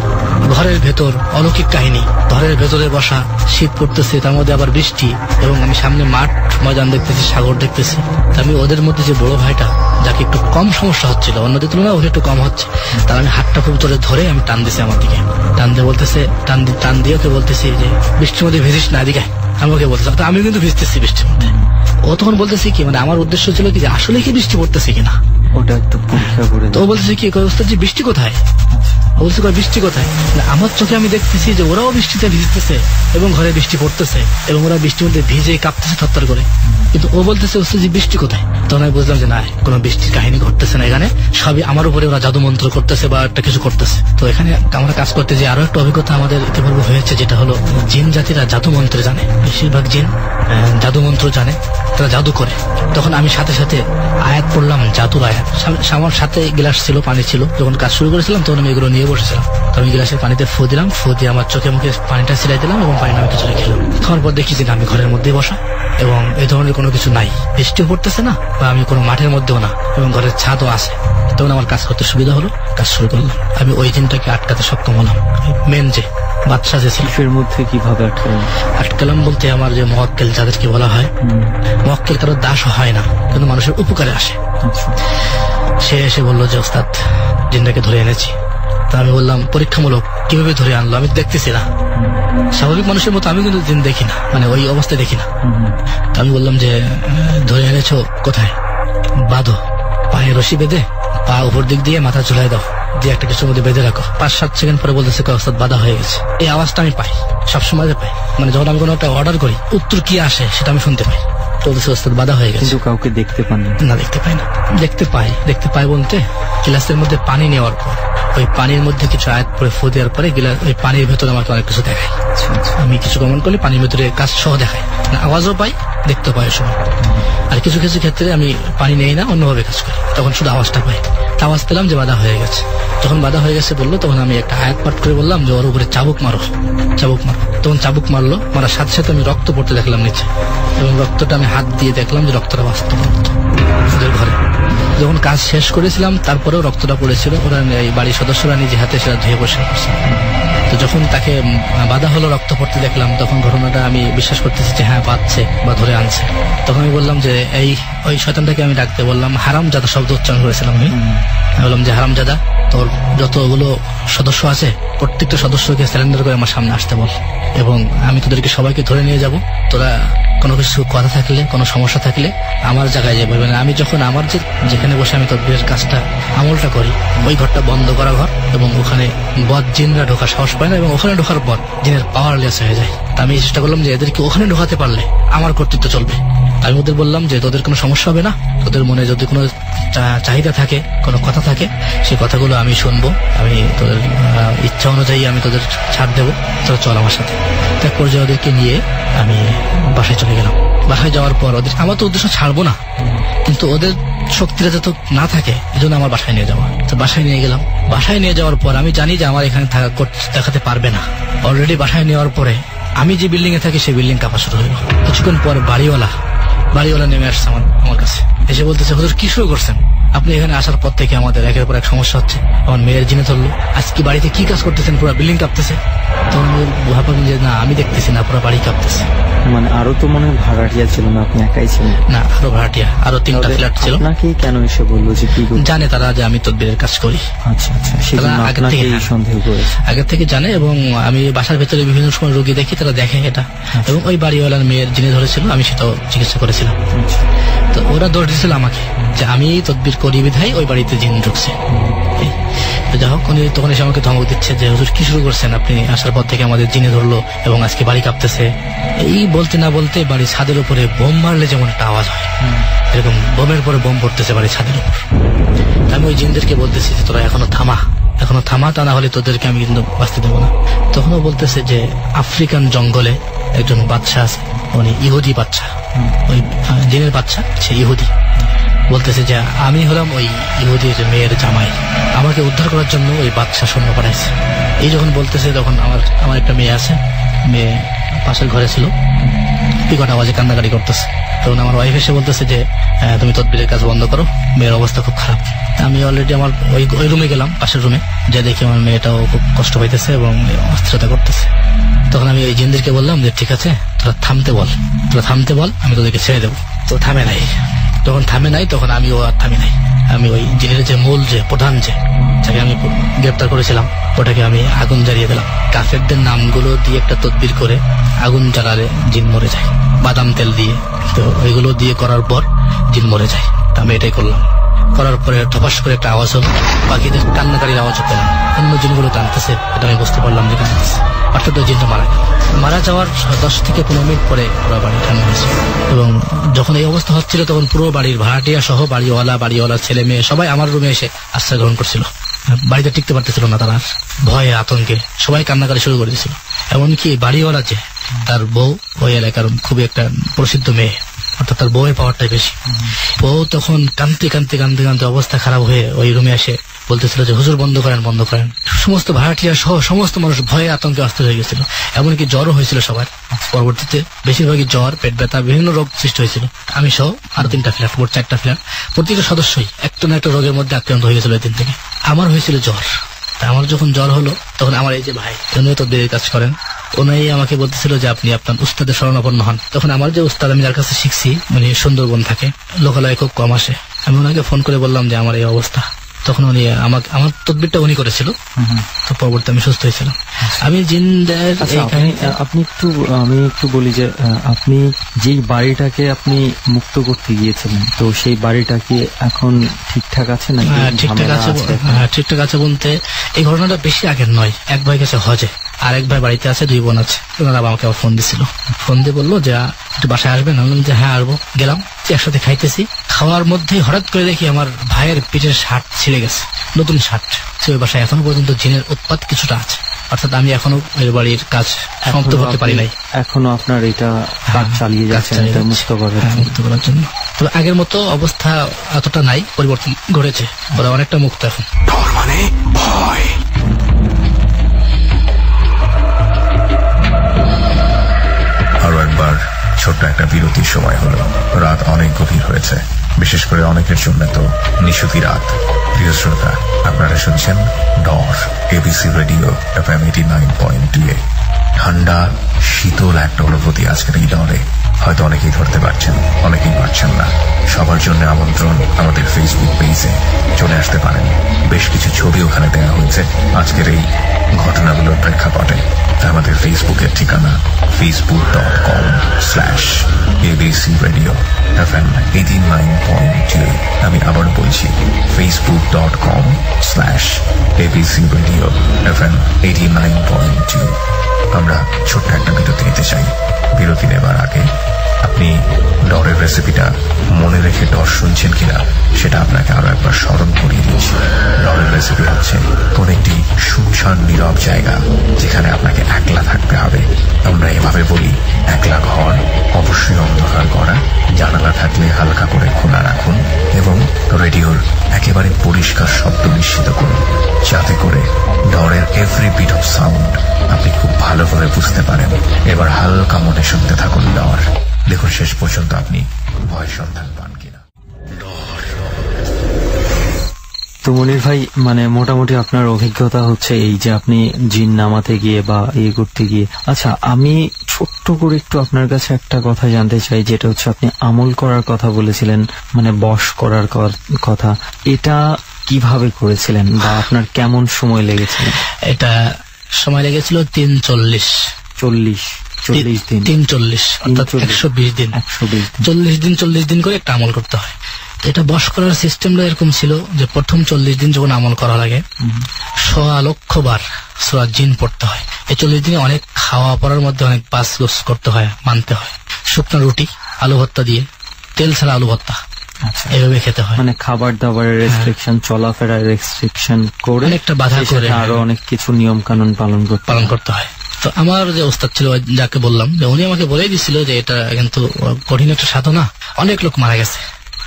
ঘরের ভেতর অলৌকিক কাহিনী, ঘরের ভেতরে বসা, শীত পড়তেছে, তার মধ্যে আবার বৃষ্টি এবং আমি সামনে মাঠ ময়দান দেখতেছি, সাগর দেখতেছি। আমি ওদের মধ্যে যে বড় ভাইটা যাকে একটু কম সমস্যা হচ্ছিল, অন্যদের তুলনায় ওর একটু কম হচ্ছে, তার আমি হাতটা খুব জোরে ধরে আমি টান দিছি আমার দিকে, টান দিয়ে বলতেছে, টান দিয়ে ওকে বলতেছি যে বৃষ্টির মধ্যে ভিজিস না, এদিকে আমি ওকে বলতেছি, আমি কিন্তু ভিজতেছি বৃষ্টির মধ্যে। ও তখন বলতেছি কি মানে আমার উদ্দেশ্য ছিল কি যে আসলে কি বৃষ্টি পড়তেছে কিনা, ওটা একটু পরীক্ষা করে। তো ও বলতেছে কি ওস্তাদ জি বৃষ্টি কোথায়, বলছে বৃষ্টি কোথায়, আমার চোখে আমি দেখতেছি যে ওরাও বৃষ্টিতে ভিজতেছে এবং ঘরে বৃষ্টি পড়তেছে এবং ওরা বৃষ্টির মধ্যে ভিজে কাঁপতেছে থরথর করে। কিন্তু ও বলতেছে ওস্তাদ জি বৃষ্টি কোথায়? তখন আমি বুঝলাম যে না, কোনো বৃষ্টির কাহিনী ঘটতেছে না, এখানে সবই আমার উপরে ওরা জাদু মন্ত্র করতেছে বা একটা কিছু করতেছে। তো এখানে আমরা কাজ করতে যে আরো একটা অভিজ্ঞতা আমাদের ইতিপূর্বে হয়েছে, যেটা হলো জিন জাতিরা জাদু মন্ত্র জানে, বেশিরভাগ জিন জাদু মন্ত্র জানে, তারা জাদু করে। তখন আমি সাথে সাথে আয়াত পড়লাম, জাদুর আয়াত। আমার সাথে গ্লাস ছিল, পানি ছিল, যখন কাজ শুরু করেছিলাম তখন আমি এগুলো নিয়ে বসেছিলাম। তো আমি গ্লাসের পানিতে ফু দিলাম, ফু দিয়ে আমার চোখে মুখে পানিটা ছিলাই দিলাম এবং পানিটা আমি কিছুটা খেলাম। খাওয়ার পর দেখি যে আমি ঘরের মধ্যেই বসা এবং এই ধরনের কোনো কিছু নাই, বৃষ্টিও পড়তেছে না বা আমি কোনো মাঠের মধ্যেও না, এবং ঘরের ছাদও আছে। তখন আমার কাজ করতে সুবিধা হলো, কাজ শুরু করলাম। আমি ওই দিনটাকে আটকাতে সক্ষম হলাম। মেন যে বাদশা যে ছিল, এর মধ্যে কিভাবে আটকালাম বলতে আমার যে মুওয়াক্কেল যাদেরকে বলা হয়, মুওয়াক্কেল কারো দাস হয় না, কিন্তু মানুষের উপকারে আসে। সে এসে বললো যে ওস্তাদ জিনটাকে ধরে এনেছি। তা আমি বললাম পরীক্ষামূলক কিভাবে ধরে আনলো? আমি দেখতেছি না, স্বাভাবিক মানুষের মতো আমি কিন্তু জিন দেখি না, মানে ওই অবস্থায় দেখি না। তা আমি বললাম যে ধরে এনেছো কোথায়? বাঁধো, পায়ে রশি বেঁধে পা উপর দিক দিয়ে মাথা ঝুলাই দাও, দিয়ে একটা কিছুর মধ্যে বেঁধে রাখো। 5-7 সেকেন্ড পরে বলতেছে ওস্তাদ বাধা হয়ে গেছে। এই আওয়াজটা আমি পাই, সবসময় পাই, মানে যখন আমি কোনো একটা অর্ডার করি উত্তর কি আসে সেটা আমি শুনতে পাই। বলতেছে ওস্তাদ বাধা হয়ে গেছে। কিন্তু কাউকে দেখতে পান না? দেখতে পাই না। দেখতে পাই বলতে গ্লাসের মধ্যে পানি নেওয়ার পর ওই পানির মধ্যে কিছু আয়াত পরে ফু দেওয়ার পরে ওই পানির ভেতরে আমাকে অনেক কিছু দেখায়। আমি কিছু গমন করলে পানির ভেতরে কাজ সহ দেখায়, আওয়াজও পাই, দেখতে পাই সময়। আর কিছু কিছু ক্ষেত্রে আমি পানি নেই না, অন্যভাবে কাজ করি, তখন শুধু আওয়াজটা পাই। আওয়াজ পেলাম যে বাধা হয়ে গেছে। যখন বাধা হয়ে গেছে বললো, তখন আমি একটা আয়াত পাঠ করে বললাম যে ওর উপরে চাবুক মারো। তখন চাবুক মারলো, মারার সাথে সাথে আমি রক্ত পড়তে দেখলাম নিচে, এবং রক্তটা আমি হাত দিয়ে দেখলাম যে রক্তটা বাস্তব রক্ত ওদের ঘরে। যখন কাজ শেষ করেছিলাম তারপরেও রক্তটা পড়েছিল, ওরা এই বাড়ির সদস্যরা নিজে হাতে সেটা ধুয়ে পরিষ্কার করছে। তো যখন তাকে বাধা হলো, রক্ত পড়তে দেখলাম, তখন ঘটনাটা আমি বিশ্বাস করতেছি যে হ্যাঁ বাঁধছে বা ধরে আনছে। তখন আমি বললাম যে ওই শয়তানটাকে আমি ডাকতে বললাম, হারামজাদা শব্দ উচ্চারণ করেছিলাম আমি বললাম যে হারামজাদা, তোর যতগুলো সদস্য আছে প্রত্যেকটা সদস্যকে সিলিন্ডার করে আমার সামনে আসতে বল, এবং আমি তোদেরকে সবাইকে ধরে নিয়ে যাব। তোরা কোনো কিছু কথা থাকলে, কোনো সমস্যা থাকলে আমার জায়গায় যাবে। মানে আমি যখন আমার যেখানে বসে আমি তদবিরের কাজটা আমলটা করি, ওই ঘরটা বন্ধ করা ঘর, এবং ওখানে বদ জিনরা ঢোকার সাহস পায় না, এবং ওখানে ঢোকার পর জিনের পাওয়ার লেস হয়ে যায়। আমি চেষ্টা করলাম যে এদেরকে ওখানে ঢোকাতে পারলে আমার কর্তৃত্ব চলবে। আমি ওদের বললাম যে তোদের কোনো সমস্যা হবে না, তোদের মনে যদি কোনো চাহিদা থাকে, কোনো কথা থাকে, সেই কথাগুলো আমি শুনবো, আমি তোদের ইচ্ছা অনুযায়ী আমি তোদের ছাড় দেবো, তোরা চল আমার সাথে। এক পর্যায়ে ওদেরকে নিয়ে আমি বাসায় চলে গেলাম। বাসায় যাওয়ার পর ওদের, আমার তো উদ্দেশ্য ছাড়বো না, কিন্তু ওদের শক্তিটা যত না থাকে এই জন্য আমার বাসায় নিয়ে যাওয়া। তো বাসায় নিয়ে গেলাম। বাসায় নিয়ে যাওয়ার পর আমি জানি যে আমার এখানে দেখাতে পারবে না। অলরেডি বাসায় নেওয়ার পরে আমি যে বিল্ডিং এ থাকি সেই বিল্ডিং কাঁপা শুরু হলো। কিছুক্ষণ পর বাড়িওয়ালা নেমে আসছে আমার কাছে, এসে বলতেছে হুজুর কি শুরু করছেন? আপনি এখানে আসার পর থেকে আমাদের একের পর এক সমস্যা হচ্ছে। আমার মেয়ের জিনে ধরলো, আজকে বাড়িতে কি কাজ করতেছেন? পুরো বিল্ডিং কাঁপতেছে। তখন ভাবলাম যে না, আমি দেখতেছি না, পুরো বাড়ি কাঁপতেছে। মানে আরো তো মনে হয় ভাড়াটিয়া ছিল না, আপনি একাই ছিলেন? না, আরো ভাড়াটিয়া, আরো 3টা ফ্ল্যাট ছিল। আপনাকে কেন এসে বললো যে কি জানে তারা যে আমি তদবিরের কাজ করি? আচ্ছা, সন্দেহ করেছে, আগে থেকে জানে। এবং আমি বাসার ভেতরে বিভিন্ন সময় রোগী দেখি, তারা দেখে এটা। এবং ওই বাড়িওয়ালার মেয়ের জিনে ধরেছিল, আমি সেটাও চিকিৎসা করেছিলাম। তো ওরা দোষ দিয়েছিল আমাকে যে আমি তদবির করি বিধায় ওই বাড়িতে জিন ঢুকছে। যাই হোক, উনি তখন এসে আমাকে ধমক দিচ্ছে যে হুজুর কি শুরু করছেন? আপনি আসার পর থেকে আমাদের জিনে ধরলো এবং আজকে বাড়ি কাঁপতেছে। এই বলতে না বলতে বাড়ির ছাদের উপরে বোম মারলে যেমন একটা আওয়াজ হয়, এরকম বোমের পরে বোম পড়তেছে বাড়ির ছাদের উপর। আমি ওই জিনদেরকে বলতেছি যে তোরা এখনো থামা, তা না হলে তোদেরকে আমি কিন্তু বাঁচতে দেবো না। তখনও বলতেছে যে আফ্রিকান জঙ্গলে একজন বাদশা আছে, উনি ইহুদি বাদশা, ওই জিনের বাদশা, সে ইহুদি। বলতেছে যে আমি হলাম ওই ইহুদির মেয়ের জামাই, আমাকে উদ্ধার করার জন্য ওই বাদশা সৈন্য পাঠাইছে। এই যখন বলতেছে তখন আমার একটা মেয়ে আছে, মেয়ে পাশের ঘরে ছিল, বিকট আওয়াজে কান্নাকাটি করতেছে। তখন আমার ওয়াইফ এসে বলতেছে যে তুমি তদবিরের কাজ বন্ধ করো, মেয়ের অবস্থা খুব খারাপ। আমি অলরেডি আমার ওই রুমে গেলাম, পাশের রুমে, যে দেখি আমার মেয়েটাও খুব কষ্ট পাইতেছে এবং অস্থিরতা করতেছে। তখন আমি ওই জিনদেরকে বললাম যে ঠিক আছে, তোরা থামতে বল, আমি তোদেরকে ছেড়ে দেবো। তো থামে নাই। তখন আমিও আর থামি নাই। আমি ওই জিনের যে মূল, যে প্রধান, যাকে আমি গ্রেপ্তার করেছিলাম, ওটাকে আমি আগুন জ্বালিয়ে দিলাম। কাফেরদের নামগুলো দিয়ে একটা তদবির করে আগুন জ্বালালে জিন মরে যায়, বাদাম তেল দিয়ে। তো ওইগুলো দিয়ে করার পর জিন মরে যায়। আমি এটাই করলাম। করার পরে ধপাস করে একটা আওয়াজ হলো, পাখিদের কান্নাকারির আওয়াজ পেলাম, অন্য জিনগুলো টানতেছে, এটা আমি বুঝতে পারলাম যে কাঁদতেছে, অর্থাৎ ওই জিনটা মারা গেল। মারা যাওয়ার 10 থেকে 15 মিনিট পরে পুরো বাড়ি ঠান্ডা হয়েছে। এবং যখন এই অবস্থা হচ্ছিল তখন পুরো বাড়ির ভাড়াটিয়া সহ বাড়িওয়ালা ছেলে মেয়ে সবাই আমার রুমে এসে আশ্রয় গ্রহণ করছিল। বাড়িতে টিকতে পারতেছিল না তারা, ভয়ে আতঙ্কে সবাই কান্নাকারি শুরু করে দিয়েছিল। এমনকি বাড়িওয়ালা যে তার বউ ওই এলাকার খুবই একটা প্রসিদ্ধ মেয়ে, অর্থাৎ তার বউয়ের পাওয়ারটাই বেশি। বউ তখন কাঁদতে অবস্থা খারাপ হয়ে ওই রুমে এসে বলতেছিল যে হুজুর বন্ধ করেন। সমস্ত ভাড়াটিয়া সহ সমস্ত মানুষ ভয়ে আতঙ্কে অস্থির হয়ে গেছিল, এমনকি জ্বরও হয়েছিল সবার। পরবর্তীতে বেশিরভাগই জ্বর, পেট ব্যথা, বিভিন্ন রোগ সৃষ্টি হয়েছিল। আমি সহ আরো 3টা ফ্ল্যাট, মোট 4টা ফ্ল্যাট, প্রত্যেকটা সদস্যই একটা না একটা রোগের মধ্যে আক্রান্ত হয়ে গেছিল। দিন থেকে আমার হয়েছিল জ্বর। আমার যখন জ্বর হলো তখন আমার এই যে ভাই, উনিও তদবিরের কাজ করেন, উনি আমাকে বলতেছিল যে আপনি আপনার উস্তাদের শরণাপন্ন হন। তখন আমার যে উস্তাদ আমি যার কাছে শিখছি উনি সুন্দরবন থাকে, লোকালয়ে খুব কম আসে। আমি ওনাকে ফোন করে বললাম যে আমার এই অবস্থা। তখন উনি আমার তদবিরটা উনি করেছিল। তো পরবর্তী আমি সুস্থ হয়েছিলাম। আমি জিনদের আমি একটু বলি যে আপনি যেই বাড়িটাকে আপনি মুক্ত করতে গিয়েছিলেন, তো সেই বাড়িটা কি এখন ঠিকঠাক আছে না? ঠিকঠাক আছে বলতে এই ঘটনাটা বেশি আগের নয়। এক ভাই গেছে হজে, আর এক ভাই বাড়িতে আছে, 2 বোন আছে। ওনারা আমাকে আবার ফোন দিছিল, ফোন দিয়ে বললো যে একটু বাসায় আসবেন। আমি বললাম যে হ্যাঁ আসবো। গেলাম, একসাথে খাইতেছি, খাওয়ার মধ্যেই হঠাৎ করে দেখি আমার ভাইয়ের পিঠের শার্ট ছিঁড়ে গেছে, নতুন শার্ট। সে ওই বাসায় এখনো পর্যন্ত জিনের উৎপাত কিছুটা আছে, অর্থাৎ আমি এখনো ওই বাড়ির কাজ সমাপ্ত করতে পারি নাই। এখনো আপনার এটা কাজ চালিয়ে যাচ্ছেন মুক্ত করার জন্য? তবে আগের মতো অবস্থা এতটা নাই, পরিবর্তন ঘটেছে, ওরা অনেকটা মুক্ত এখন। মানে ভয়। আরো একবার ছোট্ট একটা বিরতির সময় হলো। রাত অনেক গভীর হয়েছে, বিশেষ করে অনেকের জন্য তো নিশুতি রাত। প্রিয় শ্রোতা, আপনারা শুনছেন ডর এবিসি রেডিও FM 89.2। ঠান্ডা শীতল একটা অনুভূতি আজকের এই ডরে। হয়তো অনেকেই ধরতে পারছেন, অনেকেই পারছেন না। সবার জন্য আমন্ত্রণ আমাদের ফেসবুক পেজে চলে আসতে পারেন। বেশ কিছু ছবি ওখানে দেওয়া হয়েছে আজকের এই ঘটনাগুলোর প্রেক্ষাপটে। আমাদের ফেসবুকের ঠিকানা facebook.com/ABC Radio FM 89.2। আমি আবার বলছি facebook.com/ABC Radio FM 89.2। আমরা ছোট্ট একটা বিরতি নিতে চাই। বিরতি নেবার আগে আপনি ডরের রেসিপিটা মনে রেখে ডর শুনছেন কিনা সেটা আপনাকে আরো একবার স্মরণ করিয়ে দিচ্ছি। ডরের রেসিপি হচ্ছে কোন একটি শুনশান নীরব জায়গা যেখানে আপনাকে একলা থাকতে হবে। আমরা এভাবে বলি, একলা ঘর অবশ্যই অন্ধকার করা, জানালা থাকলে হালকা করে খোলা রাখুন এবং রেডিওর একেবারে পরিষ্কার শব্দ নিশ্চিত করুন, যাতে করে ডরের এভরি বিট অফ সাউন্ড আপনি খুব ভালো করে বুঝতে পারেন। এবার হালকা মনে শুনতে থাকুন ডর। দেখুন শেষ পর্যন্ত আপনি ভয় সন্ধান পান কিনা। তো মনির ভাই, মানে মোটামুটি আপনার অভিজ্ঞতা হচ্ছে এই যে আপনি জিন নামাতে গিয়ে বা ইয়ে করতে গিয়ে। আচ্ছা, আমি ছোট্ট করে একটু আপনার কাছে একটা কথা জানতে চাই, যেটা হচ্ছে আপনি আমল করার কথা বলেছিলেন, মানে বশ করার কথা। এটা কিভাবে করেছিলেন বা আপনার কেমন সময় লেগেছিল? এটা সময় লেগেছিল 340 দিন, 340 অর্থাৎ 120 দিন। 40 দিন করে একটা আমল করতে হয়। এটা বশ করার সিস্টেমটা এরকম ছিল যে প্রথম 40 দিন যখন আমল করা লাগে 1.25 লক্ষ বার সূরা জিন পড়তে হয়। এই 40 দিনে অনেক খাওয়া পড়ার মধ্যে অনেক পাস গোস করতে হয়, মানতে হয়। শুকনো রুটি, আলু ভর্তা দিয়ে, তেল ছাড়া আলু ভর্তা, এভাবে খেতে হয়। মানে খাবার দাবারের রেস্ট্রিকশন, চলাফেরার রেস্ট্রিকশন করে অনেকটা বাধা করে আরো অনেক কিছু নিয়ম কানুন পালন করতে হয়। তো আমার যে ওস্তাদ ছিল যাকে বললাম, যে উনি আমাকে বলেই দিছিল যে এটা কিন্তু কঠিন একটা সাধনা, অনেক লোক মারা গেছে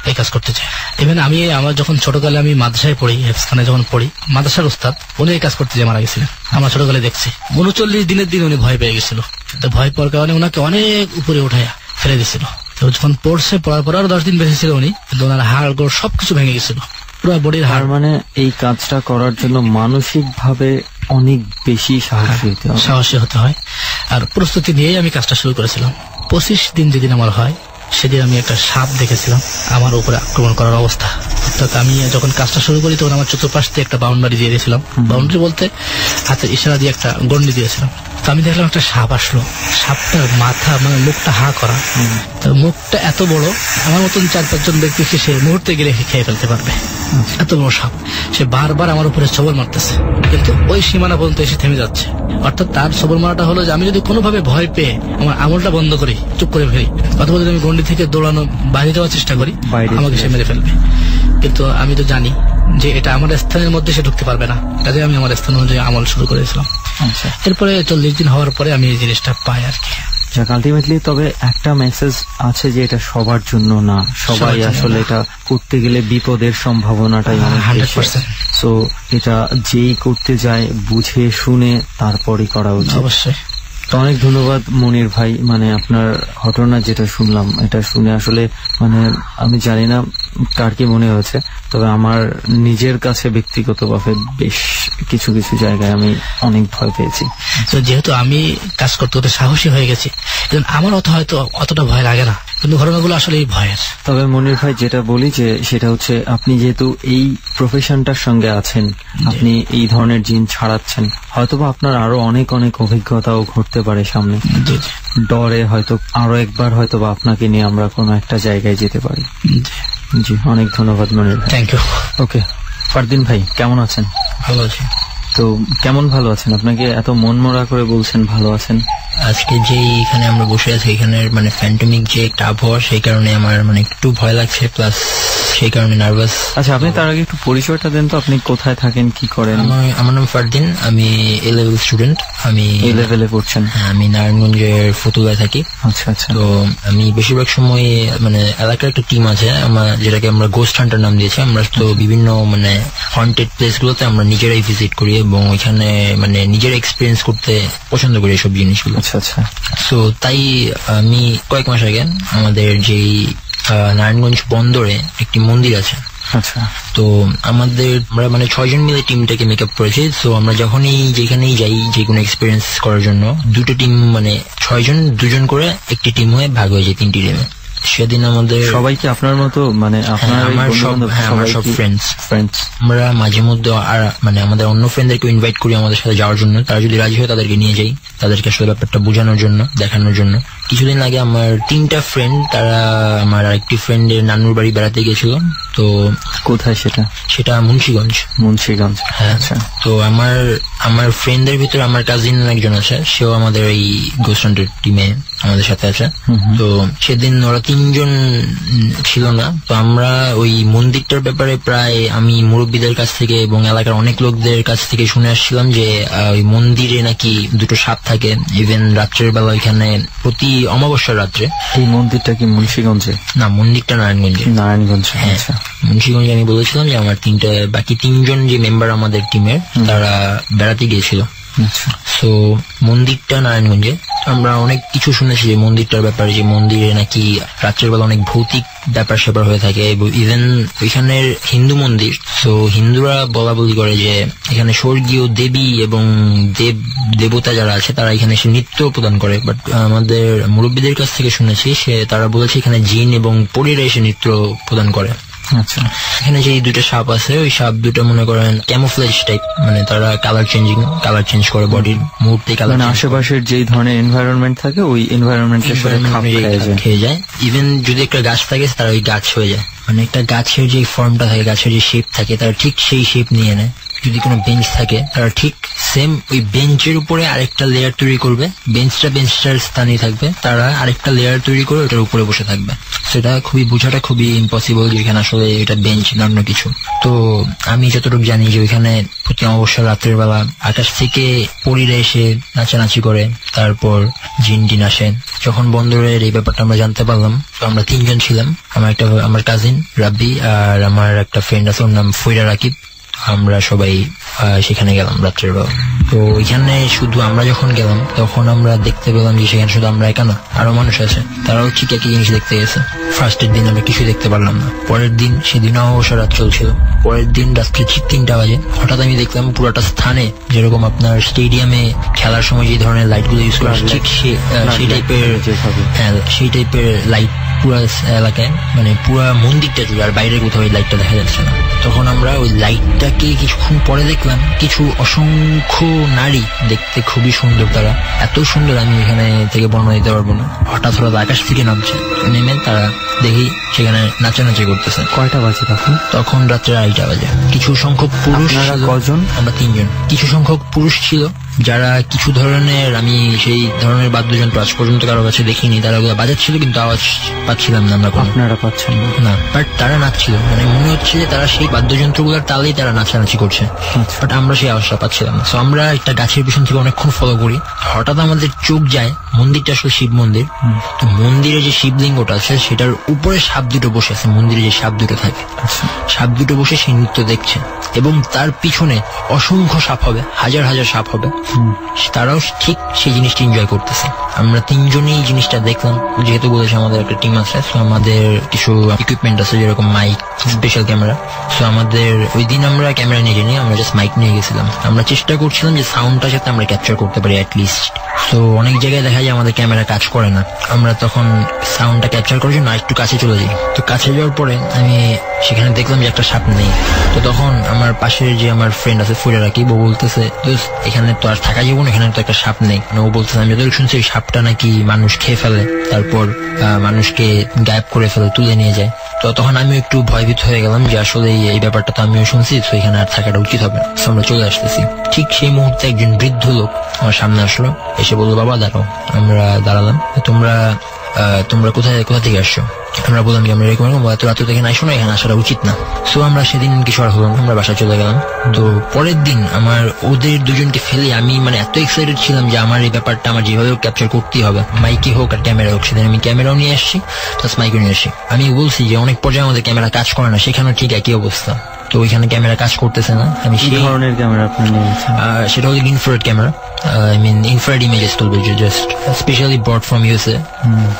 এই কাজ করতে চায়। ইভেন আমার যখন ছোটকালে আমি মাদ্রাসায় পড়ি, হেফজখানে যখন পড়ি, মাদ্রাসার ওস্তাদ উনি এই কাজ করতে যেয়ে মারা গেছিলেন। আমরা ছোটকালে দেখছি 39 দিনের দিন উনি ভয় পেয়ে গেছিল। তো ভয় পাওয়ার কারণে ওনাকে অনেক উপরে উঠাইয়া ফেলে দিছিল। তো যখন পড়ার পর আরো 10 দিন বেঁচে ছিল উনি, কিন্তু ওনার হাড় গোড় সবকিছু ভেঙে গেছিল, পুরো বডির হাড়। মানে এই কাজটা করার জন্য মানসিক ভাবে অনেক বেশি সাহসী হতে হয়। আর প্রস্তুতি নিয়েই আমি কাজটা শুরু করেছিলাম। 25 দিন যেদিন আমার হয় সেদিন আমি একটা সাপ দেখেছিলাম আমার উপরে আক্রমণ করার অবস্থা। অর্থাৎ আমি যখন কাজটা শুরু করি তখন আমার চতুর্পাশ দিয়ে একটা বাউন্ডারি দিয়ে দিয়েছিলাম। বাউন্ডারি বলতে হাতের ইশারা দিয়ে একটা গন্ডি দিয়েছিলাম। তো আমি দেখলাম একটা সাপ আসলো, সাপটার মাথা মানে মুখটা হা করা, তো মুখটা এত বড়, আমার মতন 4-5 জন ব্যক্তিকে সে মুহূর্তে গেলে খেয়ে ফেলতে পারবে, এত বড় সাপ। সে বারবার আমার উপরে সবল মারতেছে, কিন্তু ওই সীমানা পর্যন্ত এসে থেমে যাচ্ছে। অর্থাৎ তার সবল মারাটা হলো যে আমি যদি কোনোভাবে ভয় পেয়ে আমার আমলটা বন্ধ করি, চুপ করে ফেলি, অথবা যদি আমি গন্ডি থেকে দৌড়ানো বাইরে যাওয়ার চেষ্টা করি, আমাকে সে মেরে ফেলবে। কিন্তু আমি তো জানি যে এটা আমার স্থানের মধ্যে সে ঢুকতে পারবে না, কাজে আমি আমার স্থান অনুযায়ী আমল শুরু করেছিলাম। এরপরে 40 দিন হওয়ার পরে আমি এই জিনিসটা পাই আর কি। আলটিমেটলি তবে একটা মেসেজ আছে যে এটা সবার জন্য না, সবাই আসলে এটা করতে গেলে বিপদের সম্ভাবনাটাই অনেক বেশি। সো এটা যেই করতে যায় বুঝে শুনে তারপরই করা উচিত। অবশ্যই। তো অনেক ধন্যবাদ মনির ভাই, মানে আপনার ঘটনা যেটা শুনলাম এটা শুনে আসলে মানে আমি জানি না কার কি মনে হয়েছে, তবে আমার নিজের কাছে ব্যক্তিগতভাবে বেশ কিছু কিছু জায়গায় আমি অনেক ভয় পেয়েছি। তো যেহেতু আমি কাজ করতে করতে সাহসী হয়ে গেছি, আমার হয়তো অতটা ভয় লাগে না, কিন্তু ঘটনাগুলো আসলে ভয়ের। তবে মনির ভাই যেটা বলি যে সেটা হচ্ছে আপনি যেহেতু এই প্রফেশনটার সঙ্গে আছেন, আপনি এই ধরনের জিন ছাড়াচ্ছেন, হয়তোবা আপনার আরো অনেক অনেক অভিজ্ঞতাও ঘটতে পারে সামনে। ডরে হয়তো আরো একবার হয়তোবা আপনাকে নিয়ে আমরা কোনো একটা জায়গায় যেতে পারি। জি, অনেক ধন্যবাদ মনির ভাই। Thank you. ওকে, ফারদিন ভাই কেমন আছেন? ভালো আছি। তো কেমন ভালো আছেন? আপনাকে এত মন মরা করে বলছেন ভালো আছেন। আজকে যে এখানে আমরা বসে আছি এখানের মানে ফ্যান্টমিক যে একটা আবহাওয়া, সেই কারণে আমার মানে একটু ভয় লাগছে, প্লাস সেই কারণে নার্ভাস। আচ্ছা, আপনি তার আগে একটু পরিচয়টা দেন তো, আপনি কোথায় থাকেন, কি করেন? আমার নাম ফারদিন, আমি এ লেভেল স্টুডেন্ট। আমি এ লেভেলে পড়ছেন? আমি নারায়ণগঞ্জের ফতুল্লায় থাকি। আচ্ছা আচ্ছা। তো আমি বেশিরভাগ সময় মানে এলাকার একটা টিম আছে যেটাকে আমরা গোস্ট হান্টার নাম দিয়েছি। আমরা তো বিভিন্ন মানে হন্টেড প্লেস গুলোতে আমরা নিজেরাই ভিজিট করি এবং ওইখানে মানে নিজের এক্সপিরিয়েন্স করতে পছন্দ করি এইসব জিনিসগুলো। আচ্ছা আচ্ছা। সো তাই আমি কয়েক মাস আগে আমাদের যেই নারায়ণগঞ্জ বন্দরে একটি মন্দির আছে। আচ্ছা। তো আমরা মানে 6 জন মিলে টিমটাকে মেক আপ করেছি। তো আমরা যখনই যেখানেই যাই যে কোনো এক্সপিরিয়েন্স করার জন্য, দুটো টিম মানে 6 জন 2 জন করে একটি টিম হয়ে ভাগ হয়ে যায় 3টি টিমে। সেদিন আমাদের সবাইকে আপনার মতো মানে আমার সব ফ্রেন্ডস আমরা মাঝে মধ্যে আর মানে আমাদের অন্য ফ্রেন্ডদেরকে ইনভাইট করি আমাদের সাথে যাওয়ার জন্য। তারা যদি রাজি হয় তাদেরকে নিয়ে যাই, তাদেরকে আসলে ব্যাপারটা বোঝানোর জন্য, দেখানোর জন্য। কিছুদিন আগে আমার 3টা ফ্রেন্ড, তারা আমার আরেকটি ফ্রেন্ডের নানুর বাড়ি বেড়াতে গেছিল। তো কোথায় সেটা? সেটা মুন্সিগঞ্জ। হ্যাঁ। আচ্ছা। তো আমার ফ্রেন্ডদের ভিতরে আমার কাজিন একজন আছে, সেও আমাদের এই গোস্ট হান্টার টিমে আমাদের সাথে আছে। তো সেদিন ওরা 3 জন ছিল না। তো আমরা ওই মন্দিরটার ব্যাপারে প্রায় আমি মুরব্বীদের কাছ থেকে এবং এলাকার অনেক লোকদের কাছ থেকে শুনে আসছিলাম যে ওই মন্দিরে নাকি 2টো সাপ থাকে। ইভেন রাত্রের বেলা ওইখানে প্রতি অমাবস্যার রাত্রে। এই মন্দিরটা কি মুন্সিগঞ্জে? না, মন্দিরটা নারায়ণগঞ্জে। হ্যাঁ, মুন্সিগঞ্জে। আমি বলেছিলাম যে আমার বাকি 3 জন যে মেম্বার আমাদের টিমের, তারা বেড়াতে গিয়েছিল। সো মন্দিরটা নারায়ণগঞ্জে। আমরা অনেক কিছু শুনেছি যে মন্দিরটার ব্যাপারে, যে মন্দিরে নাকি রাত্রের বেলা অনেক ভৌতিক ব্যাপার স্যাপার হয়ে থাকে। ইভেন ওইখানের হিন্দু মন্দির, তো হিন্দুরা বলা বলি করে যে এখানে স্বর্গীয় দেবী এবং দেবতা যারা আছে তারা এখানে এসে নৃত্য প্রদান করে। বাট আমাদের মুরব্বীদের কাছ থেকে শুনেছি তারা বলেছে এখানে জিন এবং পরীরা এসে নৃত্য প্রদান করে। আচ্ছা। এখানে যে 2টা সাপ আছে, ওই সাপ 2টা মনে করেন ক্যামোফ্লেজ টাইপ, মানে তারা কালার চেঞ্জ করে বডির মুহূর্তে, কালার মানে আশেপাশের যেই ধরনের এনভায়রনমেন্ট থাকে ওই এনভায়রনমেন্টের সাথে খাপ খেয়ে যায়। ইভেন যদি একটা গাছ থাকে তারা ওই গাছ হয়ে যায়, মানে একটা গাছের যে ফর্মটা থাকে, গাছের যে শেপ থাকে, তারা ঠিক সেই শেপ নিয়ে নেয়। যদি কোনো বেঞ্চ থাকে তারা ঠিক সেম ওই বেঞ্চের উপরে আরেকটা লেয়ার তৈরি করবে, বেঞ্চটার স্থানে থাকবে, তারা আরেকটা লেয়ার তৈরি করে ওটার উপরে বসে থাকবে। সেটা বোঝাটা খুবই ইম্পসিবল যে এখানে আসলে এটা বেঞ্চ না অন্য কিছু। তো আমি যতটুকু জানি যে ওইখানে প্রতি অমাবস্যা রাত্রের বেলা আকাশ থেকে পরীরা এসে নাচানাচি করে, তারপর জিন আসে। যখন বন্দরের এই ব্যাপারটা আমরা জানতে পারলাম, তো আমরা 3 জন ছিলাম, আমার কাজিন রাব্বি আর আমার একটা ফ্রেন্ড আছে, ওর নাম ফৈরা রাকিব। আমরা সবাই সেখানে গেলাম রাত্রের বেলা। তো ওইখানে শুধু আমরা যখন গেলাম তখন আমরা দেখতে পেলাম যে সেখানে শুধু আমরা একা না, আরো মানুষ আছে, তারাও ঠিক একই জিনিস দেখতে গেছে। ফার্স্টের দিন আমরা কিছু দেখতে পারলাম না। পরের দিন, সেদিনও অবশ্য রাত চলছিল, পরের দিন রাত্রে ঠিক 3টা বাজে হঠাৎ আমি দেখলাম পুরোটা স্থানে, যেরকম আপনার স্টেডিয়ামে খেলার সময় যে ধরনের লাইট গুলো ইউজ করা ঠিক সেই টাইপের লাইট পুরা এলাকায়, মানে পুরা মন্দিরটা জুড়ে, আর বাইরে কোথাও ওই লাইটটা দেখা যাচ্ছে না। তখন আমরা ওই লাইটটা তাকে কিছুক্ষণ পরে দেখলাম কিছু অসংখ্য নারী, দেখতে খুবই সুন্দর, তারা এত সুন্দর আমি এখানে থেকে বর্ণনা দিতে পারবো না, হঠাৎ হঠাৎ আকাশ থেকে নামছে, নেমে তারা দেখি সেখানে নাচানাচি করতেছে। কয়টা বাজে তখন? তখন রাত্রে 2:30 বাজে। কিছু সংখ্যক পুরুষ, কজন? আমরা 3 জন। কিছু সংখ্যক পুরুষ ছিল যারা কিছু ধরনের, আমি সেই ধরনের বাদ্যযন্ত্র আজ পর্যন্ত কারো কাছে দেখিনি, তারা ওগুলো বাজাচ্ছিল কিন্তু আওয়াজ পাচ্ছিলাম না আমরা। আপনারা পাচ্ছেন না, বাট তারা নাচছিল, মানে মনে হচ্ছে যে তারা সেই বাদ্যযন্ত্রগুলোর তালেই তারা নাচানাচি করছে, বাট আমরা সেই আওয়াজটা পাচ্ছিলাম না। সো আমরা একটা গাছের পিছন থেকে অনেকক্ষণ ফলো করি, হঠাৎ আমাদের চোখ যায়, মন্দিরটা আসলে শিব মন্দির, তো মন্দিরে যে শিবলিঙ্গটা আছে সেটার উপরে সাপ দুটো বসে আছে, মন্দিরে যে সাপ দুটো থাকে, সাপ দুটো বসে সেই নৃত্য দেখছে, এবং তার পিছনে অসংখ্য সাপ হবে, হাজার হাজার সাপ হবে, তারাও ঠিক সেই জিনিসটা এনজয় করতেছে। আমরা 3 জনই এই জিনিসটা দেখলাম, যেহেতু বলেছে আমাদের একটা টিম আছে, আমাদের কিছু ইকুইপমেন্ট আছে যেরকম মাইক, স্পেশাল ক্যামেরা। সো আমাদের ওই দিন আমরা ক্যামেরা নিয়ে যাইনি, আমরা জাস্ট মাইক নিয়ে গেছিলাম। আমরা চেষ্টা করছিলাম যে সাউন্ডটা যাতে আমরা ক্যাপচার করতে পারি অ্যাটলিস্ট। তো অনেক জায়গায় দেখা যায় আমাদের ক্যামেরা কাজ করে না, আমরা তখন সাউন্ডটা ক্যাপচার করার জন্য একটু কাছে চলে যাই। তো কাছে যাওয়ার পরে আমি সেখানে দেখলাম যে একটা সাপ নেই। তো তখন আমার পাশের যে আমার ফ্রেন্ড আছে ফুলে রাখি, ও বলতেছে এখানে তো আর থাকা যাবো না, এখানে তো একটা সাপ নেই। ও বলতেছে আমি যতটুকু শুনছি এই সাপটা নাকি মানুষ খেয়ে ফেলে, তারপর মানুষকে গায়েব করে ফেলে, তুলে নিয়ে যায়। তো তখন আমি একটু ভয়ভীত হয়ে গেলাম যে আসলে এই ব্যাপারটা তো আমিও শুনছি, তো এখানে আর থাকাটা উচিত হবে না। আমরা চলে আসতেছি, ঠিক সেই মুহূর্তে একজন বৃদ্ধ লোক আমার সামনে আসলো, এসে বললো বাবা দাঁড়াও। আমরা দাঁড়ালাম। তোমরা কোথা থেকে আসছো? আমরা বললাম যে আমরা এরকম এত রাত থেকে আসো না, এখানে আসাটা উচিত না। সো আমরা সেদিন কিছু আর হলাম, আমরা বাসায় চলে গেলাম। তো পরের দিন আমার ওদের দুজনকে ফেলে আমি মানে এত এক্সাইটেড ছিলাম যে আমার এই ব্যাপারটা আমার যেভাবে ক্যাপচার করতেই হবে, মাইকে হোক আর ক্যামেরা হোক। সেদিন আমি ক্যামেরাও নিয়ে আসছি, প্লাস মাইকও নিয়ে আসছি। আমি বলছি যে অনেক পর্যায়ে আমাদের ক্যামেরা কাজ করে না, সেখানেও ঠিক একই অবস্থা। তো ওইখানে ক্যামেরা কাজ করতেছে না। আমি সেই ধরনের ক্যামেরা আপনি নিয়েছেন? সেটা হচ্ছে ইনফ্রারেড ক্যামেরা, ইনফ্রারেড ইমেজেস তুলবে, just specially brought from USA.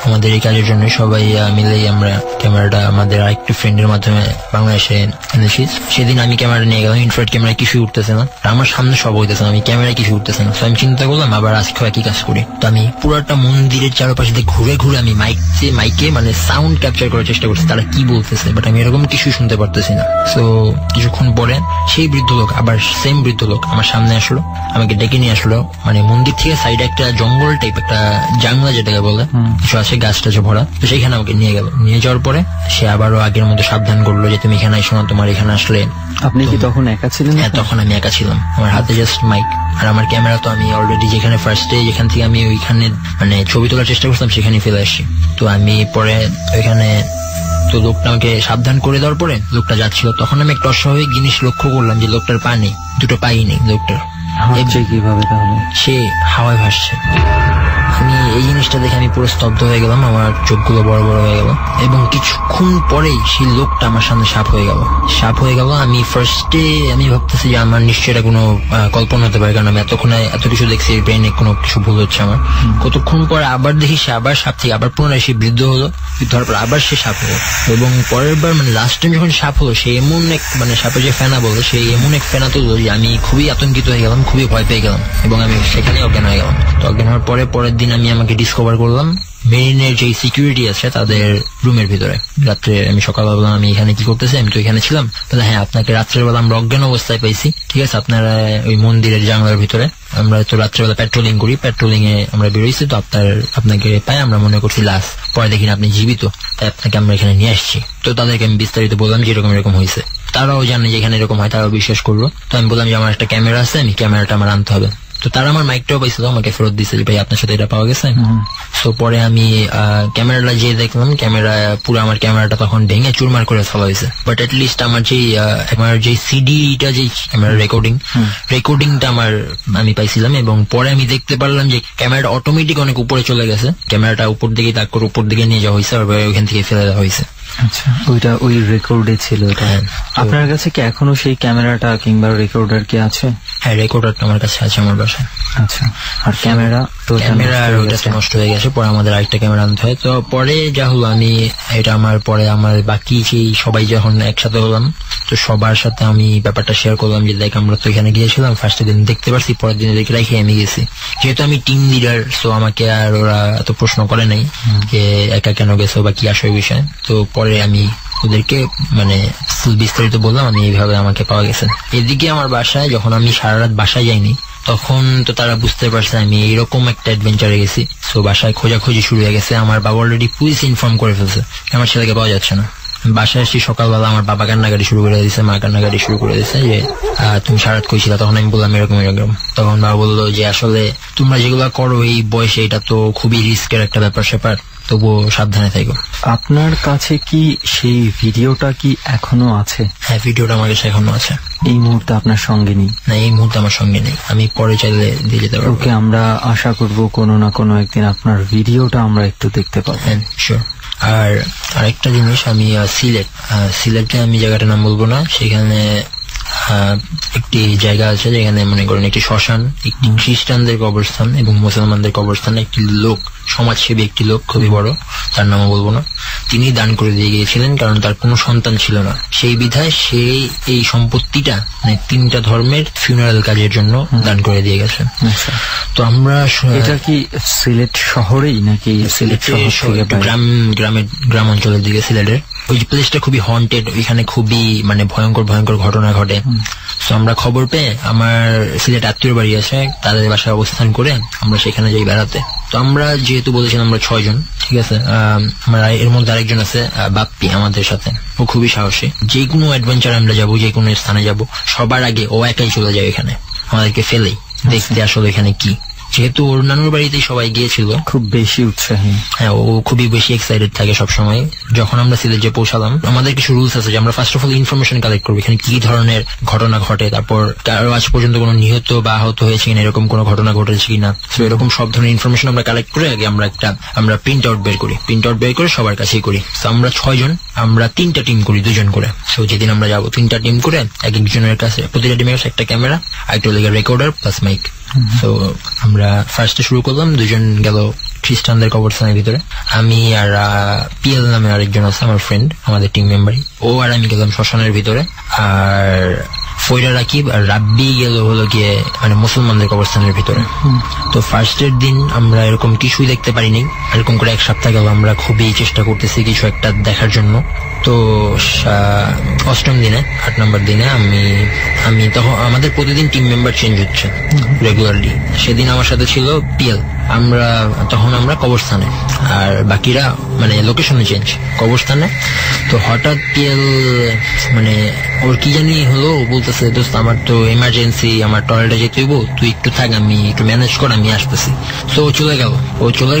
আমাদের এই কাজের জন্য সবাই মিলেই আমরা ক্যামেরাটা আমাদের আরেকটু ফ্রেন্ডের মাধ্যমে বাংলাদেশে এনেছি। সেদিন আমি ক্যামেরা নিয়ে গেলাম, ইনফ্রারেড ক্যামেরা কিছুই উঠতেছে না, আমার সামনে সব হইতেছে না, আমি ক্যামেরায় কিছু উঠতেছে না। তো আমি চিন্তা করলাম আবার আজকেও একই কাজ করি। তো আমি পুরোটা মন্দিরের চারপাশে ঘুরে ঘুরে আমি মাইকে মানে সাউন্ড ক্যাপচার করার চেষ্টা করছি, তারা কি বলতেছে, বাট আমি এরকম কিছুই শুনতে পারতেছি না। তো কিছুক্ষণ পরে সেই বৃদ্ধ লোক, আবার সেম বৃদ্ধ লোক আমার সামনে আসলো, আমাকে ডেকে নিয়ে আসলো। মানে মন্দির থেকে সাইডে একটা জঙ্গল টাইপ একটা জাংলা যেটাকে বলে কিছু আছে, গাছ টাছে ভরা, তো সেইখানে আমাকে নিয়ে গেল। নিয়ে যাওয়ার পরে সে আবারও আগের মতো সাবধান করলো যে তুমি এখানে আসো না, তোমার এখানে আসলে। আপনি কি তখন একা ছিলেন? হ্যাঁ, তখন আমি একা ছিলাম, আমার হাতে জাস্ট মাইক আর আমার ক্যামেরা। তো আমি অলরেডি যেখানে ফার্স্টে যেখান থেকে আমি ওইখানে মানে ছবি তোলার চেষ্টা করছিলাম সেখানে ফেলে আসছি। তো আমি পরে ওইখানে, তো লোকটা আমাকে সাবধান করে দেওয়ার পরে লোকটা যাচ্ছিল, তখন আমি একটা অস্বাভাবিক জিনিস লক্ষ্য করলাম যে লোকটার পা নেই, দুটো পাই নেই লোকটার। কিভাবে তাহলে? সে হাওয়ায় ভাসছে। আমি এই জিনিসটা দেখে আমি পুরো স্তব্ধ হয়ে গেলাম, আমার চোখগুলো বড় বড় হয়ে গেল, এবং কিছুক্ষণ পরেই সেই লোকটা আমার সামনে সাপ হয়ে গেল। আমি ফার্স্টে আমি ভাবতেছি যে আমার নিশ্চয়ই এটা কোনো কল্পনা হতে পারে, কারণ আমি এতক্ষণে এত কিছু দেখছি, ব্রেনে কোনো কিছু ভুল হচ্ছে আমার। কতক্ষণ পরে আবার দেখি সে আবার সাপ থেকে আবার পুনরায় সে বৃদ্ধ হলো, ধরার পর আবার সে সাপ হলো, এবং পরের বার মানে লাস্ট টাইম যখন সাপ হলো সে এমন এক মানে সাপের যে ফেনা বলে, সেই এমন এক ফেনা তুললো যে আমি খুবই আতঙ্কিত হয়ে গেলাম, খুবই ভয় পেয়ে গেলাম, এবং আমি সেখানেই অজ্ঞান হয়ে গেলাম। তো অজ্ঞান হওয়ার পরের দিন আমি আমাকে ডিসকভার করলাম মেরিনের যে সিকিউরিটি আছে তাদের রুমের ভিতরে। রাত্রে আমি সকালবেলা বললাম আমি এখানে কি করতেছি, আমি তো এখানে ছিলাম। বলে হ্যাঁ, আপনাকে রাত্রের বেলা আমরা অজ্ঞান অবস্থায় পাইছি, ঠিক আছে, আপনারা ওই মন্দিরের জানলার ভিতরে, আমরা তো রাত্রেবেলা পেট্রোলিং করি, পেট্রোলিং এ আমরা বেরোইছি, তো আপনাকে পাই আমরা মনে করছি লাশ, পরে দেখি না আপনি জীবিত, তাই আপনাকে আমরা এখানে নিয়ে আসছি। তো তাদেরকে আমি বিস্তারিত বললাম যে এরকম হয়েছে, তারাও জানে যে এখানে এরকম হয়, তারাও বিশ্বাস করলো। তো আমি বললাম যে আমার একটা ক্যামেরা আছে, আমি ক্যামেরাটা আমার আনতে হবে। তো তারা আমার মাইকটাও পাইছিল, আমাকে ফেরত দিচ্ছে যে ভাই আপনার সাথে এটা পাওয়া গেছে। তো পরে আমি ক্যামেরাটা যে দেখলাম, আমার ক্যামেরাটা তখন ভেঙে চুরমার করে ফেলা হয়েছে, বাট এটলিস্ট আমার যে সিডিটা যে ক্যামেরা রেকর্ডিংটা আমি পাইছিলাম। এবং পরে আমি দেখতে পারলাম যে ক্যামেরাটা অটোমেটিক অনেক উপরে চলে গেছে, ক্যামেরাটা উপর দিকে তাক করে উপর দিকে নিয়ে যাওয়া হয়েছে, আর ওইখান থেকে ফেলে দেওয়া হয়েছে। আচ্ছা, ওইটা ওই রেকর্ডে ছিল। আপনার কাছে কি এখনো সেই ক্যামেরাটা কিংবা রেকর্ডার কি আছে? হ্যাঁ, রেকর্ডারটা আমার কাছে আছে আমার বাসায়। আচ্ছা, আর ক্যামেরা নষ্ট হয়ে গেছে, পরে আমাদের আরেকটা ক্যামেরা আনতে হয়। তো পরে যা হলো, আমি এটা পরে আমার বাকি সেই সবাই যখন একসাথে হলাম, তো সবার সাথে আমি ব্যাপারটা শেয়ার করলাম যে দেখ আমরা তো এখানে গিয়েছিলাম, ফার্স্টের দিন দেখতে পারছি, পরের দিনে দেখে রাখি আমি গেছি। যেহেতু আমি টিম লিডার, তো আমাকে আর ওরা এত প্রশ্ন করে নাই যে একা কেন গেছো বা কি আসে বিষয়। তো পরে আমি ওদেরকে মানে বিস্তারিত বললাম আমি এইভাবে আমাকে পাওয়া গেছে। এদিকে আমার বাসায় যখন আমি সারা রাত বাসায় যাইনি তখন তো তারা বুঝতে পারছে আমি এরকম একটা অ্যাডভেঞ্চারে গেছি। সো বাসায় খোঁজাখুঁজি শুরু হয়ে গেছে। আমার বাবা অলরেডি পুলিশ ইনফর্ম করে ফেলছে আমার ছেলেকে পাওয়া যাচ্ছে না। বাসায় আসি সকালবেলা আমার বাবা কান্নাকাটি শুরু করে দিচ্ছে, মা কান্নাকাটি শুরু করে দিচ্ছে যে তুমি সারাত কইছিলা। তখন আমি বললাম এরকম এরকম। তখন বাবা বললো যে আসলে তোমরা যেগুলো করো এই বয়সে এটা তো খুবই রিস্কের একটা ব্যাপার স্যাপার, তবুও সাবধানে থাকো। আপনার কাছে কি সেই ভিডিওটা কি এখনো আছে? হ্যাঁ, ভিডিওটা আমার কাছে এখনো আছে। এই মুহূর্তে আপনার সঙ্গে নেই? না, এই মুহূর্তে আমার সঙ্গে নেই, আমি পরে চাইলে দিয়ে যেতে পারবো। ওকে, আমরা আশা করব কোনো না কোনো একদিন আপনার ভিডিওটা আমরা একটু দেখতে পাবো। হ্যাঁ, শিওর। আর আরেকটা জিনিস, আমি সিলেটে আমি জায়গাটার নাম বলবো না, সেখানে একটি জায়গা আছে যেখানে মনে করেন একটি শ্মশান, একটি খ্রিস্টানদের কবরস্থান এবং মুসলমানদের কবরস্থান। একটি লোক, সমাজসেবী একটি লোক, খুবই বড়, তার নামও বলবো না, তিনি দান করে দিয়ে গিয়েছিলেন কারণ তার কোনো সন্তান ছিল না। সেই বিধায় সেই এই সম্পত্তিটা মানে 3টা ধর্মের ফিউনারাল কাজের জন্য দান করে দিয়ে গেছেন। তো আমরা এটা কি সিলেট শহরেই নাকি সিলেট গ্রাম অঞ্চলের দিকে সিলেটের ওই প্লেসটা খুবই হন্টেড, ওইখানে খুবই মানে ভয়ঙ্কর ঘটনা ঘটে। তো আমরা খবর পেয়ে, আমার সিলেট আত্মীয় বাড়ি আছে, তাদের বাসায় অবস্থান করে আমরা সেখানে যাই বেড়াতে। তো আমরা যেহেতু বলেছিলাম আমরা 6 জন, ঠিক আছে, আমরা এর মধ্যে আরেকজন আছে বাপ্পি আমাদের সাথে, ও খুবই সাহসী। যে কোনো অ্যাডভেঞ্চার আমরা যাবো, যে কোনো স্থানে যাব, সবার আগে ও একাই চলে যায় এখানে আমাদেরকে ফেলেই, দেখতে আসলে এখানে কি। যেহেতু ওর নানুর বাড়িতেই সবাই গিয়েছিল, খুব বেশি উৎসাহী। হ্যাঁ, ও খুবই বেশি এক্সাইটেড থাকে সবসময়। যখন আমরা সিলেট যে পৌঁছালাম, আমাদের কিছু রুলস আছে যে আমরা first of all information collect করবো এখানে কি ধরনের ঘটনা ঘটে, তারপর কারো আজ পর্যন্ত কোনো নিহত বা আহত হয়েছে কিনা, এরকম কোনো ঘটনা ঘটেছে কিনা। তো এরকম সব ধরনের ইনফরমেশন আমরা কালেক্ট করে আগে আমরা প্রিন্ট আউট বের করে সবার কাছেই করি। তো আমরা 6 জন, আমরা 3টা টিম করি, 2 জন করে। সো যেদিন আমরা যাবো 3টা টিম করে, এক একজনের কাছে, প্রতিটা টিমের কাছে একটা ক্যামেরা আর একটা রেকর্ডার প্লাস মাইক। তো আমরা ফার্স্টে শুরু করলাম, 2 জন গেল খ্রিস্টানদের কবরস্থানের ভিতরে, আমি আর পিএল নামে আরেকজন আছে আমার ফ্রেন্ড, আমাদের টিম মেম্বারই, ও আর আমি গেলাম শ্মশানের ভিতরে। আর ফয়রা রাকিব আর রাব্বি গেল হলো গিয়ে মানে মুসলমানদের কবরস্থানের ভিতরে। তো ফার্স্টের দিন আমরা এরকম কিছুই দেখতে পারিনি, এরকম করে 1 সপ্তাহ গেল, আমরা খুবই চেষ্টা করতেছি কিছু একটা দেখার জন্য। তো 8ম দিনে, 8 নম্বর দিনে আমি তখন, আমাদের প্রতিদিন টিম মেম্বার চেঞ্জ হচ্ছে রেগুলারলি। সেদিন আমার সাথে ছিল পিএল, আমরা কবরস্থানে, আর বাকিরা মানে লোকেশনে চেঞ্জ, কবরস্থানে। তো হঠাৎ পিএল মানে ওর কি জানি হলো, বলতেছে দোস্ত আমার তো এমার্জেন্সি, আমার টয়লেটে যেতে হইব, তুই একটু থাক, আমি একটু ম্যানেজ কর, আমি আসতেছি। তো ও চলে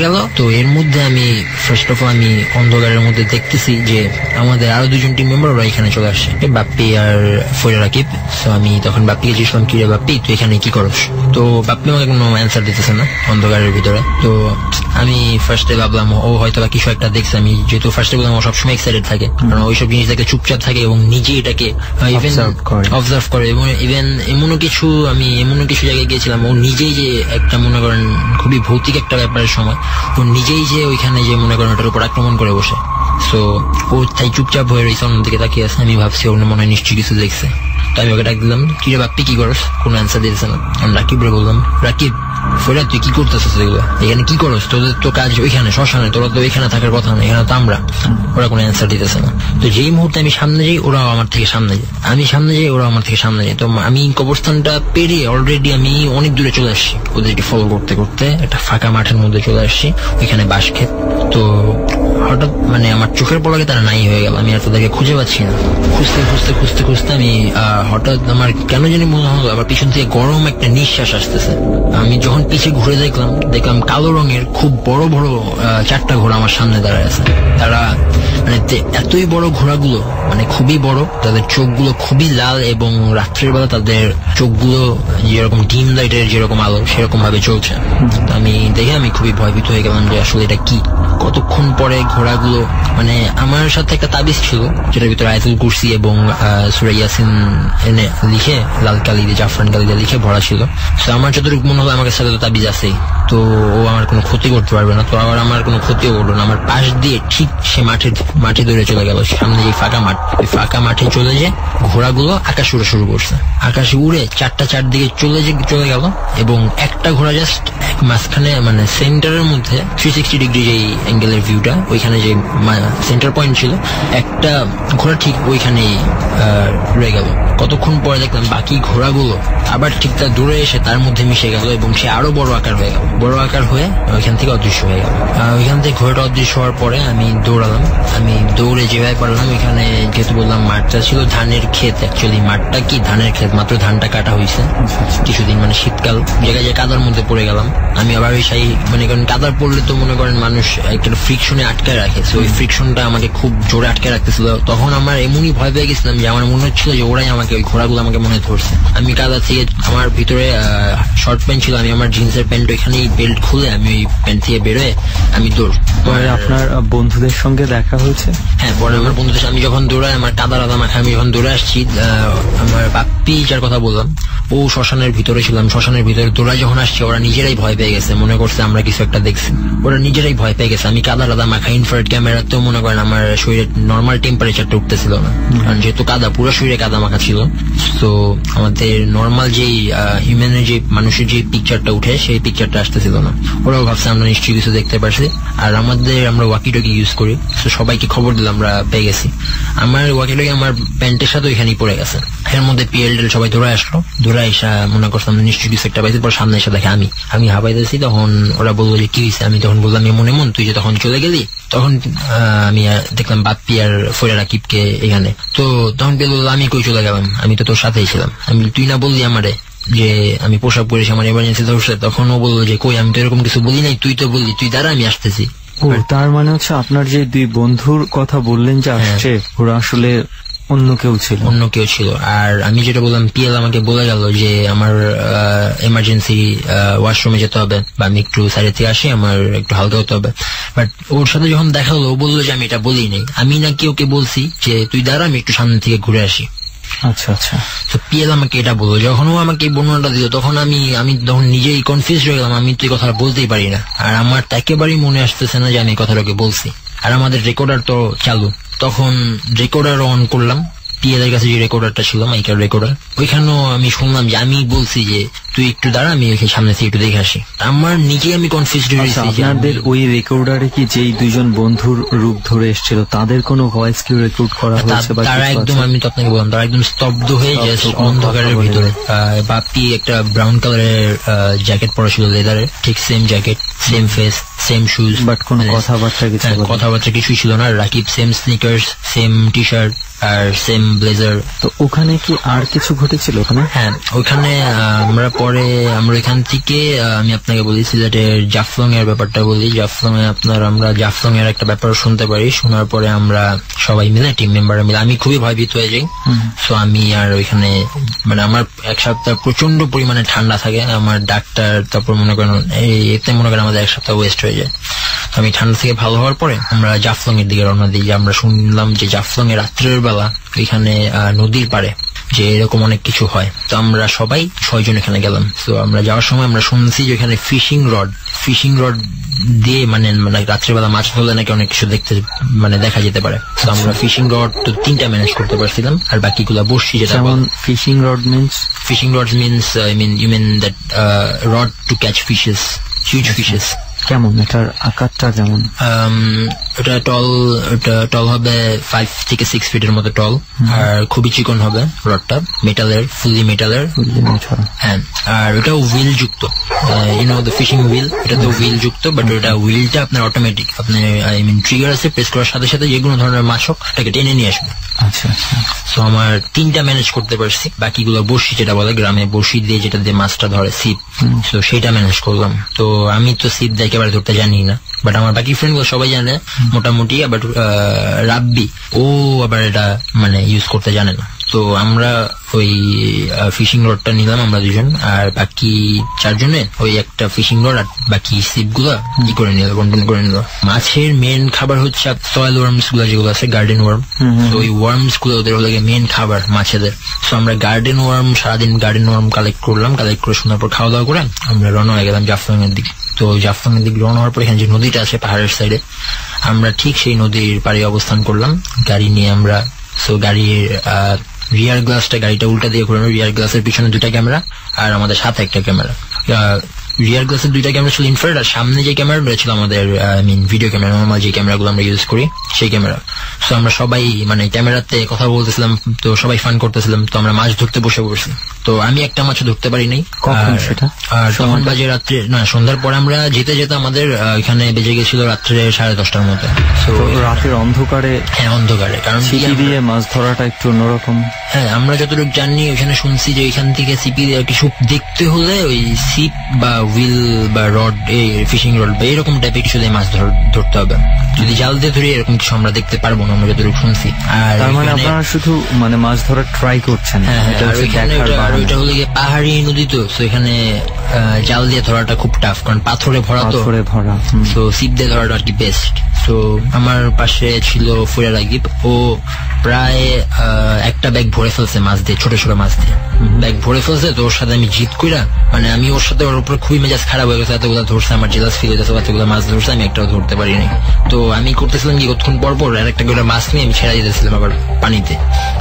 গেল। তো এর মধ্যে আমি ফার্স্ট অফ অল আমি অন্ধকারের মধ্যে দেখতেছি যে আমাদের আরো 2 জন টিম মেম্বার ওরা এখানে চলে আসছে, বাপ্পি আর ফয়রা রাকিব। তো আমি তখন বাপ্পিকে জিজ্ঞেস কি রে বাপ্পি, তুই এখানে কি করস? তো বাপ্পি আমাকে কোনো অ্যান্সার দিতেছে না অন্ধকারের ভিতরে। তো আমি ফার্স্টে ভাবলাম ও হয়তো বা কিছু একটা দেখছে। আমি যেহেতু ফার্স্টে বললাম ও সবসময় এক্সাইটেড থাকে, কারণ ওইসব জিনিস দেখে চুপচাপ থাকে এবং নিজে এটাকে অবজার্ভ করে। এবং ইভেন এমনও কিছু জায়গায় গিয়েছিলাম, ও নিজেই যে একটা মনে করেন খুবই ভৌতিক একটা ব্যাপারের সময় ও নিজেই যে ওইখানে যে মনে করেন ওটার উপর আক্রমণ করে বসে। সো ও তাই চুপচাপ হয়ে রয়েছে, অন্যদিকে তাকিয়ে আছে। আমি ভাবছি ওর মনে হয় নিশ্চয়ই কিছু দেখছে। তো আমি ওকে ডাক দিলাম, কি রে বাপ্পি কি করস? কোনো অ্যান্সার দিতেছে না। আমি রাকিবরে বললাম, রাকিব ফয়রা তুই কি করতেছিস এগুলো, এখানে কি করস? তোদের তো কাজ ওইখানে শ্মশানে, তোরা তো এখানে থাকার কথা না, এখানে তো আমরা। ওরা কোনো অ্যান্সার দিতেছে না। তো যেই মুহূর্তে আমি সামনে যাই, ওরাও আমার থেকে সামনে যায়, আমি সামনে যাই, ওরাও আমার থেকে সামনে যায়। তো আমি কবরস্থানটা পেরিয়ে অলরেডি আমি অনেক দূরে চলে আসছি, ওদেরকে ফলো করতে করতে একটা ফাঁকা মাঠের মধ্যে চলে আসছি, ওইখানে বাঁশ ক্ষেত। তো হঠাৎ মানে আমার চোখের পলকে তারা নাই হয়ে গেল, আমি আর তাদেরকে খুঁজে পাচ্ছি না। খুঁজতে আমি হঠাৎ আমার কেন জানি মনে হলো আমার পিছন থেকে গরম একটা নিঃশ্বাস আসতেছে। আমি যখন পিছিয়ে ঘুরে দেখলাম কালো রঙের খুব বড় বড় 4টা ঘোড়া আমার সামনে দাঁড়ায় আছে। তারা মানে এতই বড় ঘোড়াগুলো, মানে খুবই বড়, তাদের চোখগুলো খুবই লাল এবং রাত্রের বেলা তাদের চোখগুলো যেরকম ডিম লাইটের যেরকম আলো সেরকম ভাবে চলছে। আমি দেখে আমি খুবই ভয়ভীত হয়ে গেলাম যে আসলে এটা কি। কতক্ষণ পরে ঘোড়াগুলো মানে আমার সাথে একটা তাবিজ ছিল যেটার ভিতরে আয়াতুল কুরসি এবং সূরা ইয়াসিন এনে লিখে লাল কালি দিয়ে জাফরান কালি দিয়ে লিখে ভরা ছিল। তো আমার যতটুকু মনে হলো আমার সাথে তো তাবিজ আছেই, তো ও আমার কোনো ক্ষতি করতে পারবে না। তো আবার আমার কোনো ক্ষতিও করলো না। আমার পাশ দিয়ে ঠিক সে মাঠে দৌড়ে চলে গেল, সামনে যে ফাঁকা মাঠ, ওই ফাঁকা মাঠে চলে যে ঘোড়াগুলো আকাশে উড়ে শুরু করছে। আকাশে উড়ে 4টা 4 দিকে চলে গেল এবং একটা ঘোড়া জাস্ট মাঝখানে মানে সেন্টারের মধ্যে 360 ডিগ্রি যে অ্যাঙ্গেলের ভিউটা, ওইখানে যে সেন্টার পয়েন্ট ছিল, একটা ঘোড়া ঠিক ওইখানেই রয়ে গেল। কতক্ষণ পরে দেখলাম বাকি ঘোড়াগুলো আবার ঠিক তার দূরে এসে তার মধ্যে মিশে গেল এবং সে আরো বড় আকার হয়ে গেল, বড় আকার হয়ে ওইখান থেকে অদৃশ্য হয়ে গেল। ওইখান থেকে ঘোড়াটা অদৃশ্য হওয়ার পরে আমি দৌড়ালাম। আমি দৌড়ে যেভাবে পারলাম, এখানে যেহেতু বললাম মাঠটা ছিল ধানের ক্ষেত, অ্যাকচুয়ালি মাঠটা কি ধানের ক্ষেত, মাত্র ধানটা কাটা হয়েছে কিছুদিন, মানে শীতকাল, জায়গায় যে কাদার মধ্যে পড়ে গেলাম আমি। আবার ওই সেই মানে কারণ কাদার পড়লে তো মনে করেন মানুষ একটা ফ্রিকশনে আটকে রাখে, ওই ফ্রিকশনটা আমাকে খুব জোরে আটকে রাখতেছিল। তখন আমার এমনই ভয় পেয়ে গেছিলাম যে আমার মনে হচ্ছিল যে ওরাই আমাকে, ওই ঘোড়াগুলো আমাকে মনে ধরছে। আমি কাদা থেকে, আমার ভিতরে শর্ট প্যান্ট ছিল, আমি আমার জিন্সের প্যান্ট ওইখানেই বেল্ট খুলে আমি ওই প্যান্ট থেকে বেরোয় আমি দৌড়। পরে আপনার বন্ধুদের সঙ্গে দেখা হয়েছে? হ্যাঁ, পরে আমার বন্ধুদের, আমি যখন দৌড়াই আমার কাদা রাদা মাখা, আমি যখন দৌড়ে আসছি, আমার বাপ্পি যার কথা বললাম ও শ্মশানের ভিতরে ছিলাম, শ্মশানের ভিতরে দৌড়ায় যখন আসছে ওরা নিজেরাই ভয় পেয়ে গেছে, মনে করছে আমরা কিছু একটা দেখছি, ওরা নিজেরাই ভয় পেয়ে গেছে। আমি কাদা রাদা মাখা, ইনফ্রারেড ক্যামেরাতেও মনে করেন আমার শরীরের নর্মাল টেম্পারেচারটা উঠতেছিল না, কারণ যেহেতু কাদা, পুরো শরীরে কাদা মাখা ছিল। তো আমাদের নর্মাল যেই হিউম্যানের যে মানুষের যে পিকচারটা উঠে সেই পিকচারটা আসতেছিল না। ওরাও ভাবছে আমরা নিশ্চয়ই কিছু দেখতে পারছি। আর আমরা ওয়াকি টকি ইউজ করি, তো সবাইকে খবর দিলাম আমরা পেয়ে গেছি। আমার ওয়াকি টকি আমার প্যান্টের সাথে ওইখানেই পড়ে গেছে। এর মধ্যে পিএলডেল সবাই দৌড়ে আসলো, দৌড়ে এসে মনে করতাম নিশ্চয়ই কিছু একটা পাইছি। পর সামনে এসে দেখে আমি হাবাইতেছি, তখন ওরা বললো যে কি হয়েছে। আমি তখন বললাম মন তুই যে তখন চলে গেলি, তখন আমি দেখলাম বাপ্পি আর ফয়রা রাকিবকে এখানে। তো তখন বললো আমি কই চলে গেলাম, আমি তো তোর সাথেই ছিলাম। আমি তুই না বললি আমারে যে আমি পোশাক পরেছি, আমার এমার্জেন্সি ধরছে। তখন ও বললো যে কই, আমি তো এরকম কিছু বলি নাই, তুই তো বললি, তুই দাঁড়া আমি আসতেছি। ও, তার মানে হচ্ছে আপনার যে দুই বন্ধুর কথা বললেন যে আসছে, ওরা আসলে অন্য কেউ ছিল। আর আমি যেটা বললাম, পিএল আমাকে বলে গেল যে আমার এমার্জেন্সি ওয়াশরুমে যেতে হবে, বা আমি একটু সাইডে থেকে আসি, আমার একটু হালকা হতে হবে। বাট ওর সাথে যখন দেখা হলো, ও বললো যে আমি এটা বলি নাই, আমি নাকি ওকে বলছি যে তুই দাঁড়া আমি একটু সামনে থেকে ঘুরে আসি। আচ্ছা আচ্ছা। তো পিএল আমাকে এটা বললো। যখন ও আমাকে এই বর্ণনাটা দিল, তখন আমি তখন নিজেই কনফিউজ হয়ে গেলাম, আমি তো এই কথাটা বলতেই পারি না। আর আমার একেবারেই মনে আসতেছে না যে আমি এই কথাটাকে বলছি। আর আমাদের রেকর্ডার তো চালু, তখন রেকর্ডার অন করলাম। পিএল এর কাছে যে রেকর্ডারটা ছিল, মাইকের রেকর্ডার, ওইখানেও আমি শুনলাম যে আমি বলছি যে তুই একটু দাঁড়া আমি সামনে থেকে একটু দেখে আসি। আমার নিজেই আমি কনফিউজ হয়ে গেছি। আপনাদের ওই রেকর্ডারে কি যেই দুইজন বন্ধুর রূপ ধরে এসেছিল তাদের কোনো ভয়েস কি রেকর্ড করা হয়েছে? তারা একদম, আমি তো আপনাকে বললাম, তারা একদম স্তব্ধ হয়ে যায় অন্ধকারের ভিতরে। বাপ্পি একটা ব্রাউন কালারের জ্যাকেট পরা ছিল, লেদারের, ঠিক same jacket, same face, same shoes, but কোনো কথাবার্তা কিছুই ছিল না। Rakib same sneakers, same T shirt আর সেম ব্লেজার। তো ওখানে কি আর কিছু ঘটেছিল ওখানে? হ্যাঁ, ওইখানে আমরা এখান থেকে আমি আপনাকে বলি সিলেটের জাফলং এর ব্যাপারটা বলি। জাফলং এ আমরা জাফলং এর একটা ব্যাপার শুনতে পারি। শোনার পরে আমরা সবাই মিলে, টিম মেম্বার মিলে, আমি খুবই ভয়ভীত হয়ে যাই। সো আমি আর ওইখানে মানে আমার এক সপ্তাহ প্রচন্ড পরিমাণে ঠান্ডা থাকে, আমার ডাক্তার, তারপর মনে করেন এতে মনে করেন আমাদের এক সপ্তাহ ওয়েস্ট হয়ে যায়। তো আমি ঠান্ডা থেকে ভালো হওয়ার পরে আমরা জাফলং এর দিকে রওনা দিই। আমরা শুনলাম যে জাফলং এর রাত্রের বেলা এখানে নদীর পাড়ে যে এরকম অনেক কিছু হয়। তো আমরা সবাই 6 জন এখানে গেলাম। তো আমরা যাওয়ার সময় আমরা শুনছি যে এখানে ফিশিং রড দিয়ে মানে রাত্রেবেলা মাছ ধরলে নাকি অনেক কিছু দেখা যেতে পারে। তো আমরা ফিশিং রড তো 3টা ম্যানেজ করতে পারছিলাম, আর বাকিগুলা বসছি। যেটা fishing rod means you mean that rod to catch fishes, huge fishes. কেমন এটার আকারটা কেমন? এটা টল হবে 5 থেকে 6 ফিটের মতো টল, আর খুবই চিকন হবে রডটা, মেটালের, ফুলি মেটালের। হ্যাঁ, আর ওটা হুইল যুক্ত, দ্য ফিশিং হুইল, এটা তো হুইল যুক্ত, বাট ওটা হুইলটা আপনার অটোমেটিক, আপনার ট্রিগার আছে, প্রেস করার সাথে সাথে যে কোনো ধরনের মাছ হোক এটাকে টেনে নিয়ে আসবে। আচ্ছা আচ্ছা। তো আমার 3টা ম্যানেজ করতে পারছি, বাকিগুলো বড়শি, যেটা বলে গ্রামে বড়শি দিয়ে যেটা দিয়ে মাছটা ধরে, ছিপ, তো সেটা ম্যানেজ করলাম। তো আমি তো ছিপ দিয়ে একেবারে ধরতে জানি না, বাট আমার বাকি ফ্রেন্ড গুলো সবাই জানে মোটামুটি। আবার রাব্বি ও আবার এটা মানে ইউজ করতে জানে না। তো আমরা ওই ফিশিং রডটা নিলাম আমরা 2 জন, আর বাকি 4 জনে ওই একটা ফিশিং রড আর বাকি সিপ গুলা বন্টন করে নিল। মাছের মেন খাবার হচ্ছে সয়েল ওয়ার্মস গুলা, যেগুলো আছে গার্ডেন ওয়ার্ম। তো ওই ওয়ার্মস গুলো ওদের হলো মেন খাবার মাছেদের। তো আমরা সারাদিন গার্ডেন ওয়ার্ম কালেক্ট করলাম, কালেক্ট করে শোনার পর খাওয়া দাওয়া করে আমরা রওনা হয়ে গেলাম জাফলং এর দিকে। তো জাফলং এর দিকে রওনা হওয়ার পর এখানে যে নদীটা আছে পাহাড়ের সাইডে, আমরা ঠিক সেই নদীর পাড়ে অবস্থান করলাম গাড়ি নিয়ে আমরা। সো গাড়ির রিয়ার গ্লাসটা, গাড়িটা উল্টা দিয়ে ঘোরানো, রিয়ার গ্লাসের পিছনে 2টা ক্যামেরা আর আমাদের সাথে একটা ক্যামেরা। রিয়ার গ্লাসের 2টা ক্যামেরা ছিল ইনফ্রারেড, আর সামনে যে ক্যামেরাটা ছিল আমাদের ভিডিও ক্যামেরা, নর্মাল যে ক্যামেরাগুলো আমরা ইউজ করি সেই ক্যামেরা। তো আমরা সবাই মানে ক্যামেরাতে কথা বলতেছিলাম, তো সবাই ফান করতেছিলাম, তো আমরা মাছ ধরতে বসে পড়ছি। তো আমি একটা মাছ ধরতে পারি নাই। কখন সেটা? আর তখন বাজে রাত্রে, না সন্ধ্যার পরে আমরা যেতে যেতে আমাদের এখানে বেজে গেছিল রাত্রে 10:30টার মতো। তো রাতের অন্ধকারে? হ্যাঁ অন্ধকারে, কারণ সিপি দিয়ে মাছ ধরাটা একটু অন্যরকম। হ্যাঁ আমরা যতটুকু জানি ওইখানে শুনছি যে এখান থেকে সিপি কিছু দেখতে হলে ওই সিপ বা হুইল বা রড, এই ফিশিং রড বা এরকম টাইপের কিছু দিয়ে মাছ ধরতে হবে। যদি জাল দিয়ে ধরি এরকম কিছু আমরা দেখতে পারবো না, আমরা যতটুকু শুনছি। আর তার মানে আপনারা শুধু মানে মাছ ধরার ট্রাই করছেন? হ্যাঁ, ওইটা হলে গিয়ে পাহাড়ি নদী, তো এখানে জাল দিয়ে ধরাটা খুব টাফ, কারণ পাথরে ভরা, তো তো সিপ দিয়ে ধরাটা আর কি বেস্ট। তো আমার পাশে ছিল ফুরা রাগিব, ও প্রায় একটা ব্যাগ ভরে ফেলছে মাছ দিয়ে, ছোট ছোট মাছ দিয়ে ব্যাগ ভরে ফেলছে। তো ওর সাথে আমি জিত কইরা, মানে আমি ওর সাথে ওর উপরে খুবই মেজাজ খারাপ হয়ে গেছে, এতগুলো ধরছে, আমার জেলাস ফিল হয়েছে, এতগুলো মাছ ধরছে, আমি একটাও ধরতে পারিনি। তো আমি করতেছিলাম কি, কতক্ষণ পর পর আর একটা করে মাছ নিয়ে আমি ছেড়া দিতেছিলাম আবার পানিতে,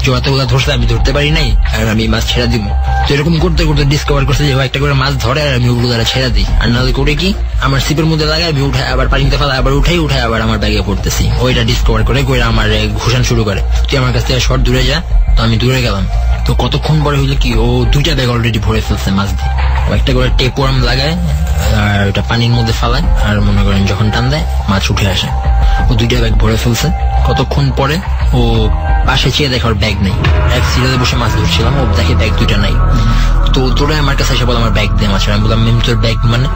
যে এতগুলো ধরছে আমি ধরতে পারি নাই আর আমি মাছ ছেড়া দিব। তো এরকম করতে করতে ডিসকভার করছে যে একটা করে মাছ ধরে আর আমি ওগুলো দ্বারা ছেড়া দিই, আর নাহলে করে কি আমার সিপের মধ্যে লাগাই, আমি উঠাই আবার পানিতে ফেলা, আবার উঠাই আবার আমার ব্যাগে পড়তেছি। ওইটা ডিসকভার করে আমার ঘোষণ শুরু করে, তুই আমার কাছ থেকে শর্ট দূরে যা। তো আমি দূরে গেলাম, তো কতক্ষণ পরে হইলো কি, ও 2টা ব্যাগ অলরেডি ভরে ফেলছে মাছ দিয়ে। ও একটা করে টেপ ওয়ার্ম লাগায় আর ওটা পানির মধ্যে ফালায়, আর মনে করেন যখন টান দেয় মাছ উঠে আসে। ও 2টা ব্যাগ ভরে ফেলছে। কতক্ষণ পরে ও পাশে চেয়ে দেখে ওর ব্যাগ নেই। এক সিরিয়ালে বসে মাছ ধরছিলাম, ও দেখে ব্যাগ 2টা নাই। তো তোরা আমার কাছে এসে বল আমার ব্যাগ দে মাছ। আমি বললাম তোর ব্যাগ, মানে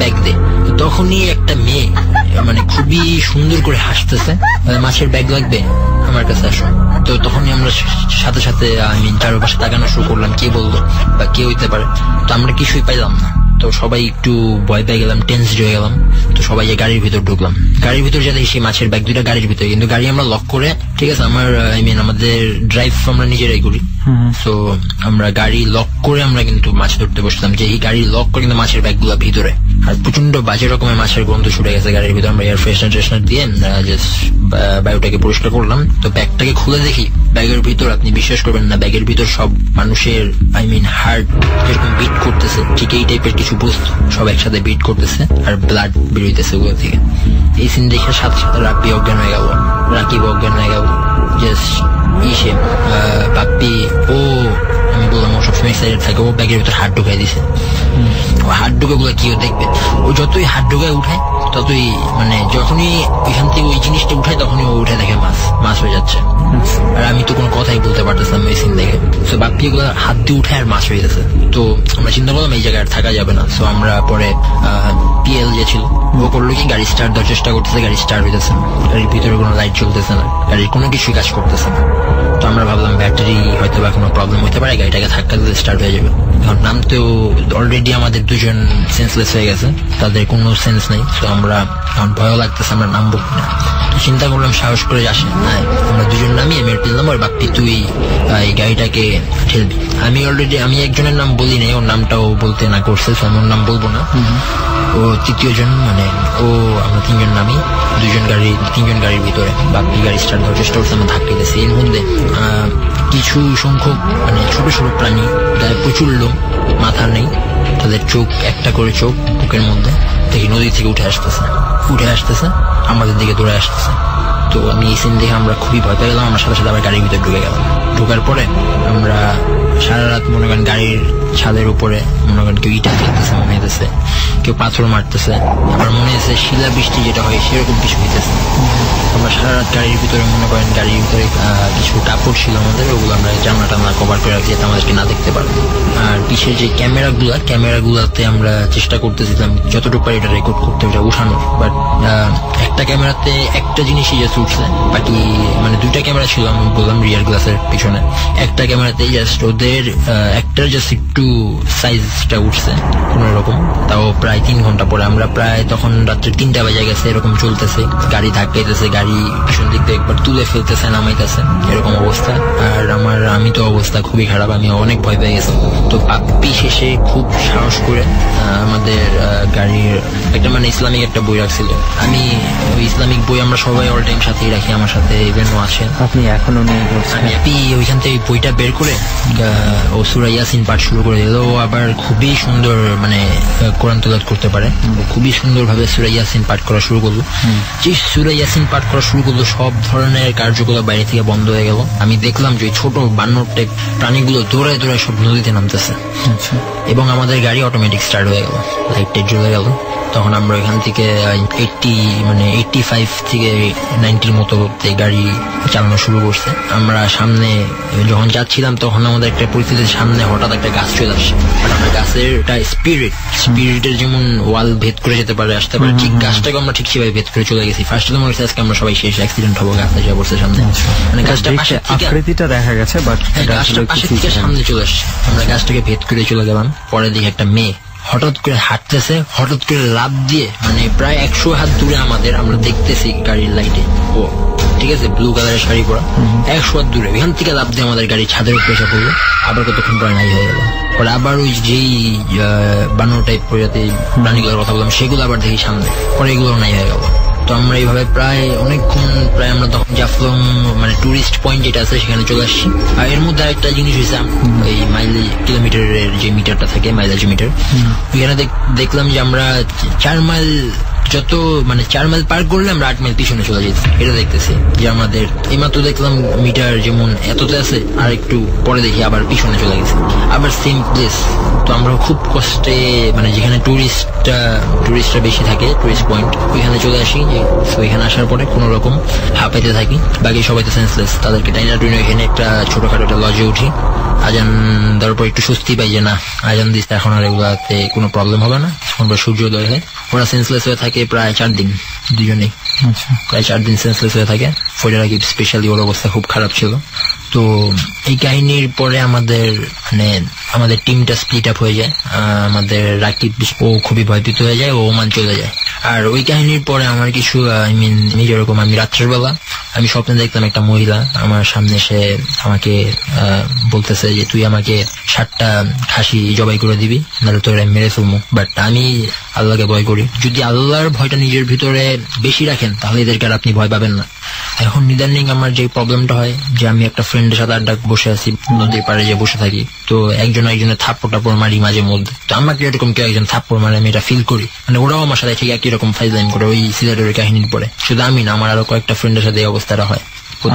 ব্যাগ দে। তখনই একটা মেয়ে মানে খুবই সুন্দর করে হাসতেছে, মাছের ব্যাগ লাগবে, আমার কাছে আসো। তো তখনই আমরা সাথে সাথে আমি চারপাশে তাকানো শুরু করলাম, কে বললো বা কে হইতে পারে। তো আমরা কিছুই পাইলাম না, তো সবাই একটু ভয় পেয়ে গেলাম, টেন্সড হয়ে গেলাম। তো সবাই গাড়ির ভিতর ঢুকলাম, গাড়ির ভিতর যাতে সেই মাছের ব্যাগ 2টা গাড়ির ভিতরে, কিন্তু গাড়ি আমরা লক করে, ঠিক আছে, আমাদের ড্রাইভ আমরা নিজেরাই করি। তো আমরা গাড়ি লক করে আমরা কিন্তু মাছ ধরতে বসলাম, যে এই গাড়ি লক করে কিন্তু মাছের ব্যাগ গুলা ভিতরে, আর প্রচন্ড বাজে রকমের মাছের গন্ধ ছুটে গেছে গাড়ির ভিতরে। আমরা এয়ার ফ্রেশনার দিয়ে জাস্ট বায়ুটাকে পরিষ্কার করলাম। তো ব্যাগটাকে খুলে দেখি, ব্যাগের ভিতর আপনি বিশ্বাস করবেন না, ব্যাগের ভিতর সব মানুষের হার্ট যেরকম বিট করতেছে, ঠিক এই টাইপের কিছু বস্তু সব একসাথে বিট করতেছে, আর ব্লাড বেরোইতেছে ওগুলো থেকে। এই সিন দেখে সাথে সাথে রাকিব অজ্ঞান হয়ে গেল। জাস্ট বাপ্পি, ও আমি বললাম ও সবসময় এক্সাইটেড থাকে, ও ব্যাগের ভিতর হাত ঢুকাই দিছে। ও হাত ঢুকে গুলো কি দেখবে, ও যতই হাত ঢুকায় উঠায় ততই, মানে যখনই ওইখান থেকে ওই জিনিসটা উঠায় তখনই ও উঠে দেখে মাছ হয়ে যাচ্ছে। আর আমি তো কোনো কথাই বলতে পারতেছিলাম ওই সিন দেখে। তো বাপ্পি এগুলো হাত দিয়ে উঠে আর মাছ হয়ে গেছে। তো আমরা চিন্তা করলাম এই জায়গায় আর থাকা যাবে না। তো আমরা পরে পিএল যে ছিল ও করলো কি, গাড়ি স্টার্ট দেওয়ার চেষ্টা করতেছে, গাড়ি স্টার্ট হইতেছে না, গাড়ির ভিতরে কোনো লাইট চলতেছে না, গাড়ির কোনো কিছুই কাজ করতেছে না। তো আমরা ভাবলাম ব্যাটারি হয়তো বা কোনো প্রবলেম হতে পারে, গাড়িটাকে ধাক্কা দিলে স্টার্ট হয়ে যাবে। এখন নামতেও অলরেডি আমাদের 2জন সেন্সলেস হয়ে গেছে, তাদের কোনো সেন্স নেই। তো আমরা এখন ভয় লাগতেছে আমরা নামবো না। তো চিন্তা করলাম সাহস করে আসে না, আমরা 2জন নামি, আমি তুললাম, আর বাপ্পি তুই এই গাড়িটাকে ঠেলবি। আমি একজনের নাম বলি নাই, ওর নামটাও বলতে না করছে, আমি ওর নাম বলবো না। ও 3য় জন, মানে আমরা 3জন নামি, 3জন গাড়ির ভিতরে। বাপ্পি গাড়ি স্টার্ট দেওয়ার চেষ্টা করছে, আমরা ধাক্কা দিতেছি। এর মধ্যে কিছু সংখ্যক মানে ছোট ছোট প্রাণী, তাদের প্রচুর লোম, মাথা নেই, তাদের চোখ একটা করে চোখ, বুকের মধ্যে দেখি নদী থেকে উঠে আসতেছে আমাদের দিকে দৌড়ে আসতেছে। তো আমি এই সিন দেখে আমরা খুবই ভয় পেয়ে গেলাম, আমরা সাথে সাথে আবার গাড়ির ভিতরে ঢুকে গেলাম। ঢোকার পরে আমরা সারা রাত মনে করেন গাড়ির ছাদের উপরে মনে করেন কেউ ইটা ফেলতেছে, মনে হইতেছে কেউ পাথর মারতেছে, আবার মনে হয়েছে শিলা বৃষ্টি যেটা হয় সেরকম কিছু হইতেছে। আমরা সারা রাত গাড়ির ভিতরে মনে করেন গাড়ির ভিতরে কিছু কাপড় ছিল আমাদের, ওগুলো আমরা জানলা টানলা কভার করে রাখি যাতে আমাদেরকে না দেখতে পারে। আর পিছের যে ক্যামেরাগুলাতে আমরা চেষ্টা করতেছিলাম যতটুকু পারি এটা রেকর্ড করতে, ওটা উঠানোর। বাট একটা ক্যামেরাতে একটা জিনিসই জাস্ট উঠছে, বাকি মানে 2টা ক্যামেরা ছিল, আমি বললাম রিয়ার গ্লাসের পিছনে। একটা ক্যামেরাতে জাস্ট ওদের একটার জাস্ট একটু সাইজটা উঠছে কোন রকম, তাও প্রায় 3 ঘন্টা পরে। আমরা প্রায় তখন রাত্রে 3টা বাজে গেছে, এরকম চলতেছে, গাড়ি ধাক্কাইতেছে, গাড়ি পিছন দিক দিয়ে একবার তুলে ফেলতেছে, নামাইতেছে, এরকম অবস্থা। আর আমি তো অবস্থা খুবই খারাপ, আমি অনেক ভয় পেয়ে গেছি। তো বাপ্পি শেষে খুব সাহস করে আমাদের গাড়ির একটা মানে ইসলামিক একটা বই রাখছিল। আমি ওই ইসলামিক বই আমরা সবাই অল টাইম সাথেই রাখি, আমার সাথে ইভেনও আছেন। আপনি এখনো নিয়ে আমি ওইখান থেকে বইটা বের করে ও সূরা ইয়াসিন পাঠ শুরু করে দিল। ও আবার খুবই সুন্দর মানে কোরআন তেলাওয়াত করতে পারে, খুবই সুন্দর ভাবে সূরা ইয়াসিন পাঠ করা শুরু করলো। যে সূরা ইয়াসিন পাঠ করা শুরু করলো সব ধরনের কার্যকলাপ বাইরে থেকে বন্ধ হয়ে গেল। আমি দেখলাম যে ছোট বানর টাইপ প্রাণীগুলো দৌড়ায় দৌড়ায় সব নদীতে নামতেছে এবং আমাদের গাড়ি অটোমেটিক স্টার্ট হয়ে গেল, লাইট টাইট জ্বলে গেল। তখন আমরা এখান থেকে 85 থেকে 90 মতো গাড়ি চালানো শুরু করছে। আমরা সামনে যখন যাচ্ছিলাম তখন আমাদের একটা পরিস্থিতির সামনে হঠাৎ একটা গাছ চলে আসছে। আমরা গাছের স্পিরিটের যেমন ওয়াল ভেদ করে যেতে পারে আসতে পারে, ঠিক গাছটাকে আমরা ঠিক সেভাবে ভেদ করে চলে গেছি। ফার্স্ট মনে হচ্ছে আজকে আমরা সবাই শেষ, অ্যাক্সিডেন্ট হবো, গাছ এসে পড়ছে সামনে। মানে গাছটা আকৃতিটা দেখা গেছে, বাট গাছটা পাশে থেকে সামনে চলে আসছে। আমরা গাছটাকে ভেদ করে চলে গেলাম। পরে দিকে একটা মেয়ে হঠাৎ করে হাঁটতেছে, হঠাৎ করে লাফ দিয়ে মানে প্রায় 100 হাত দূরে আমাদের, আমরা দেখতেছি গাড়ির লাইটে ও ঠিক আছে ব্লু কালারের শাড়ি পরা, 100 হাত দূরে এখান থেকে লাফ দিয়ে আমাদের গাড়ি ছাদের উপরে এসে পড়লো। আবার কতক্ষণ পরে নাই হয়ে গেল। পরে আবার ওই যেই বানর টাইপ প্রজাতি প্রাণীগুলোর কথা বললাম সেগুলো আবার দেখি সামনে, পরে এগুলো নাই হয়ে গেল। তো আমরা এইভাবে প্রায় অনেকক্ষণ, প্রায় আমরা তখন জাফলং মানে টুরিস্ট পয়েন্ট যেটা আছে সেখানে চলে আসছি। আর এর মধ্যে একটা জিনিস হয়েছে, ওই মাইল কিলোমিটারের যে মিটারটা থাকে মাইলেজ মিটার, ওইখানে দেখলাম যে আমরা 4 মাইল যত মানে 4 মাইল পার করলে আমরা 8 মাইল পিছনে চলে যেতেছি। এটা দেখতেছি যে আমাদের এইমাত্র দেখলাম মিটার যেমন এততে আছে, আর একটু পরে দেখি আবার পিছনে চলে গেছে, আবার সেম প্লেস। তো আমরা খুব কষ্টে মানে যেখানে টুরিস্টরা বেশি থাকে, টুরিস্ট পয়েন্ট, ওইখানে চলে আসি। ওইখানে আসার পরে কোন রকম হাঁপাইতে থাকি, বাকি সবাই তো সেন্সলেস, তাদেরকে টাইনা টুইনে এখানে একটা ছোটখাটো একটা লজে উঠি। আজান দেওয়ার পর একটু স্বস্তি পাই যে না আজান দিস, এখন আর এগুলাতে কোনো প্রবলেম হবে না। এখন সূর্যোদয় হয়, ওরা সেন্সলেস হয়ে থাকে প্রায় 4 দিন, দুজনেই প্রায় 4 দিন সেন্সলেস হয়ে থাকে। ফজর আগে স্পেশালি ওর অবস্থা খুব খারাপ ছিল। তো এই কাহিনীর পরে আমাদের টিমটা স্প্লিট আপ হয়ে যায়। আমাদের রাকিব ও খুবই ভয়ভীত হয়ে যায়, ও ওমান চলে যায়। আর ওই কাহিনীর পরে আমার কিছু আমি যেরকম আমি রাত্রের বেলা আমি স্বপ্নে দেখতাম একটা মহিলা আমার সামনে এসে আমাকে বলতেছে যে তুই আমাকে 7টা খাসি জবাই করে দিবি, নাহলে তোর মেরে ফেলবো। বাট আমি আল্লাহকে ভয় করি। যদি আল্লাহর ভয়টা নিজের ভিতরে বেশি রাখেন তাহলে এদেরকে আর আপনি ভয় পাবেন না। এখন ইদানিং আমার যে প্রবলেমটা হয় যে আমি একটা ফ্রেন্ডের সাথে আড্ডা বসে আছি, নদীর পাড়ে যে বসে থাকি, তো একজনের থাপ্পড় মারি মাঝে মধ্যে। তো আমাকে এরকম কেউ একজন থাপ্পড় মারে আমি এটা ফিল করি, মানে ওরাও আমার সাথে ঠিক একই রকম ফাইজলাইন করে ওই সিলেটের কাহিনীর পরে। শুধু আমি না, আমার আরো কয়েকটা ফ্রেন্ডের সাথে এই অবস্থাটা হয়।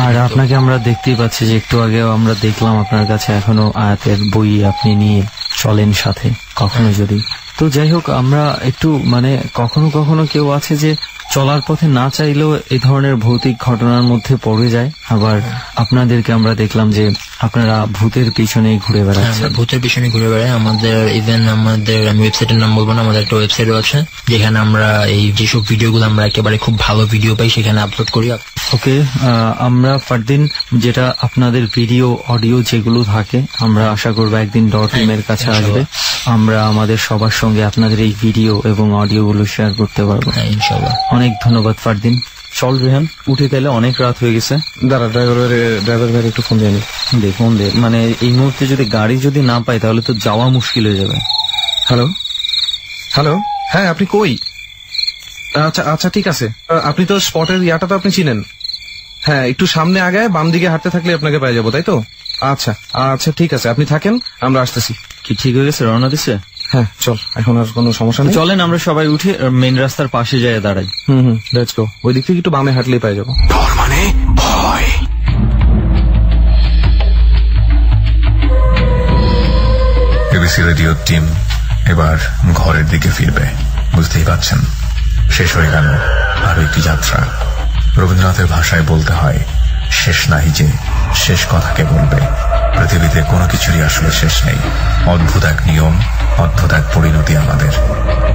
আর আপনাকে আমরা দেখতেই পাচ্ছি যে একটু আগেও আমরা দেখলাম আপনার কাছে এখনো আয়াতের বই আপনি নিয়ে চলেন সাথে কখনো যদি। তো যাই হোক, আমরা একটু মানে কখনো কখনো কেউ আছে যে চলার পথে না চাইলেও এই ধরনের ভৌতিক ঘটনার মধ্যে পড়ে যায়। আবার আপনাদেরকে আমরা দেখলাম যে আপনারা ভূতের পিছনে ঘুরে বেড়াচ্ছেন। ভূতের পিছনে ঘুরে বেড়াই। আমাদের ইভেন আমাদের আমি ওয়েবসাইটের নাম বলবো না, আমাদের একটা ওয়েবসাইটও আছে যেখানে আমরা এই যেসব ভিডিওগুলো আমরা একেবারে খুব ভালো ভিডিও পাই সেখানে আপলোড করি। ওকে, আমরা ফারদিন যেটা আপনাদের ভিডিও অডিও যেগুলো থাকে আমরা আশা করবো একদিন .টিমের কাছে আসবে, আমরা আমাদের সবার সঙ্গে আপনাদের এই ভিডিও এবং অডিও গুলো শেয়ার করতে পারবো ইনশাআল্লাহ। অনেক ধন্যবাদ ফারদিন। চল রেহান, উঠে গেলে অনেক রাত হয়ে গেছে। দাঁড়া, ড্রাইভার ভাই একটু ফোন দিয়ে নি। ফোন দে, মানে এই মুহূর্তে যদি গাড়ি যদি না পাই তাহলে তো যাওয়া মুশকিল হয়ে যাবে। হ্যালো, হ্যাঁ আপনি কই? আচ্ছা ঠিক আছে, আপনি তো স্পটের ইয়াটা তো আপনি চিনেন। হ্যাঁ, একটু সামনে আগায় বাম দিকে হাঁটতে থাকলে আপনাকে পেয়ে যাবো, তাই তো? আচ্ছা ঠিক আছে, আপনি থাকেন, আমরা আসতেছি। কি ঠিক হয়ে গেছে? রওনা দিছে? হ্যাঁ চল, এখন আর কোনো সমস্যা নেই। চলেন আমরা সবাই উঠে মেইন রাস্তার পাশে যাই দাঁড়াই। Let's go. ওই দিক থেকে একটু বামে হাঁটলেই পেয়ে যাবো। ডর মানে ভয়। এবিসি রেডিও টিম এবার ঘরের দিকে ফিরবে, বুঝতেই পারছেন। শেষ হয়ে গেল আরো একটি যাত্রা। রবীন্দ্রনাথের ভাষায় বলতে হয়, শেষ নাই যে শেষ কথাকে বলবে। পৃথিবীতে কোনো কিছুরই আসলে শেষ নেই। অদ্ভুত এক নিয়ম, অদ্ভুত এক পরিণতি আমাদের।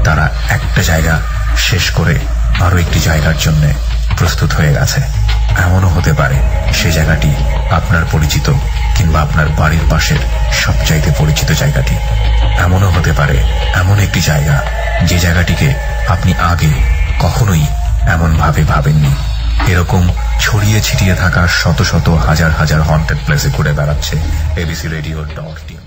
তারা একটা জায়গা শেষ করে আরো একটি জায়গার জন্য প্রস্তুত হয়ে গেছে। এমনও হতে পারে সেই জায়গাটি আপনার পরিচিত, কিংবা আপনার বাড়ির পাশের সবচাইতে পরিচিত জায়গাটি। এমনও হতে পারে এমন একটি জায়গা যে জায়গাটিকে আপনি আগে কখনোই এমন ভাবে ভাবেননি। এরকম ছড়িয়ে ছিটিয়ে থাকা শত শত হাজার হাজার হন্টেড প্লেসে ঘুরে বেড়াচ্ছে এবিসি রেডিও .টিম।